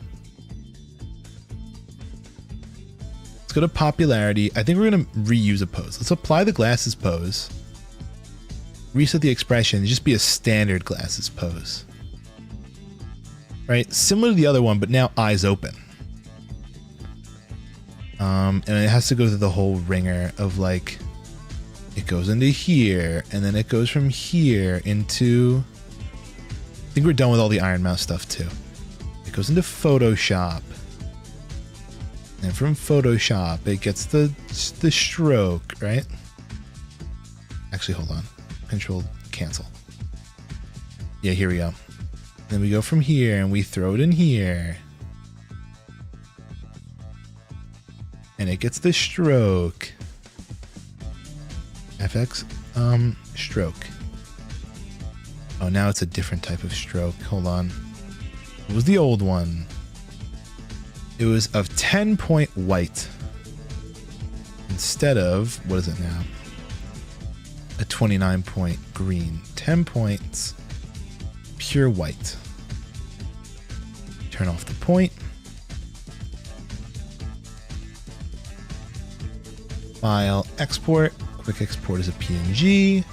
A: Let's go to popularity. I think we're going to reuse a pose. Let's apply the glasses pose. Reset the expression. Just be a standard glasses pose. Right? Similar to the other one, but now eyes open. And it has to go through the whole ringer of like... It goes into here, and then it goes from here into... I think we're done with all the Iron Mouse stuff too. It goes into Photoshop. And from Photoshop, it gets the stroke, right? Actually, hold on. Control, cancel. Yeah, here we go. Then we go from here and we throw it in here. And it gets the stroke. FX, stroke. Oh, now it's a different type of stroke. Hold on. What was the old one? It was of 10-point white. Instead of, what is it now? A 29-point green. 10 points, pure white. Turn off the point. File, export. Quick export as a PNG.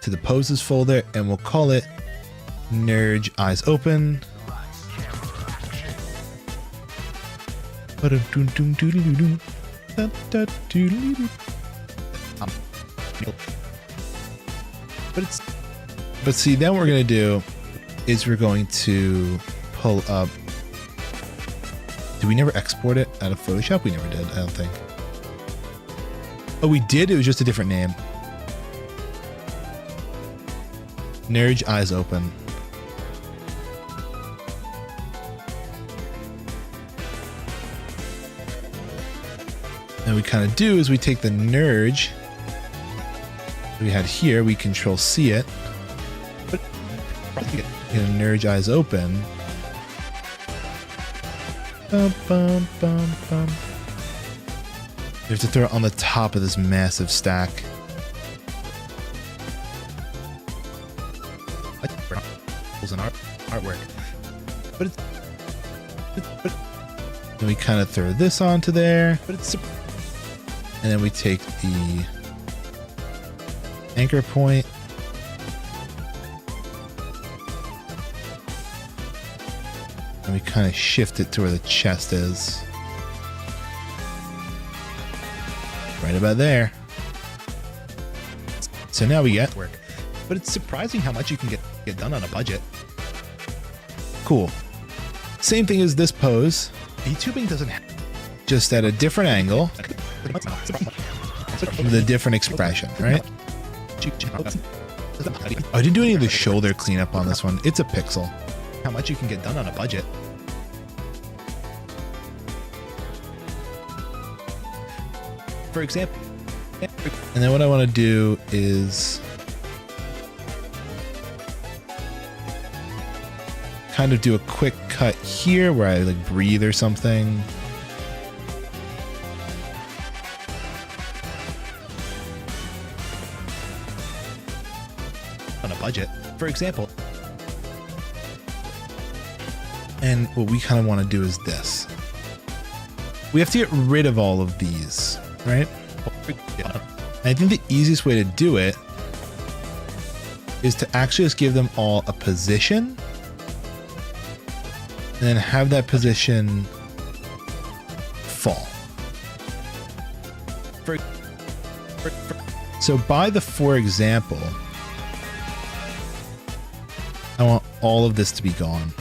A: To the poses folder, and we'll call it Nerd Eyes Open. But see, then what we're gonna do is we're going to pull up. Did we never export it out of Photoshop? We never did, I don't think. Oh, we did. It was just a different name. Nerd Eyes Open. And we kind of do is we take the Nerd we had here, we Control C it. Nerd Eyes Open. Bum, bum, bum, bum. You have to throw it on the top of this massive stack. And artwork, but then we kind of throw this onto there, and then we take the anchor point and we kind of shift it to where the chest is, right about there. So now we get work, but it's surprising how much you can get done on a budget. Cool. Same thing as this pose. VTubing doesn't have, just at a different angle with a different expression, right? I didn't do any of the shoulder cleanup on this one. It's a pixel. How much you can get done on a budget. For example, and then what I want to do is kind of do a quick cut here where I like breathe or something. On a budget, for example. And what we kind of want to do is this. We have to get rid of all of these, right? And I think the easiest way to do it is to actually just give them all a position and then have that position fall. So by the for example, I want all of this to be gone.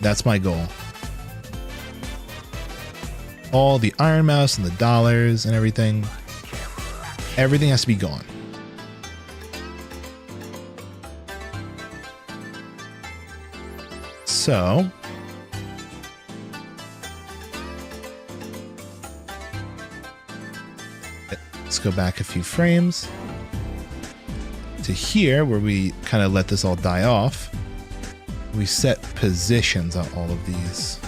A: That's my goal. All the Iron Mouse and the dollars and everything. Everything has to be gone. So let's go back a few frames to here where we kind of let this all die off. We set positions on all of these.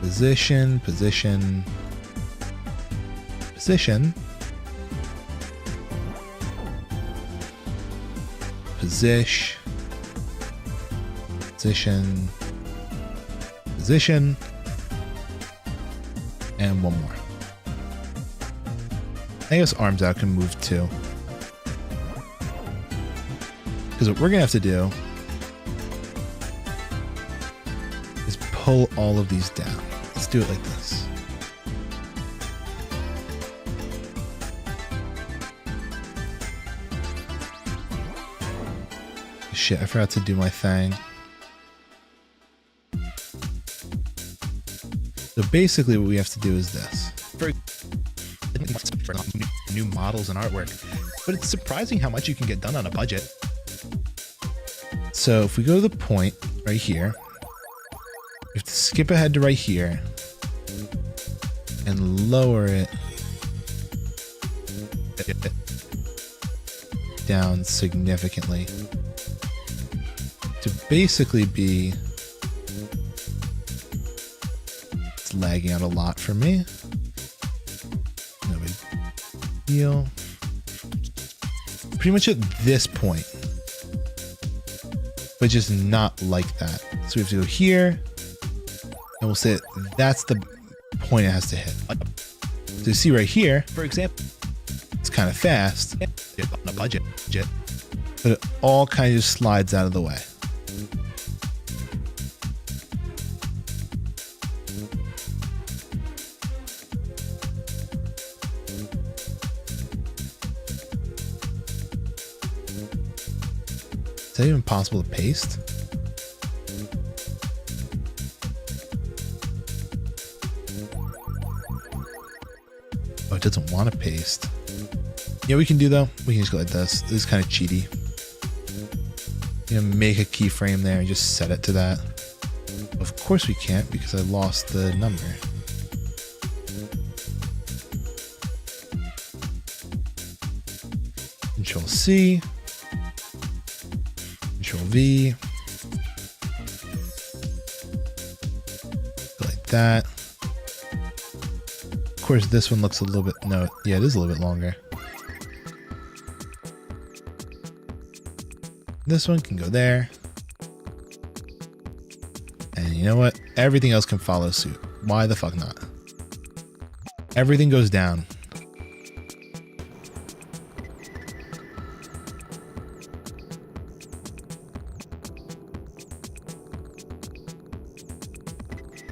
A: Position, position, position, position, position, position, and one more. I guess arms out can move too. Because what we're gonna have to do is pull all of these down. Let's do it like this. Shit, I forgot to do my thing. So basically what we have to do is this. For new models and artwork, but it's surprising how much you can get done on a budget. So if we go to the point right here, we have to skip ahead to right here and lower it down significantly to basically be, it's lagging out a lot for me. No big deal. Pretty much at this point, but just not like that. So we have to go here and we'll say that's the point it has to hit. So you see right here, for example, it's kind of fast on a budget, but it all kind of just slides out of the way. Is that even possible to paste? Oh, it doesn't want to paste. Yeah, we can do though. We can just go like this. This is kind of cheaty. You know, make a keyframe there and just set it to that. Of course we can't because I lost the number. Control C. Control V. Like that. Of course, this one looks a little bit, no, yeah, it is a little bit longer. This one can go there. And you know what? Everything else can follow suit. Why the fuck not? Everything goes down.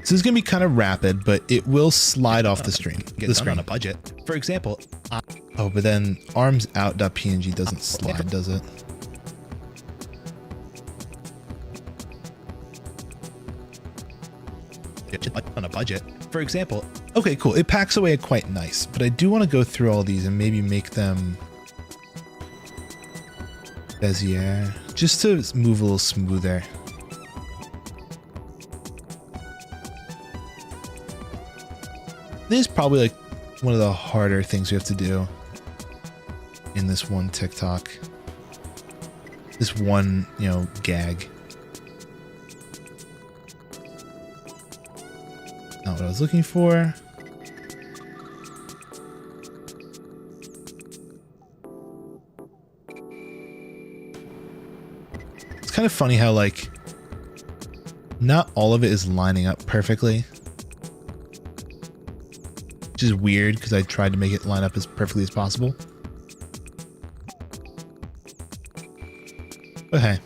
A: So this is going to be kind of rapid, but it will slide off the screen. Get the screen on a budget. For example, oh, but then arms out.png doesn't slide, does it? On a budget. For example, okay, cool. It packs away quite nice, but I do want to go through all these and maybe make them Bezier, just to move a little smoother. This is probably like one of the harder things we have to do. in this one TikTok. This one, you know, gag. Not what I was looking for. It's kind of funny how, like, not all of it is lining up perfectly. Which is weird because I tried to make it line up as perfectly as possible. But hey.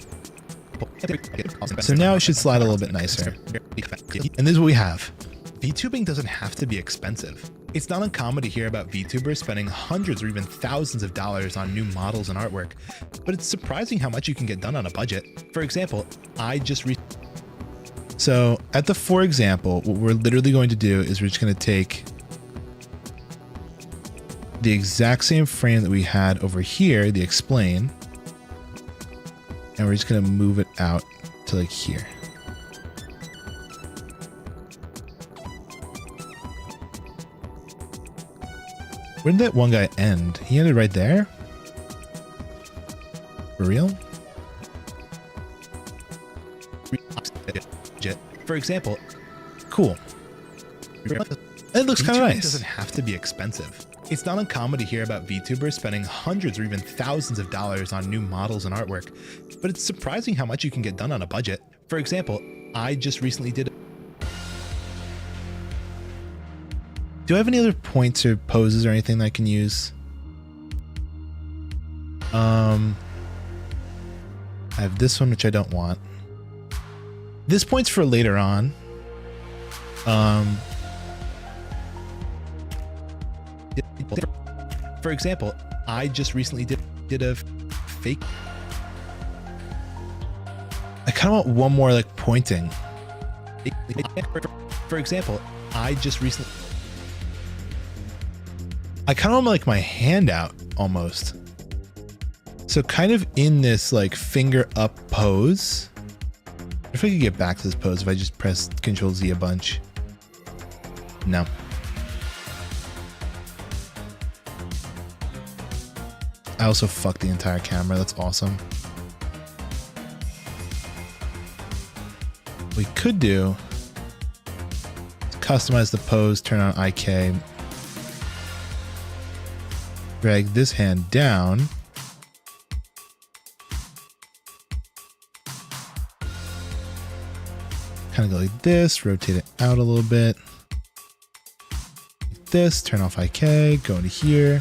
A: So now it should slide a little bit nicer. And this is what we have. VTubing doesn't have to be expensive. It's not uncommon to hear about VTubers spending hundreds or even thousands of dollars on new models and artwork, but it's surprising how much you can get done on a budget. For example, So at the for example, what we're literally going to do is we're just going to take the exact same frame that we had over here, the explain, and we're just going to move it out to like here. Where did that one guy end? He ended right there? For real? For example, cool. It looks kind of nice. Doesn't have to be expensive. It's not uncommon to hear about VTubers spending hundreds or even thousands of dollars on new models and artwork, but it's surprising how much you can get done on a budget. For example, I just recently did. Do I have any other points or poses or anything that I can use? I have this one, which I don't want. This point's for later on. For example, I just recently did a fake. I kind of want one more like pointing. For example, I just recently. I kind of want like my hand out almost. So kind of in this like finger up pose. If I could get back to this pose, if I just press Control Z a bunch. No. I also fucked the entire camera. That's awesome. What we could do is customize the pose, turn on IK, drag this hand down. Kind of go like this, rotate it out a little bit. Like this, turn off IK, go into here.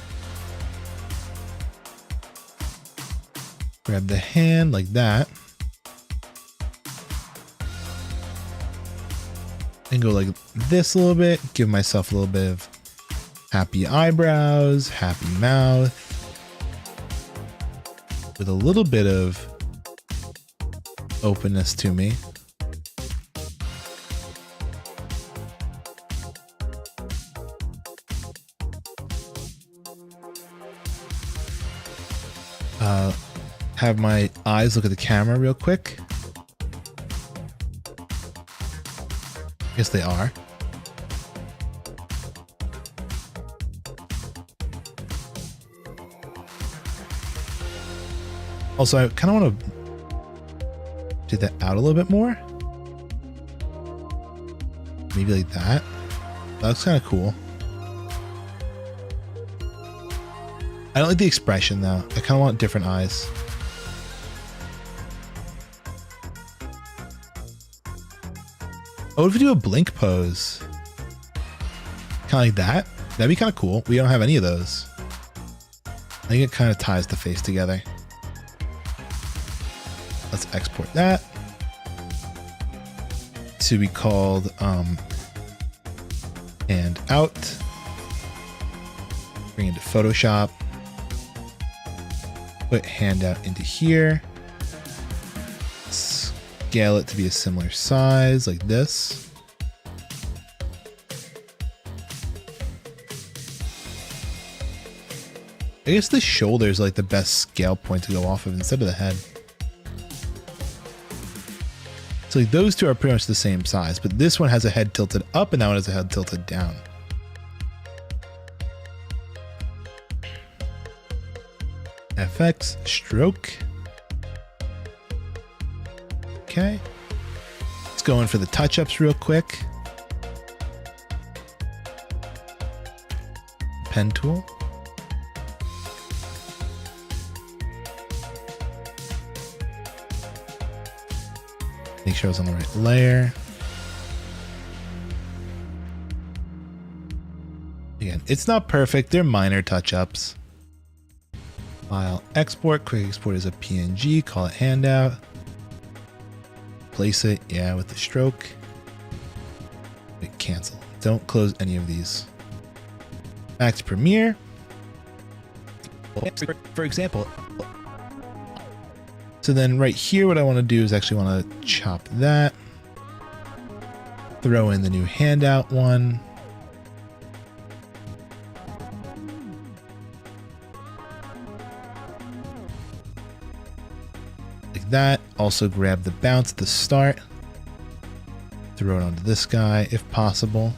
A: Grab the hand like that. And go like this a little bit, give myself a little bit of happy eyebrows, happy mouth, with a little bit of openness to me. Have my eyes look at the camera real quick. Yes, they are. Also, I kind of want to do that out a little bit more. Maybe like that. That looks kind of cool. I don't like the expression though. I kind of want different eyes. Oh, what if we do a blink pose? Kind of like that? That'd be kind of cool. We don't have any of those. I think it kind of ties the face together. Let's export that. To be called and out. Bring it into Photoshop. Put handout into here. Scale it to be a similar size like this. I guess the shoulder is like the best scale point to go off of instead of the head. So like those two are pretty much the same size, but this one has a head tilted up and that one has a head tilted down. FX stroke. Okay. Let's go in for the touch-ups real quick. Pen tool. Make sure I was on the right layer. Again, it's not perfect. They're minor touch-ups. File export. Quick export as a PNG. Call it handout. Place it. Yeah, with the stroke. Wait, cancel. Don't close any of these. Back to Premiere. For example. So then right here, what I want to do is actually want to chop that. Throw in the new handout one. Like that. Also grab the bounce at the start. Throw it onto this guy if possible.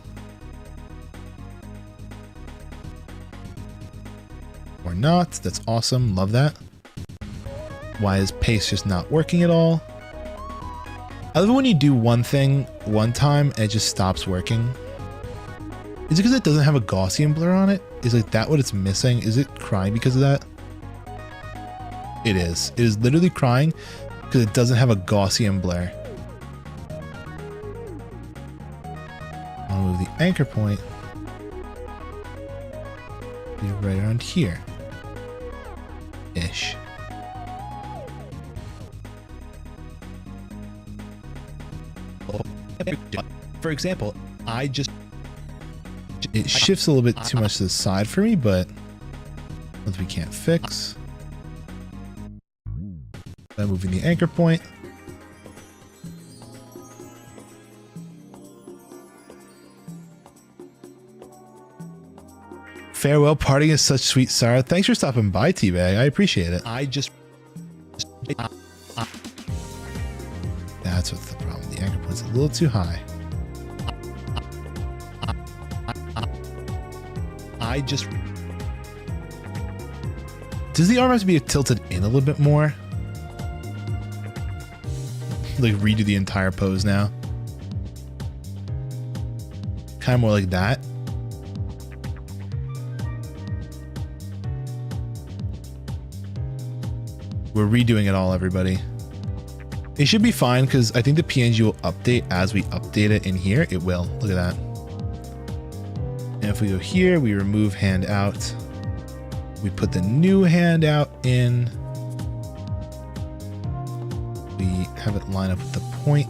A: Or not. That's awesome. Love that. Why is paste just not working at all? I love it when you do one thing one time and it just stops working. Is it because it doesn't have a Gaussian blur on it? Is like that what it's missing? Is it crying because of that? It is. It is literally crying because it doesn't have a Gaussian blur. I'll move the anchor point. Be right around here. Ish. For example, it shifts a little bit too much to the side for me, but we can't fix. By moving the anchor point. Farewell, parting is such sweet sorrow. Thanks for stopping by, T-Bag. I appreciate it. That's what's the problem. The anchor point's a little too high. Does the arm have to be tilted in a little bit more? Like redo the entire pose now? Kind of more like that. We're redoing it all, everybody. It should be fine because I think the PNG will update as we update it in here. It will. Look at that. And if we go here, we remove handout. We put the new handout in. We have it line up with the point.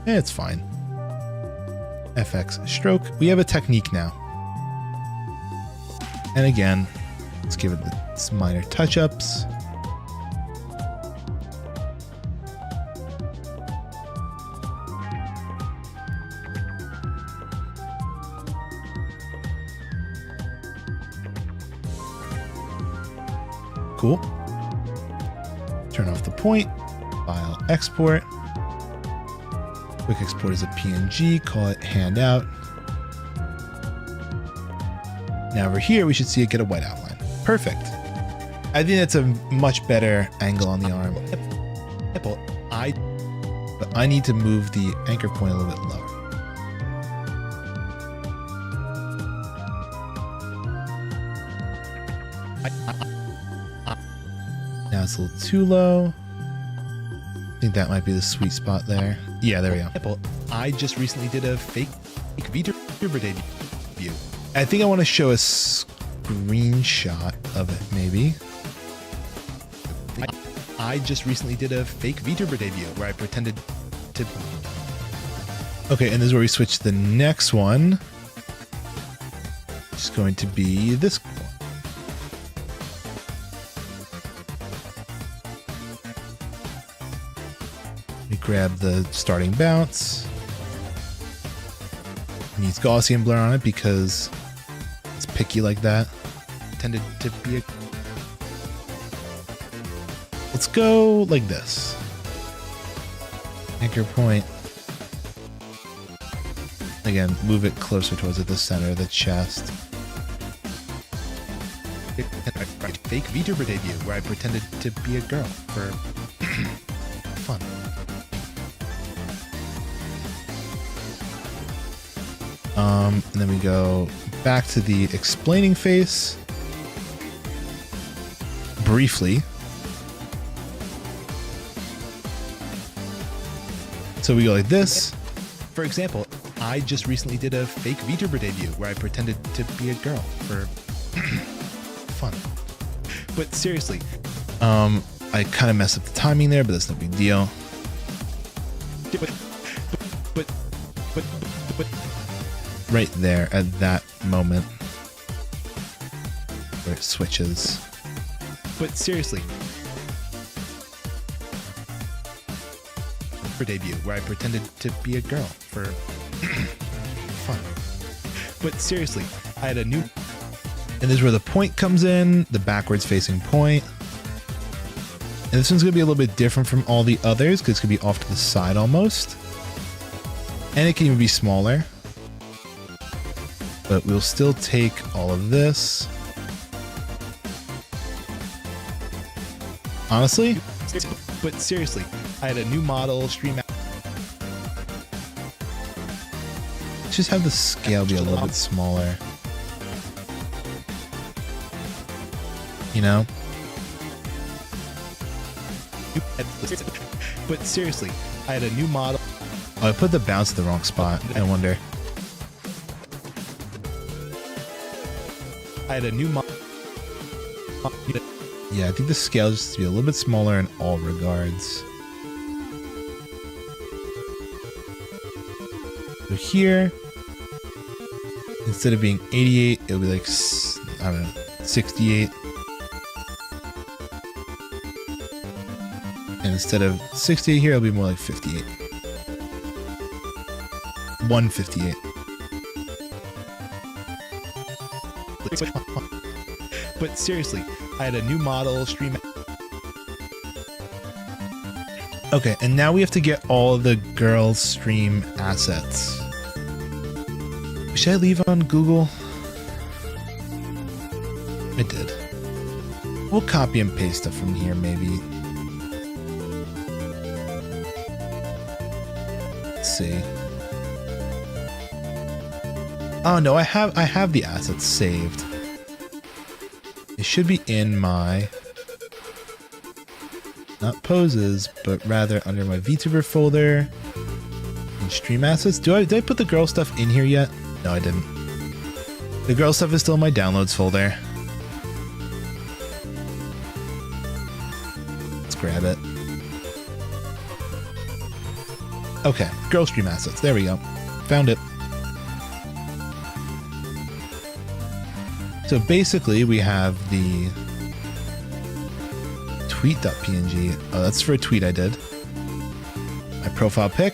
A: It's fine. FX stroke. We have a technique now. And again, let's give it some minor touch-ups. Cool. Turn off the point. File export. Quick export as a PNG. Call it handout. Now over here, we should see it get a white outline. Perfect. I think that's a much better angle on the arm. But I need to move the anchor point a little bit lower. Now it's a little too low. I think that might be the sweet spot there. Yeah, there we go. I just recently did a fake VTUBER debut. I think I want to show a screenshot of it, maybe. I just recently did a fake VTuber debut where I pretended to... Okay, and this is where we switch to the next one. It's going to be this one. We grab the starting bounce. It needs Gaussian blur on it because it's picky like that. Tended to be a... Let's go like this. Anchor point. Again, move it closer towards the center of the chest. fake VTuber debut where I pretended to be a girl for fun. And then we go back to the explaining face briefly. So we go like this. For example, I just recently did a fake VTuber debut where I pretended to be a girl for fun. But seriously, I kind of messed up the timing there, but that's no big deal. But right there at that moment where it switches. But seriously, for debut where I pretended to be a girl for fun. But seriously, I had a new, and this is where the point comes in, the backwards facing point. And this one's gonna be a little bit different from all the others because it's gonna be off to the side almost. And it can even be smaller. But we'll still take all of this. Honestly, but seriously, I had a new model stream. Just have the scale be a little bit smaller. You know? But seriously, I had a new model. Oh, I put the bounce in the wrong spot. I wonder. I had a new model. Yeah, I think the scale just needs to be a little bit smaller in all regards. So here, instead of being 88, it'll be like, I don't know, 68. And instead of 68 here, it'll be more like 58. 158. But seriously, I had a new model stream. Okay, and now we have to get all the girls stream assets. Should I leave on Google? I did. We'll copy and paste stuff from here, maybe. Let's see. Oh no, I have the assets saved. It should be in my, not poses, but rather under my VTuber folder and stream assets. Did I put the girl stuff in here yet? No, I didn't. The girl stuff is still in my downloads folder. Let's grab it. Okay, girl stream assets. There we go. Found it. So basically we have the tweet.png. Oh, that's for a tweet I did. My profile pic.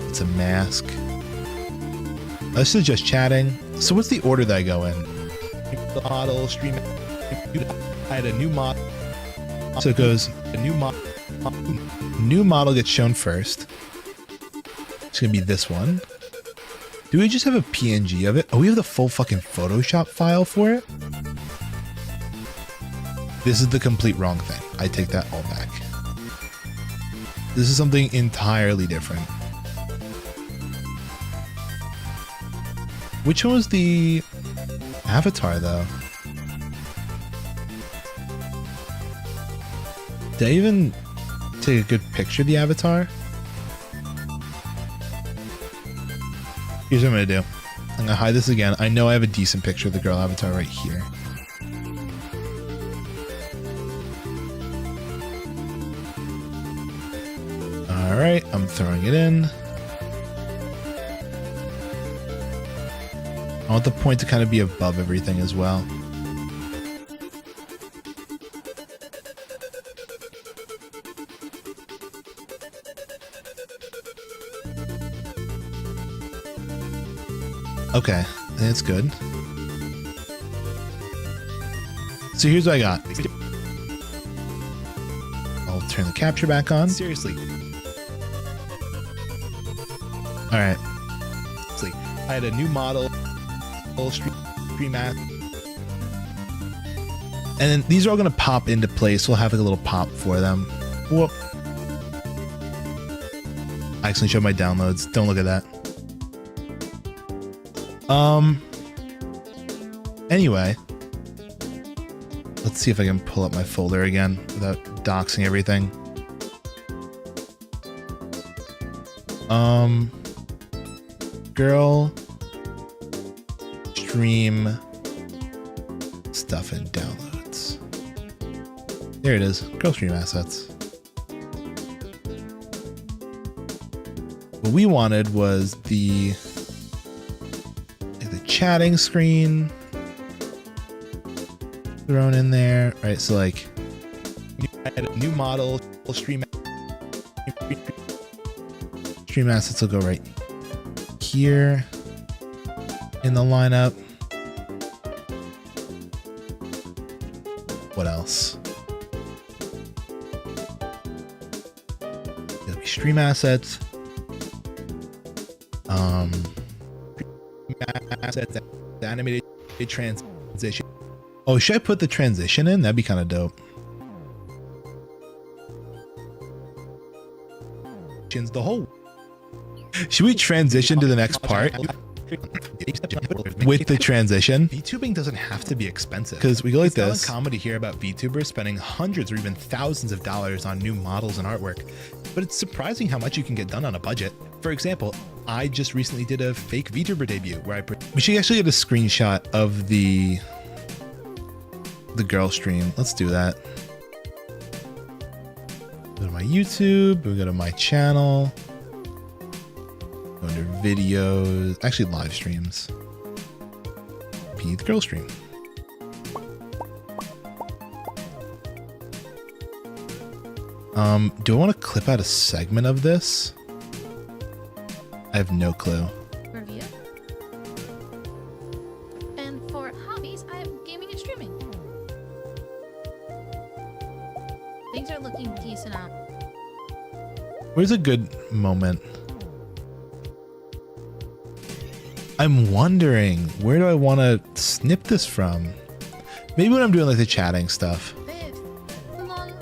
A: It's a mask. This is just chatting. So what's the order that I go in? Model, stream. I had a new model. So it goes, a new model gets shown first. It's gonna be this one. Do we just have a PNG of it? Oh, we have the full fucking Photoshop file for it? This is the complete wrong thing. I take that all back. This is something entirely different. Which one was the avatar, though? Did I even take a good picture of the avatar? Here's what I'm gonna do. I'm gonna hide this again. I know I have a decent picture of the girl avatar right here. Alright, I'm throwing it in. I want the point to kind of be above everything as well. Okay, I think that's good. So here's what I got. I'll turn the capture back on. Seriously. Alright. I had a new model stream at. And then these are all going to pop into place. We'll have like a little pop for them. Whoop. I actually showed my downloads. Don't look at that. Anyway, let's see if I can pull up my folder again without doxing everything. Girl stream stuff and downloads. There it is. Girl stream assets. What we wanted was the chatting screen thrown in there, right? So like new model stream assets will go right here in the lineup. What else? It'll be stream assets. Assets, the animated transition. Oh, should I put the transition in? That'd be kind of dope. The whole. Should we transition to the next part with the transition? VTubing doesn't have to be expensive, because we go like this. It's not uncommon to hear about VTubers spending hundreds or even thousands of dollars on new models and artwork, but it's surprising how much you can get done on a budget. For example, I just recently did a fake VTuber debut where we should actually get a screenshot of the girl stream. Let's do that. Go to my YouTube, we go to my channel, go under videos, actually live streams. Be the girl stream. Do I want to clip out a segment of this? I have no clue.
C: Review. And for hobbies, I have gaming and streaming. Things are looking decent out.
A: Where's a good moment? I'm wondering, where do I want to snip this from? Maybe when I'm doing like the chatting stuff.
C: Babe, come on.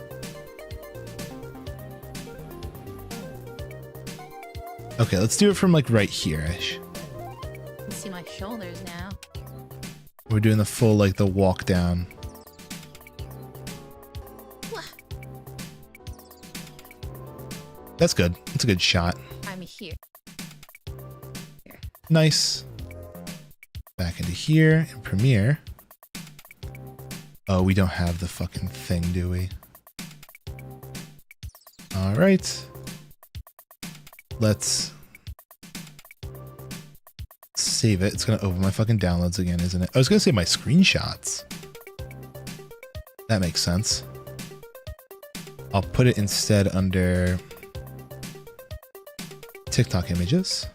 A: Okay, let's do it from like right here-ish.
C: You can see my shoulders now.
A: We're doing the full, like the walk down. That's good. That's a good shot.
C: I'm here.
A: Nice. Back into here in Premiere. Oh, we don't have the fucking thing, do we? All right. Let's save it. It's going to open my fucking downloads again, isn't it? I was going to say my screenshots. That makes sense. I'll put it instead under TikTok images.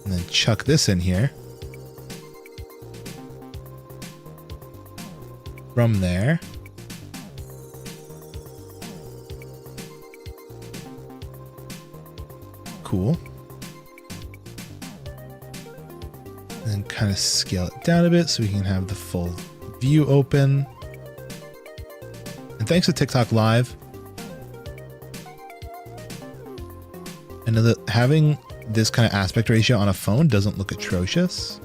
A: And then chuck this in here. From there. Cool. And then kind of scale it down a bit so we can have the full view open. And thanks to TikTok Live, I know that having this kind of aspect ratio on a phone doesn't look atrocious.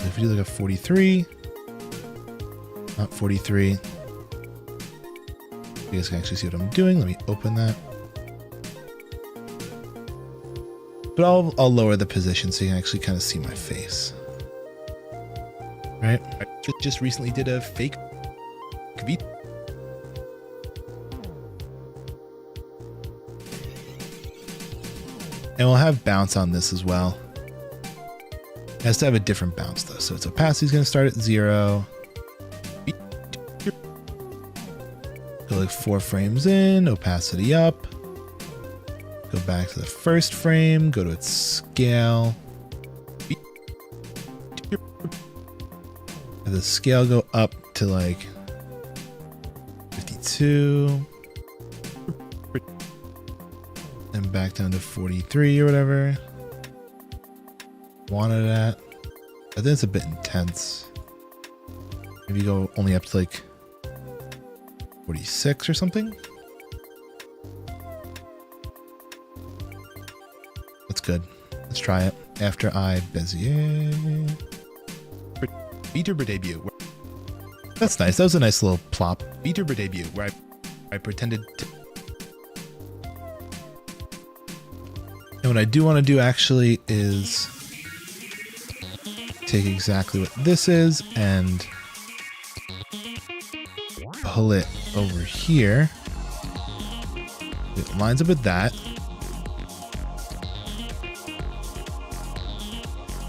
A: If we do like a 43, not 43. You guys can actually see what I'm doing. Let me open that. But I'll lower the position so you can actually kind of see my face. Right? I just recently did a fake V. And we'll have bounce on this as well. It has to have a different bounce though. So its opacity is going to start at 0. Go like 4 frames in, opacity up. Go back to the first frame, go to its scale. Have the scale go up to like 52. And back down to 43 or whatever. wanted it at. I think it's a bit intense. Maybe go only up to like 46 or something. That's good. Let's try it. After I Bezier. VTuber debut. That's nice. That was a nice little plop. VTuber debut where I pretended to. And what I do want to do actually is take exactly what this is and pull it over here. It lines up with that.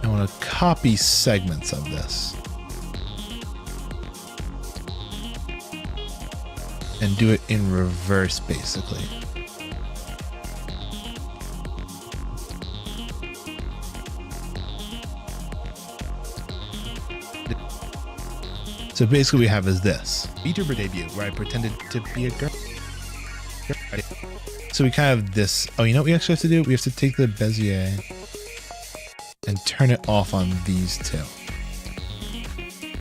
A: I want to copy segments of this and do it in reverse, basically. So basically, we have is this VTuber debut where I pretended to be a girl. So we kind of have this. Oh, you know what we actually have to do? We have to take the Bezier and turn it off on these two.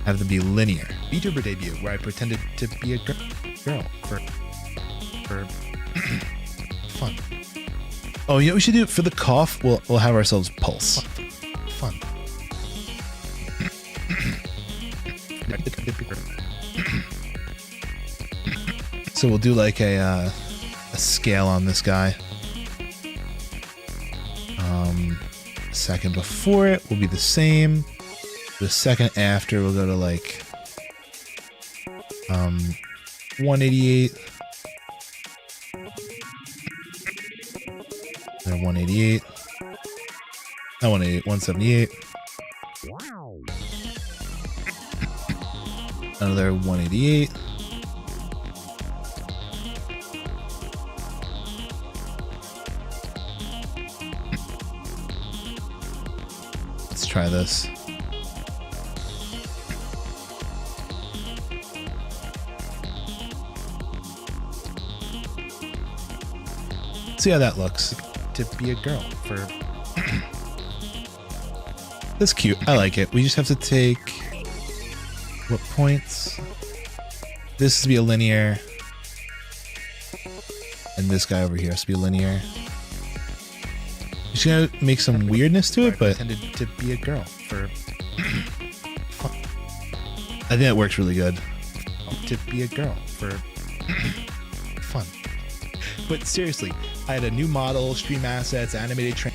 A: Have them be linear. VTuber debut where I pretended to be a girl for fun. Oh, you know what we should do for the cough? We'll have ourselves pulse. Fun. So we'll do like a scale on this guy. Second before it will be the same. The second after we'll go to like 188. Then 188. Not 188, 178. Another 188. Let's try this. See how that looks. To be a girl for that's cute. I like it. We just have to take what points? This is to be a linear. And this guy over here has to be a linear. Just gonna make some weirdness to it, but I tended to be a girl for fun. I think that works really good. To be a girl for fun. But seriously, I had a new model, stream assets, animated train.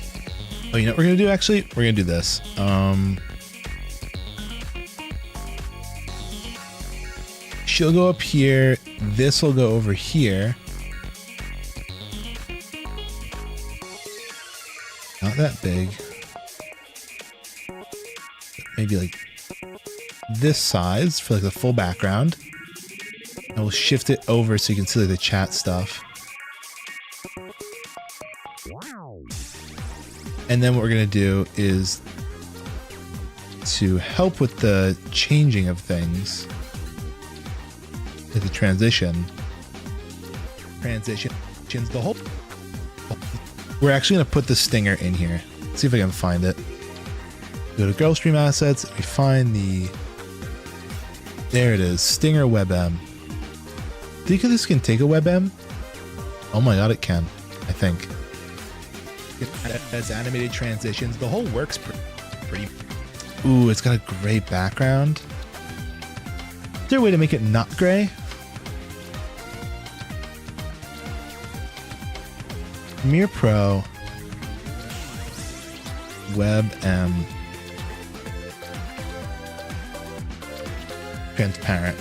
A: Oh, you know what we're gonna do actually? We're gonna do this. She'll go up here. This will go over here. Not that big. Maybe like this size for like the full background. And we'll shift it over so you can see like the chat stuff. And then what we're gonna do is to help with the changing of things. The transitions the whole. We're actually gonna put the stinger in here. Let's see if I can find it. Go to Girl Stream Assets. We find the. There it is. Stinger WebM. Do you think this can take a WebM? Oh my god, it can. I think. It has animated transitions. The whole works pretty. Ooh, it's got a gray background. Is there a way to make it not gray? Premiere Pro WebM transparent.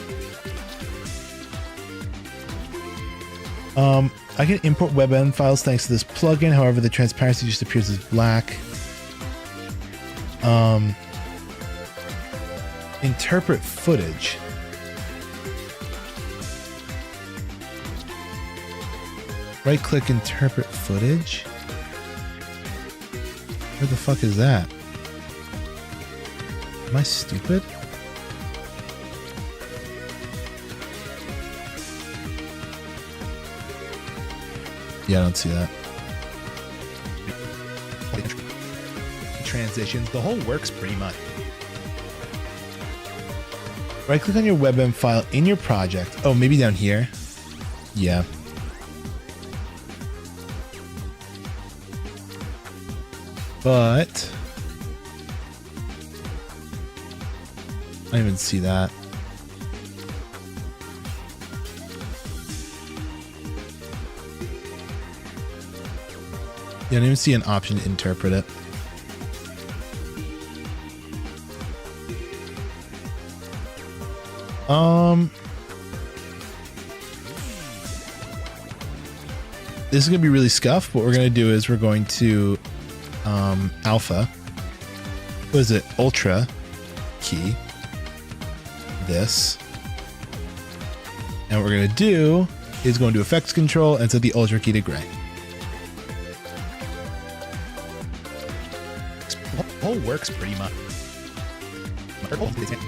A: I can import WebM files thanks to this plugin. However, the transparency just appears as black. Interpret footage. Right click, interpret footage. Where the fuck is that? Am I stupid? Yeah, I don't see that. transitions, the whole works pretty much. Right click on your WebM file in your project. Oh, maybe down here. Yeah. But I don't even see that. Yeah, I don't even see an option to interpret it. This is gonna be really scuffed. What we're gonna do is we're going to alpha. What is it? Ultra key. This. And what we're gonna do is go into effects control and set the ultra key to gray. The whole works pretty much.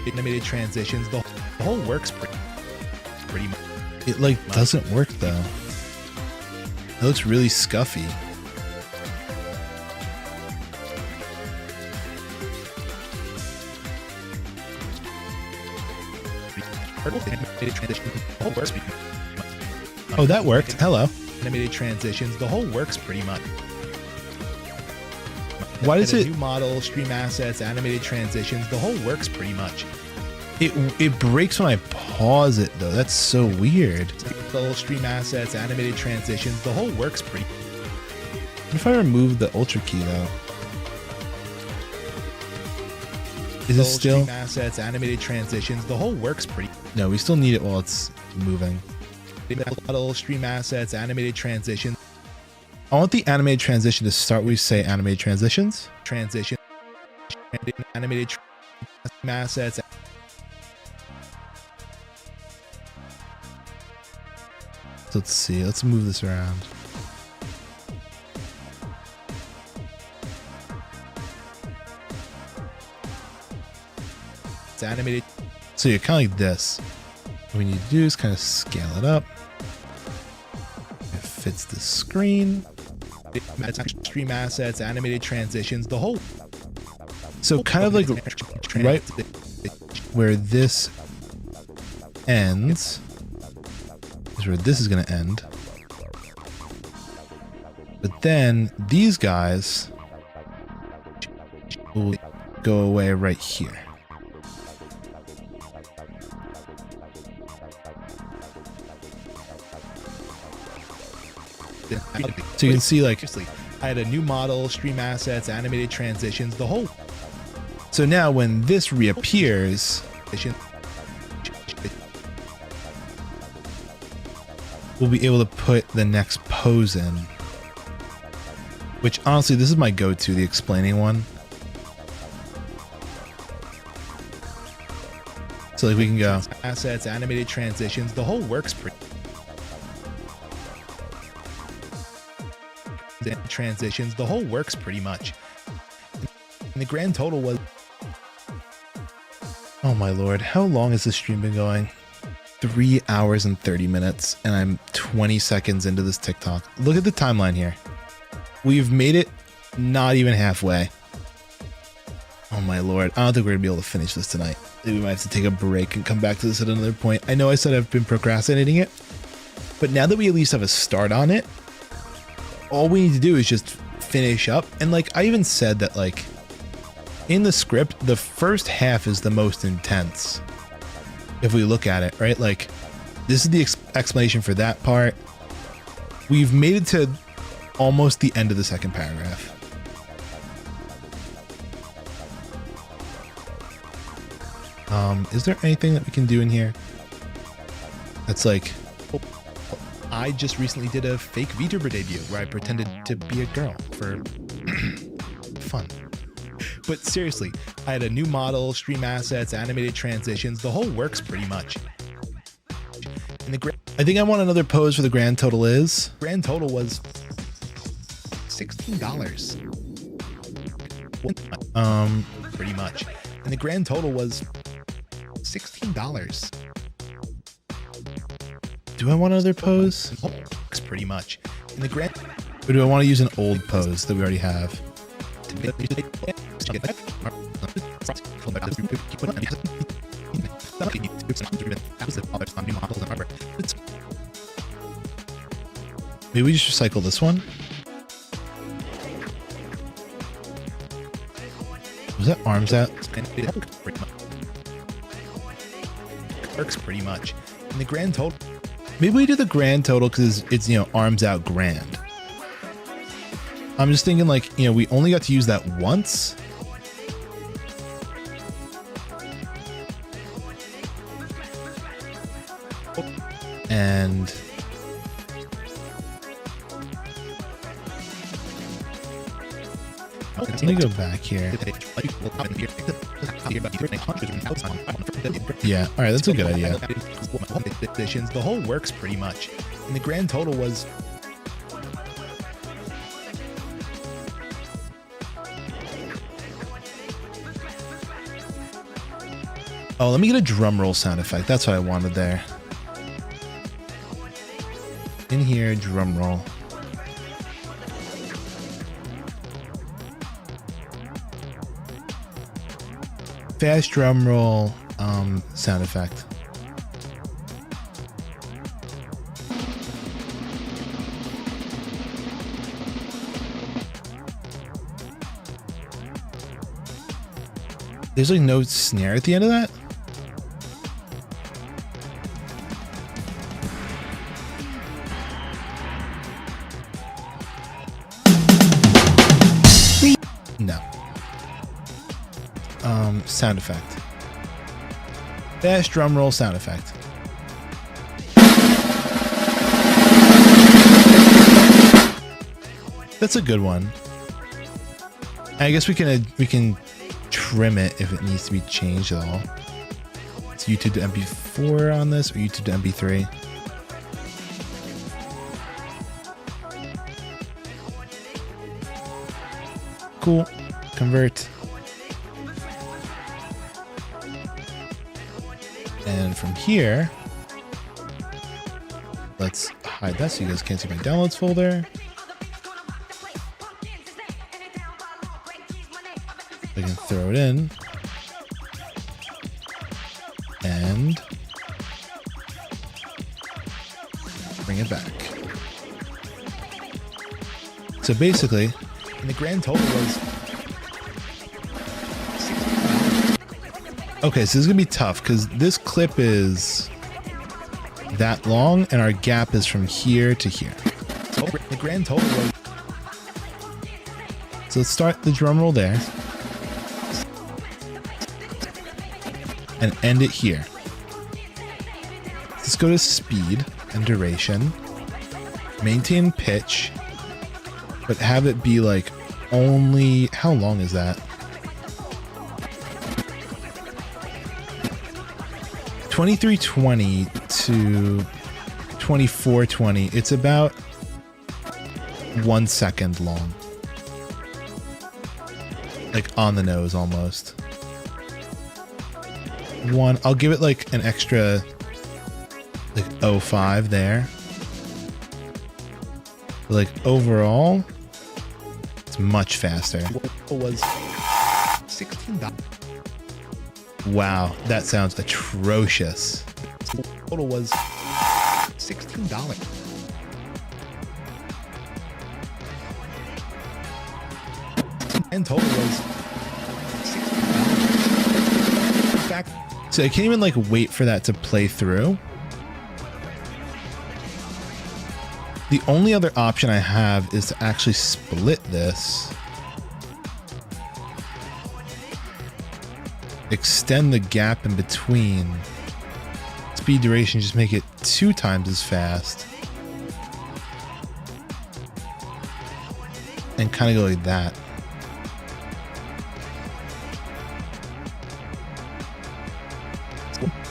A: Animated transitions. The whole works pretty much. It like doesn't work though. It looks really scuffy. Oh, that worked. Hello. Animated transitions. The whole works pretty much. Why does it? New model, stream assets, animated transitions. The whole works pretty much. It breaks when I pause it though. That's so weird. Stream assets, animated transitions. The whole works pretty. What if I remove the ultra key though? Is it still? Stream assets, animated transitions. The whole works pretty. No, we still need it while it's moving. Model, stream assets, animated transitions. I want the animated transition to start where we say animated transitions. Transition. Animated assets. Let's see. Let's move this around. It's animated. So you're kind of like this. What we need to do is kind of scale it up. It fits the screen. Stream assets, animated transitions, the whole. So kind of like right where this ends is where this is going to end. But then these guys will go away right here. So you can see like I had a new model, stream assets, animated transitions, the whole. So now when this reappears, we'll be able to put the next pose in. Which honestly, this is my go-to, the explaining one. So like we can go assets, animated transitions, the whole works pretty. Transitions, the whole works pretty much. And the grand total was, oh my lord, how long has this stream been going? 3 hours and 30 minutes, and I'm 20 seconds into this TikTok. Look at the timeline here. We've made it not even halfway. Oh my lord, I don't think we're gonna be able to finish this tonight. We might have to take a break and come back to this at another point. I know I said I've been procrastinating it, but now that we at least have a start on it, all we need to do is just finish up. And like I even said that like in the script, the first half is the most intense. If we look at it, right? Like this is the explanation for that part. We've made it to almost the end of the second paragraph. Is there anything that we can do in here that's like, I just recently did a fake VTuber debut where I pretended to be a girl for fun. But seriously, I had a new model, stream assets, animated transitions, the whole works pretty much. And I think I want another pose for the grand total is. Grand total was $16. Pretty much. And the grand total was $16. Do I want another pose? Works pretty much. In the grand, or do I want to use an old pose that we already have? Maybe we just recycle this one. Was that arms out? Works pretty much. And the grand total. Maybe we do the grand total because it's, you know, arms out grand. I'm just thinking like, you know, we only got to use that once. And let me go back here. Yeah, all right, that's a good idea. The whole works pretty much. And the grand total was... Oh, let me get a drum roll sound effect. That's what I wanted there. In here, drum roll. Fast drum roll sound effect. There's like no snare at the end of that? No. Sound effect. Fast drum roll sound effect. That's a good one. I guess we can trim it if it needs to be changed at all. It's YouTube to MP4 on this or YouTube to MP3. Cool. Convert. And from here, let's hide that so you guys can't see my downloads folder. I can throw it in. And bring it back. So basically, and the grand total was... Okay, so this is gonna be tough because this clip is that long and our gap is from here to here. So the grand total was... So let's start the drum roll there. And end it here. Let's go to speed and duration. Maintain pitch. But have it be like only... How long is that? 2320 to 2420. It's about 1 second long. Like on the nose almost. I'll give it like an extra like 0.5 there. But like overall, it's much faster. It was $16. Wow, that sounds atrocious. Total was $16. And total was $16. In fact, so I can't even like wait for that to play through. The only other option I have is to actually split this. Extend the gap in between. Speed duration, just make it 2 times as fast. And kind of go like that.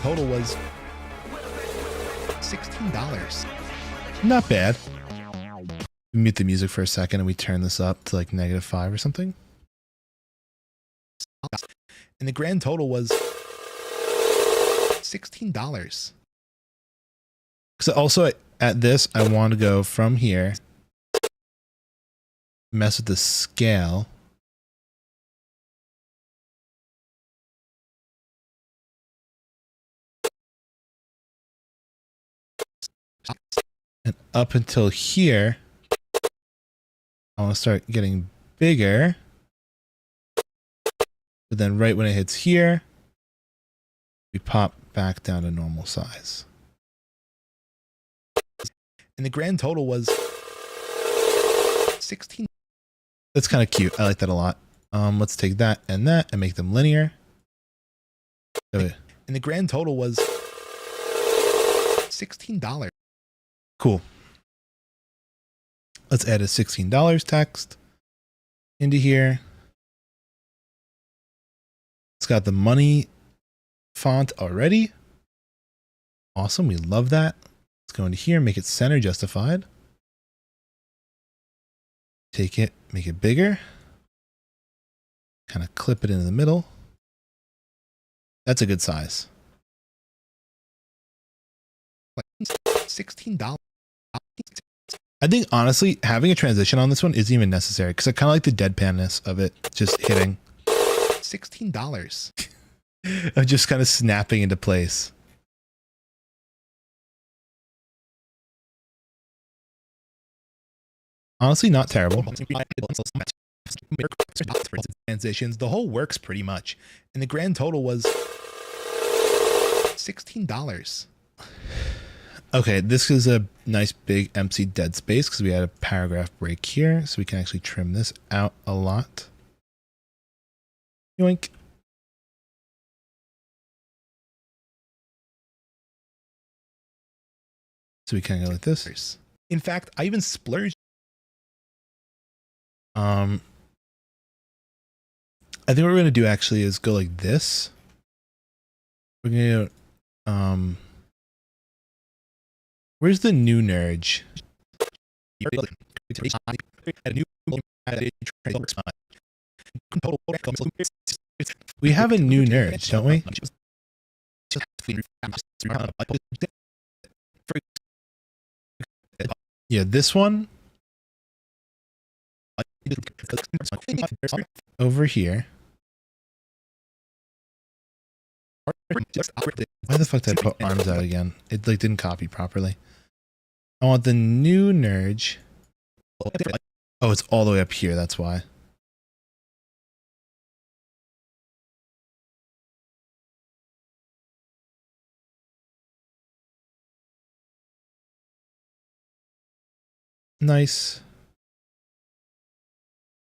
A: Total was $16. Not bad. Mute the music for a second and we turn this up to like -5 or something. And the grand total was $16. So also at this, I want to go from here, mess with the scale. And up until here, I want to start getting bigger. But then right when it hits here, we pop back down to normal size. And the grand total was 16. That's kind of cute. I like that a lot. Let's take that and make them linear. And the grand total was $16. Cool. Let's add a $16 text into here. It's got the money font already. Awesome. We love that. Let's go into here, make it center justified. Take it, make it bigger. Kind of clip it into the middle. That's a good size. $16. I think honestly, having a transition on this one isn't even necessary because I kind of like the deadpanness of it just hitting. $16. Of just kind of snapping into place. Honestly, not terrible. Transitions, the whole works pretty much. And the grand total was $16. Okay, this is a nice big empty dead space because we had a paragraph break here. So we can actually trim this out a lot. Yoink. So we kind of go like this. In fact, I even splurged. I think what we're going to do actually is go like this. We're going to, where's the new nerd? We have a new nerd, don't we? Yeah, this one. Over here. Why the fuck did I put arms out again? It like didn't copy properly. I want the new nerd. Oh, it's all the way up here, that's why. Nice.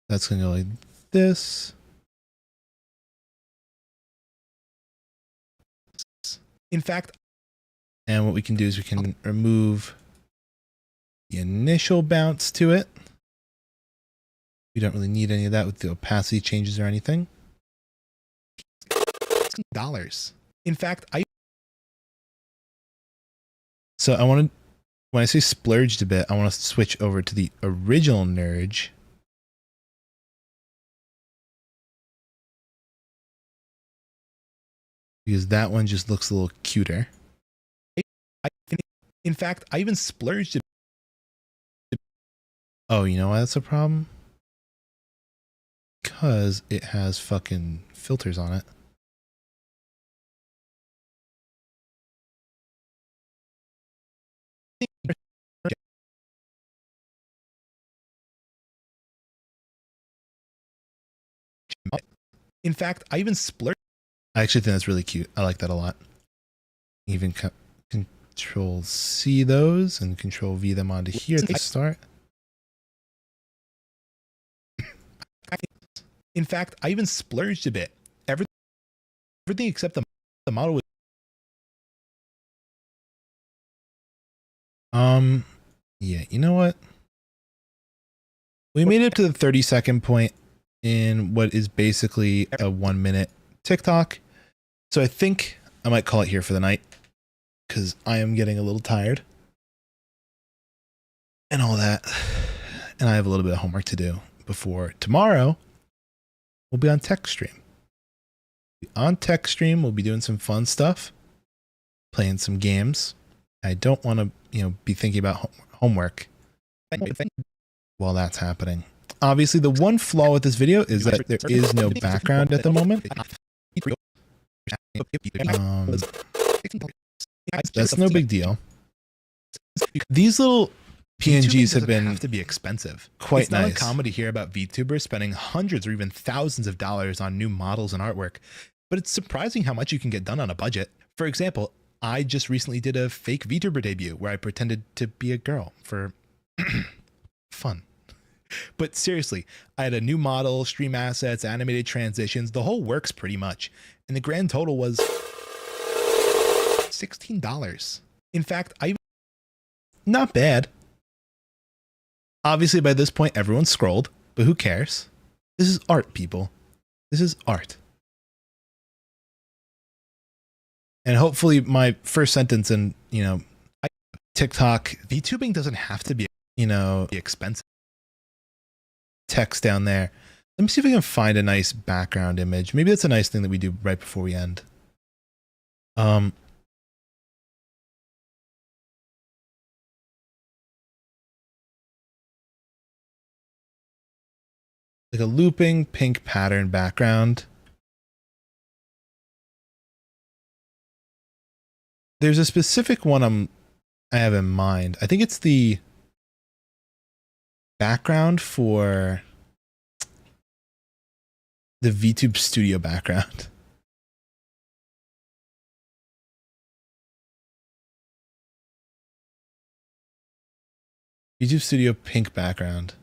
A: That's gonna go like this. In fact, and what we can do is we can remove the initial bounce to it. We don't really need any of that with the opacity changes or anything. $16. In fact, so I want to, when I say splurged a bit, I want to switch over to the original nerd. Because that one just looks a little cuter. In fact, I even splurged. Oh, you know why that's a problem? Because it has fucking filters on it. In fact, I even splurged. I actually think that's really cute. I like that a lot. Even Control C those and Control V them onto here at the start. In fact, I even splurged a bit. Everything except the model was. Yeah, you know what? We made it up to the 30-second point in what is basically a 1-minute TikTok. So I think I might call it here for the night because I am getting a little tired and all that. And I have a little bit of homework to do before tomorrow. We'll be on Tech Stream. On Tech Stream, we'll be doing some fun stuff, playing some games. I don't want to, be thinking about homework while that's happening. Obviously, the one flaw with this video is that there is no background at the moment. That's no big deal. These little PNGs have been
D: have to be expensive.
A: Quite
D: it's
A: nice.
D: It's not uncommon to hear about VTubers spending hundreds or even thousands of dollars on new models and artwork, but it's surprising how much you can get done on a budget. For example, I just recently did a fake VTuber debut where I pretended to be a girl for fun. But seriously, I had a new model, stream assets, animated transitions, the whole works pretty much. And the grand total was $16. In fact, not bad. Obviously, by this point, everyone's scrolled, but who cares? This is art, people. This is art. And hopefully my first sentence in, TikTok, VTubing doesn't have to be, expensive. Text down there. Let me see if I can find a nice background image. Maybe that's a nice thing that we do right before we end. Like a looping pink pattern background. There's a specific one I have in mind. I think it's the background for the VTube Studio background. VTube Studio pink background.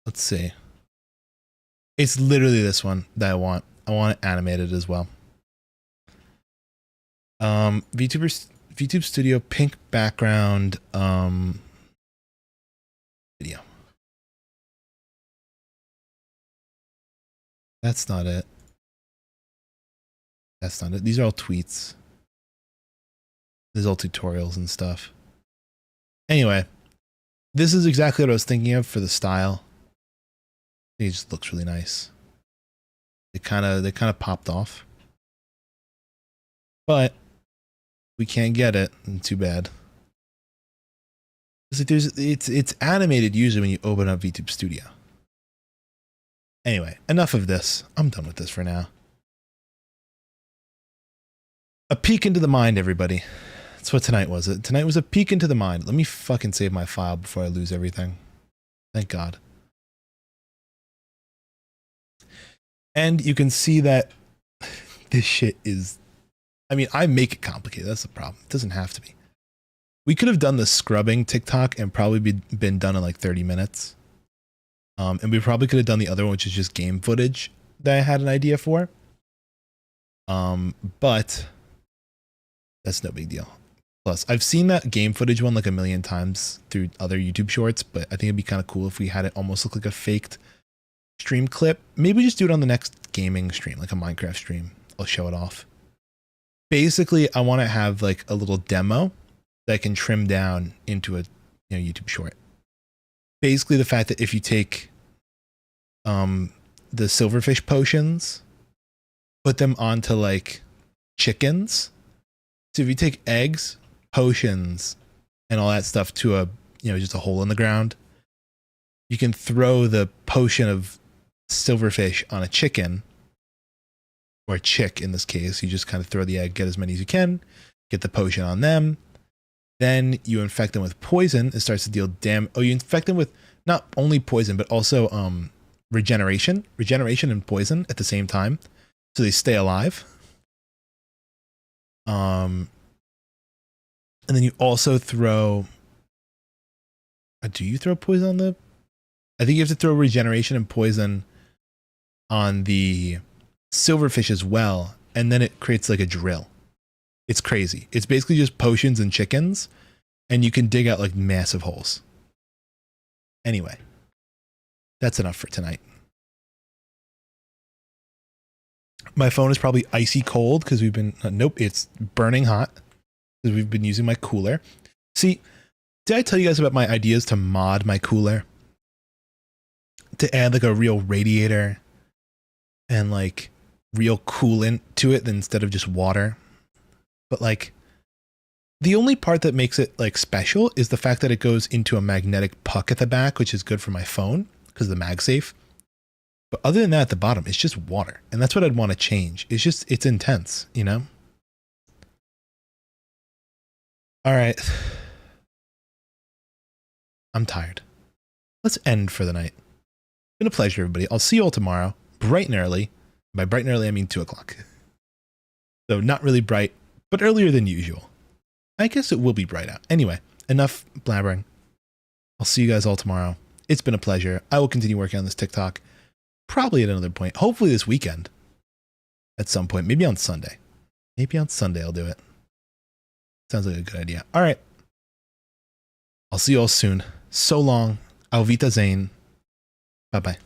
D: Let's see. It's literally this one that I want. I want it animated as well. VTube Studio pink background video. That's not it. That's not it. These are all tweets. These are all tutorials and stuff. Anyway, this is exactly what I was thinking of for the style. It just looks really nice. They kind of popped off. But we can't get it, and too bad. It's animated usually when you open up VTube Studio. Anyway, enough of this. I'm done with this for now. A peek into the mind, everybody. That's what tonight was. Tonight was a peek into the mind. Let me fucking save my file before I lose everything. Thank God. And you can see that this shit is... I mean, I make it complicated. That's the problem. It doesn't have to be. We could have done the scrubbing TikTok and probably been done in like 30 minutes. And we probably could have done the other one, which is just game footage that I had an idea for. But that's no big deal. Plus, I've seen that game footage one like a million times through other YouTube shorts, but I think it'd be kind of cool if we had it almost look like a faked stream clip. Maybe we just do it on the next gaming stream, like a Minecraft stream. I'll show it off. Basically, I want to have like a little demo that I can trim down into a YouTube short. Basically, the fact that if you take the silverfish potions, put them onto like chickens. So if you take eggs, potions, and all that stuff to a just a hole in the ground, you can throw the potion of silverfish on a chicken, or a chick in this case. You just kind of throw the egg, get as many as you can, get the potion on them. Then you infect them with poison. It starts to deal damage. Oh, you infect them with not only poison, but also regeneration and poison at the same time. So they stay alive. And then you also throw... do you throw poison on the... I think you have to throw regeneration and poison on the silverfish as well. And then it creates like a drill. It's crazy. It's basically just potions and chickens. And you can dig out like massive holes. Anyway. That's enough for tonight. My phone is probably icy cold because we've been... nope, it's burning hot because we've been using my cooler. See, did I tell you guys about my ideas to mod my cooler? To add like a real radiator and like real coolant to it instead of just water. But like the only part that makes it like special is the fact that it goes into a magnetic puck at the back, which is good for my phone because of the MagSafe. But other than that, at the bottom, it's just water. And that's what I'd want to change. It's intense, All right. I'm tired. Let's end for the night. Been a pleasure, everybody. I'll see you all tomorrow, bright and early. By bright and early, I mean 2 o'clock. So not really bright, but earlier than usual. I guess it will be bright out. Anyway, enough blabbering. I'll see you guys all tomorrow. It's been a pleasure. I will continue working on this TikTok, probably at another point. Hopefully this weekend at some point. Maybe on Sunday. Maybe on Sunday I'll do it. Sounds like a good idea. All right. I'll see you all soon. So long. Auf Wiedersehen. Bye-bye.